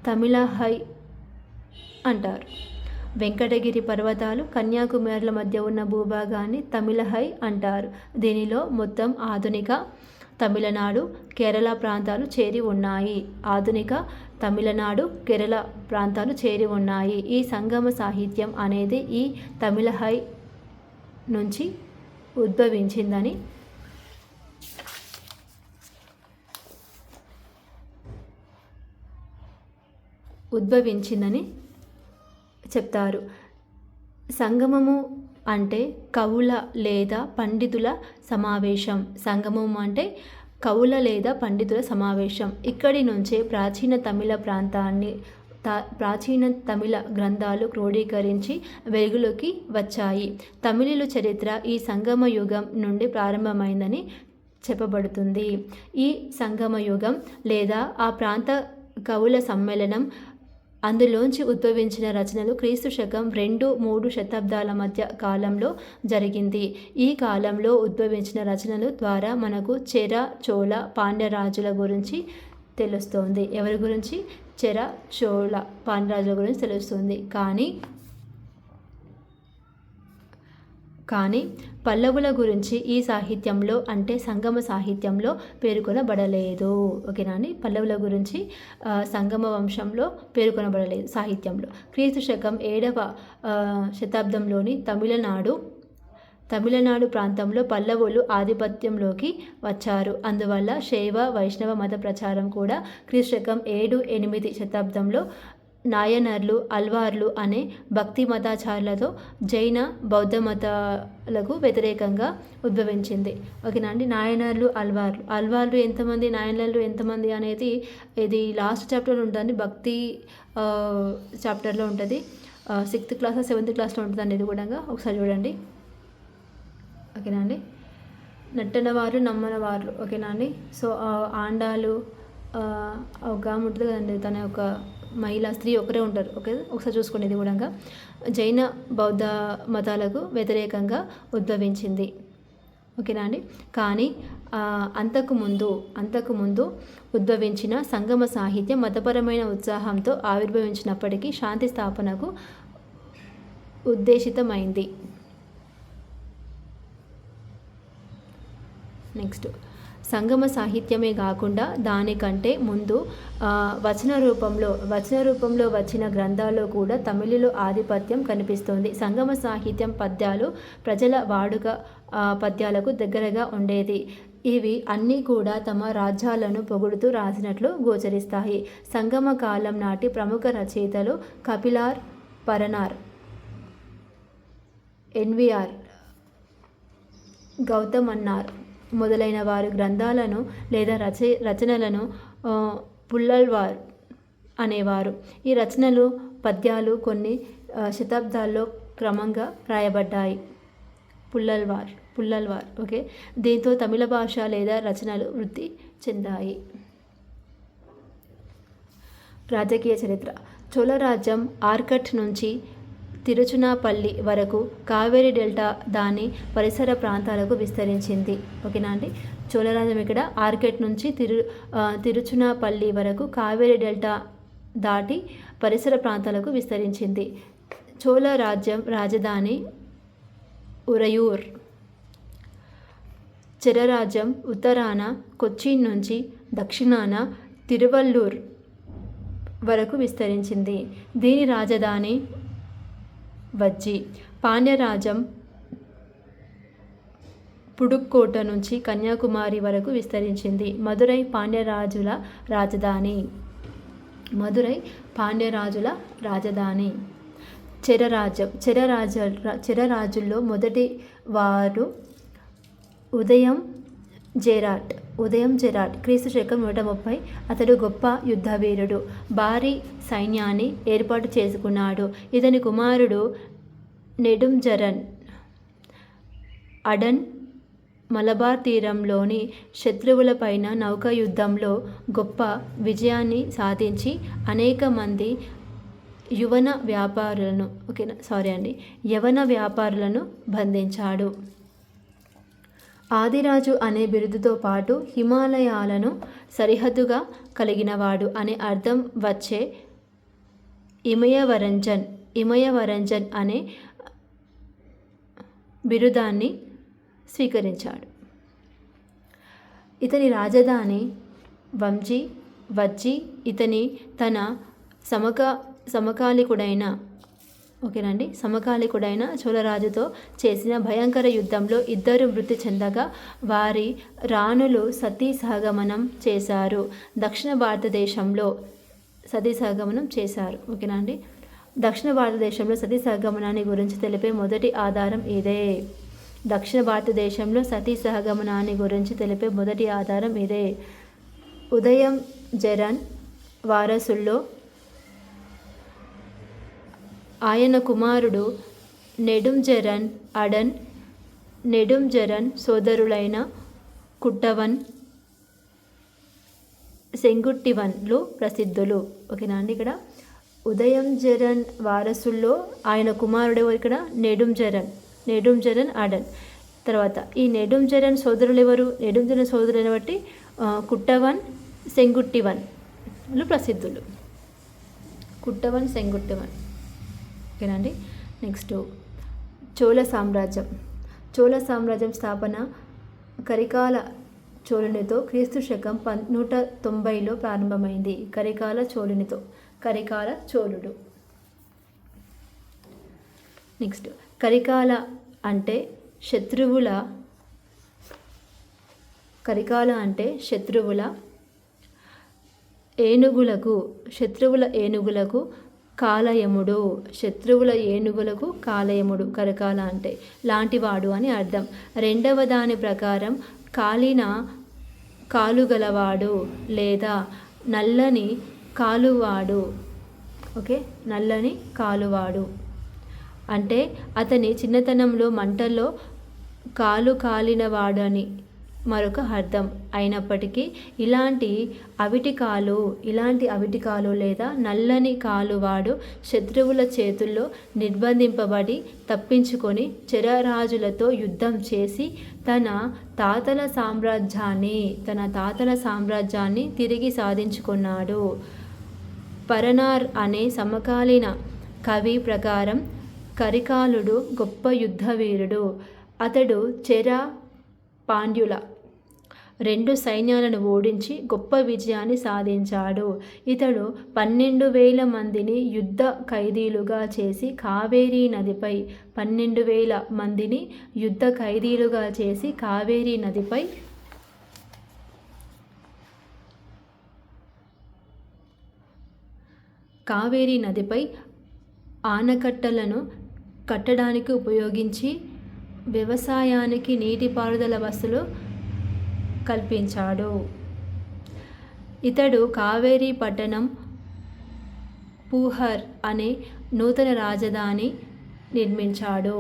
తమిళహై అంటారు. వెంకటగిరి పర్వతాలు కన్యాకుమారిల మధ్య ఉన్న భూభాగాన్ని తమిళహై అంటారు. దీనిలో మొత్తం ఆధునిక తమిళనాడు, కేరళ ప్రాంతాలు చేరి ఉన్నాయి. ఆధునిక తమిళనాడు, కేరళ ప్రాంతాలు చేరి ఉన్నాయి. ఈ సంగమ సాహిత్యం అనేది ఈ తమిళహై నుంచి ఉద్భవించిందని చెప్తారు. సంగమము అంటే కవుల లేదా పండితుల సమావేశం. సంగమం అంటే కవుల లేదా పండితుల సమావేశం. ఇక్కడి నుంచే ప్రాచీన తమిళ గ్రంథాలు క్రోడీకరించి వెలుగులోకి వచ్చాయి. తమిళుల చరిత్ర ఈ సంగమ యుగం నుండి ప్రారంభమైందని చెప్పబడుతుంది. ఈ సంగమ యుగం లేదా ఆ ప్రాంత కవుల సమ్మేళనం, అందులోంచి ఉద్భవించిన రచనలు క్రీస్తు శకం 2-3 శతాబ్దాల మధ్య కాలంలో జరిగింది. ఈ కాలంలో ఉద్భవించిన రచనల ద్వారా మనకు చెర, చోళ, పాండ్యరాజుల గురించి తెలుస్తోంది. ఎవరి గురించి? చెర, చోళ, పాండ్యరాజుల గురించి తెలుస్తుంది. కానీ పల్లవుల గురించి ఈ సాహిత్యంలో, అంటే సంగమ సాహిత్యంలో పేర్కొనబడలేదు. ఓకేనా అండి? పల్లవుల గురించి సంగమ వంశంలో పేర్కొనబడలేదు సాహిత్యంలో. క్రీస్తు శకం 7వ శతాబ్దంలోని తమిళనాడు ప్రాంతంలో పల్లవులు ఆధిపత్యంలోకి వచ్చారు. అందువల్ల శైవ, వైష్ణవ మత ప్రచారం కూడా క్రీస్తు శకం 7-8 శతాబ్దంలో నాయనర్లు, అల్వార్లు అనే భక్తి మతాచారులతో జైన, బౌద్ధ మతాలకు వ్యతిరేకంగా ఉద్భవించింది. ఓకేనా అండి? నాయనర్లు, అల్వార్లు ఎంతమంది, నాయనర్లు ఎంతమంది అనేది ఇది లాస్ట్ చాప్టర్లో ఉంటుంది. భక్తి చాప్టర్లో ఉంటుంది. 6th క్లాస్ 7th క్లాస్లో ఉంటుందండి. ఇది కూడా ఒకసారి చూడండి. ఓకేనా అండి? నట్టనవారు, నమ్మనవారు. ఓకేనా అండి? సో ఆండాలు ఒక ఉంటుంది కదండి, తన యొక్క మహిళా స్త్రీ ఒకరే ఉంటారు. ఓకే, ఒకసారి చూసుకోండి. ఇది కూడా జైన, బౌద్ధ మతాలకు వ్యతిరేకంగా ఉద్భవించింది. ఓకేనా అండి? కానీ అంతకుముందు ఉద్భవించిన సంగమ సాహిత్యం మతపరమైన ఉత్సాహంతో ఆవిర్భవించినప్పటికీ శాంతి స్థాపనకు ఉద్దేశితమైంది. నెక్స్ట్, సంగమ సాహిత్యమే కాకుండా దానికంటే ముందు వచన రూపంలో వచ్చిన గ్రంథాల్లో కూడా తమిళుల ఆధిపత్యం కనిపిస్తుంది. సంగమ సాహిత్యం పద్యాలు ప్రజల వాడుక పద్యాలకు దగ్గరగా ఉండేది. ఇవి అన్నీ కూడా తమ రాజ్యాలను పొగుడుతూ రాసినట్లు గోచరిస్తాయి. సంగమ కాలం నాటి ప్రముఖ రచయితలు కపిలార్, పరనార్, ఎన్విఆర్, గౌతమన్నార్ మొదలైన వారి గ్రంథాలను లేదా రచనలను పుల్లల్వార్ అనేవారు. ఈ రచనలు, పద్యాలు కొన్ని శతాబ్దాల్లో క్రమంగా రాయబడ్డాయి. పుల్లల్వార్. ఓకే, దీంతో తమిళ భాష లేదా రచనలు వృద్ధి చెందాయి. రాజకీయ చరిత్ర. చోళరాజ్యం ఆర్కట్ నుంచి తిరుచునాపల్లి వరకు కావేరీ డెల్టా దాని పరిసర ప్రాంతాలకు విస్తరించింది. ఓకేనా అండి? చోళరాజ్యం ఇక్కడ ఆర్కెట్ నుంచి తిరుచునాపల్లి వరకు కావేరీ డెల్టా దాటి పరిసర ప్రాంతాలకు విస్తరించింది. చోళ రాజ్యం రాజధాని ఉరయూర్. చెరరాజ్యం ఉత్తరాన కొచ్చిన్ నుంచి దక్షిణాన తిరువల్లూర్ వరకు విస్తరించింది. దీని రాజధాని వజ్జి. పాండ్యరాజ్యం పుడుక్కోట నుంచి కన్యాకుమారి వరకు విస్తరించింది. మదురై పాండ్యరాజుల రాజధాని. చెరరాజుల్లో మొదటి వారు ఉదయం జెరాట్ క్రీస్తు శకం 130. అతడు గొప్ప యుద్ధవీరుడు. భారీ సైన్యాన్ని ఏర్పాటు చేసుకున్నాడు. ఇతని కుమారుడు నెడుంజరన్ అడన్ మలబార్ తీరంలోని శత్రువులపైన నౌకా యుద్ధంలో గొప్ప విజయాన్ని సాధించి అనేక మంది యవన వ్యాపారులను బంధించాడు. ఆదిరాజు అనే బిరుదుతో పాటు హిమాలయాలను సరిహద్దుగా కలిగినవాడు అనే అర్థం వచ్చే ఇమయవరంజన్ అనే బిరుదాన్ని స్వీకరించాడు. ఇతని రాజధాని వజ్జి. ఇతని తన సమకాలికుడైన చోళరాజుతో చేసిన భయంకర యుద్ధంలో ఇద్దరు మృతి చెందగా వారి రాణులు సతీ సహగమనం చేశారు. దక్షిణ భారతదేశంలో సతీ సహగమనం చేశారు. ఓకేనా అండి. దక్షిణ భారతదేశంలో సతీ సహగమనాన్ని గురించి తెలిపే మొదటి ఆధారం ఇదే. దక్షిణ భారతదేశంలో సతీ సహగమనాన్ని గురించి తెలిపే మొదటి ఆధారం ఇదే. ఉదయం జరన్ వారసుల్లో ఆయన కుమారుడు నెడుంజరన్ అడన్, నెడుంజరన్ సోదరులైన కుట్టవన్, సెంగుట్టివన్లు ప్రసిద్ధులు. ఓకేనా అండి. ఇక్కడ ఉదయంజరన్ వారసుల్లో ఆయన కుమారుడు ఇక్కడ నెడుంజరన్ అడన్. తర్వాత ఈ నెడుంజరన్ సోదరులు ఎవరు? నెడుంజరన్ సోదరులను బట్టి కుట్టవన్, సెంగుట్టివన్లు ప్రసిద్ధులు. కుట్టవన్, సెంగుట్టివన్. ఓకేనండి. నెక్స్ట్ చోళ సామ్రాజ్యం స్థాపన కరికాల చోళునితో క్రీస్తు శకం 190లో ప్రారంభమైంది. కరికాల చోళుడు. నెక్స్ట్ కరికాల అంటే శత్రువుల ఏనుగులకు కాలయముడు. కరకాల అంటే లాంటివాడు అని అర్థం. రెండవ దాని ప్రకారం కాలిన కాలుగలవాడు లేదా నల్లని కాలువాడు. ఓకే, నల్లని కాలువాడు అంటే అతని చిన్నతనంలో మంటల్లో కాలు కాలినవాడని మరొక అర్థం. అయినప్పటికీ ఇలాంటి అవిటికాలు లేదా నల్లని కాలువాడు శత్రువుల చేతుల్లో నిర్బంధింపబడి తప్పించుకొని చెరరాజులతో యుద్ధం చేసి తన తాతల సామ్రాజ్యాన్ని తిరిగి సాధించుకున్నాడు. పరనార్ అనే సమకాలీన కవి ప్రకారం కరికాలుడు గొప్ప యుద్ధవీరుడు. అతడు పాండ్యుల 2 సైన్యాలను ఓడించి గొప్ప విజయాన్ని సాధించాడు. ఇతడు 12,000 మందిని యుద్ధ ఖైదీలుగా చేసి కావేరీ నదిపై ఆనకట్టలను కట్టడానికి ఉపయోగించి వ్యవసాయానికి నీటిపారుదల వసతులు కల్పించాడు. ఇతడు కావేరీ పట్టణం పూహర్ అనే నూతన రాజధాని నిర్మించాడు.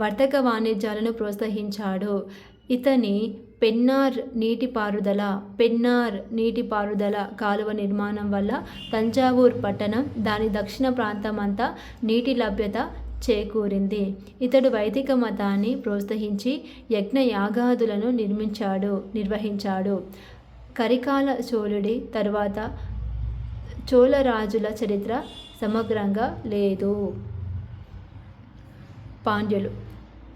వర్తక వాణిజ్యాలను ప్రోత్సహించాడు. ఇతని పెన్నార్ నీటిపారుదల కాలువ నిర్మాణం వల్ల తంజావూర్ పట్టణం దాని దక్షిణ ప్రాంతమంతా నీటి లభ్యత చేకూరింది. ఇతడు వైదిక మతాన్ని ప్రోత్సహించి యజ్ఞ యాగాదులను నిర్వహించాడు. కరికాల చోళుడి తరువాత చోళరాజుల చరిత్ర సమగ్రంగా లేదు.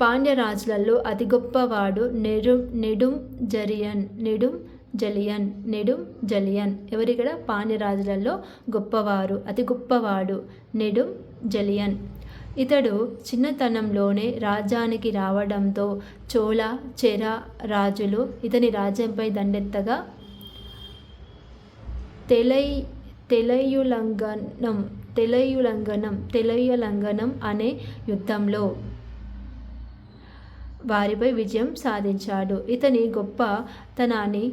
పాండ్య రాజులలో అతి గొప్పవాడు నెడుంజలియన్. ఎవరిక్కడ? పాండ్య రాజులలో అతి గొప్పవాడు నెడుంజలియన్. ఇతడు చిన్నతనంలోనే రాజ్యానికి రావడంతో చెర రాజులు ఇతని రాజ్యంపై దండెత్తగా తెలయులంగనం అనే యుద్ధంలో వారిపై విజయం సాధించాడు. ఇతని గొప్పతనాన్ని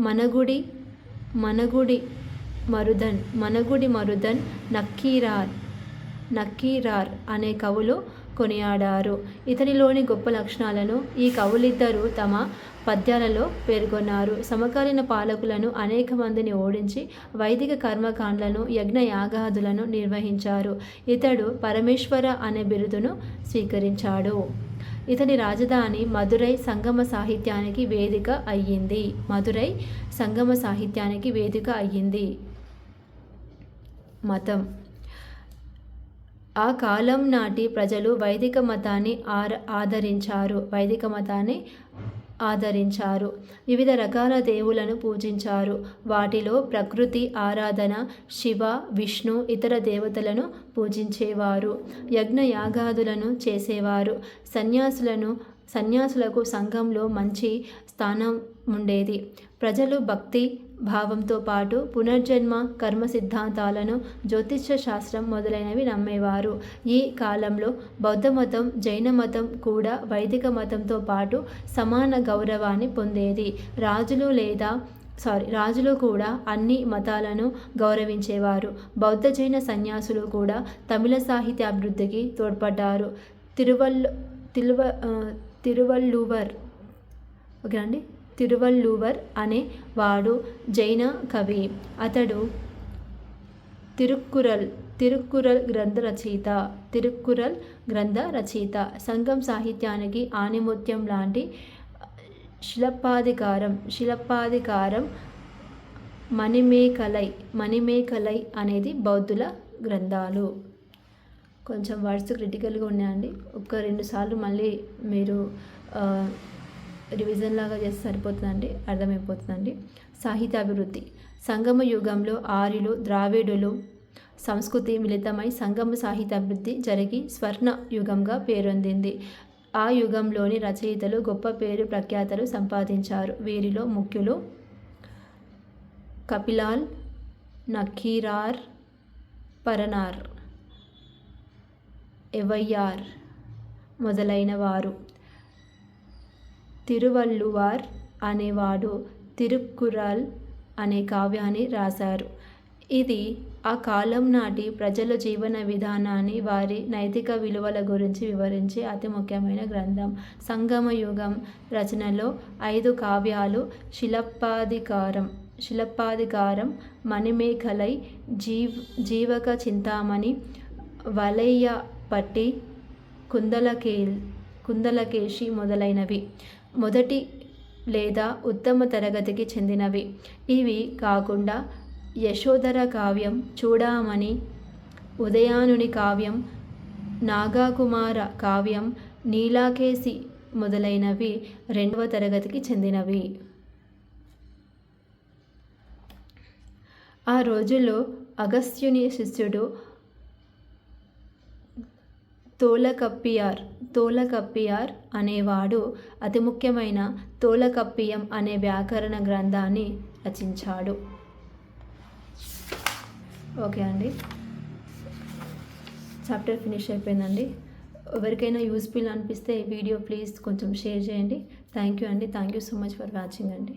మనగుడి మరుదన్ నక్కీరార్ అనే కవులు కొనియాడారు. ఇతనిలోని గొప్ప లక్షణాలను ఈ కవులిద్దరూ తమ పద్యాలలో పేర్కొన్నారు. సమకాలీన పాలకులను అనేక మందిని ఓడించి వైదిక కర్మకాండలను యజ్ఞ యాగాదులను నిర్వహించారు. ఇతడు పరమేశ్వర అనే బిరుదును స్వీకరించాడు. ఇతని రాజధాని మదురై సంగమ సాహిత్యానికి వేదిక అయ్యింది. మతం. ఆ కాలం నాటి ప్రజలు వైదిక మతాన్ని ఆదరించారు. వివిధ రకాల దేవులను పూజించారు. వాటిలో ప్రకృతి ఆరాధన, శివ, విష్ణు, ఇతర దేవతలను పూజించేవారు. యజ్ఞ యాగాదులను చేసేవారు. సన్యాసులకు సంఘంలో మంచి స్థానం ఉండేది. ప్రజలు భక్తి భావంతో పాటు పునర్జన్మ, కర్మ సిద్ధాంతాలను, జ్యోతిష్య శాస్త్రం మొదలైనవి నమ్మేవారు. ఈ కాలంలో బౌద్ధమతం, జైన మతం కూడా వైదిక మతంతో పాటు సమాన గౌరవాన్ని పొందేది. రాజులు కూడా అన్ని మతాలను గౌరవించేవారు. బౌద్ధ, జైన సన్యాసులు కూడా తమిళ సాహిత్య అభివృద్ధికి తోడ్పడ్డారు. తిరువళ్ళూవర్ అనే వాడు జైన కవి. అతడు తిరుక్కురల్ గ్రంథ రచయిత. సంగం సాహిత్యానికి ఆణిముత్యం లాంటి శిలప్పాధికారం మణిమేకలై అనేది బౌద్ధుల గ్రంథాలు. కొంచెం వర్డ్స్ క్రిటికల్గా ఉన్నాయండి. 1-2 సార్లు మళ్ళీ మీరు రివిజన్ లాగా చేస్తే సరిపోతుందండి, అర్థమైపోతుందండి. సాహిత్యాభివృద్ధి. సంగమ యుగంలో ఆర్యులు, ద్రావిడులు సంస్కృతి మిళితమై సంగమ సాహిత్యాభివృద్ధి జరిగి స్వర్ణ యుగంగా పేరొందింది. ఆ యుగంలోని రచయితలు గొప్ప పేరు ప్రఖ్యాతలు సంపాదించారు. వీరిలో ముఖ్యులు కపిలాల్, నక్కీరార్, పరనార్, ఎవయ్యార్ మొదలైన వారు. తిరువళ్ళువార్ అనేవాడు తిరుక్కురల్ అనే కావ్యాన్ని రాశారు. ఇది ఆ కాలం నాటి ప్రజల జీవన విధానాన్ని, వారి నైతిక విలువల గురించి వివరించే అతి ముఖ్యమైన గ్రంథం. సంగమ యుగం రచనలో 5 కావ్యాలు శిలప్పాధికారం, మణిమేఖలై, జీవక చింతామణి, వలయ్యపట్టి, కుందలకేశి మొదలైనవి మొదటి లేదా ఉత్తమ తరగతికి చెందినవి. ఇవి కాకుండా యశోధర కావ్యం, చూడామణి, ఉదయానుని కావ్యం, నాగకుమార కావ్యం, నీలాకేశి మొదలైనవి 2వ తరగతికి చెందినవి. ఆ రోజుల్లో అగస్త్యుని శిష్యుడు తోలకప్పియార్ అనేవాడు అతి ముఖ్యమైన తోలకప్పియం అనే వ్యాకరణ గ్రంథాన్ని రచించాడు. ఓకే అండి, చాప్టర్ ఫినిష్ అయిపోయిందండి. ఎవరికైనా యూస్ఫుల్ అనిపిస్తే వీడియో ప్లీజ్ కొంచెం షేర్ చేయండి. థ్యాంక్ యూ అండి. Thank you so much for watching అండి.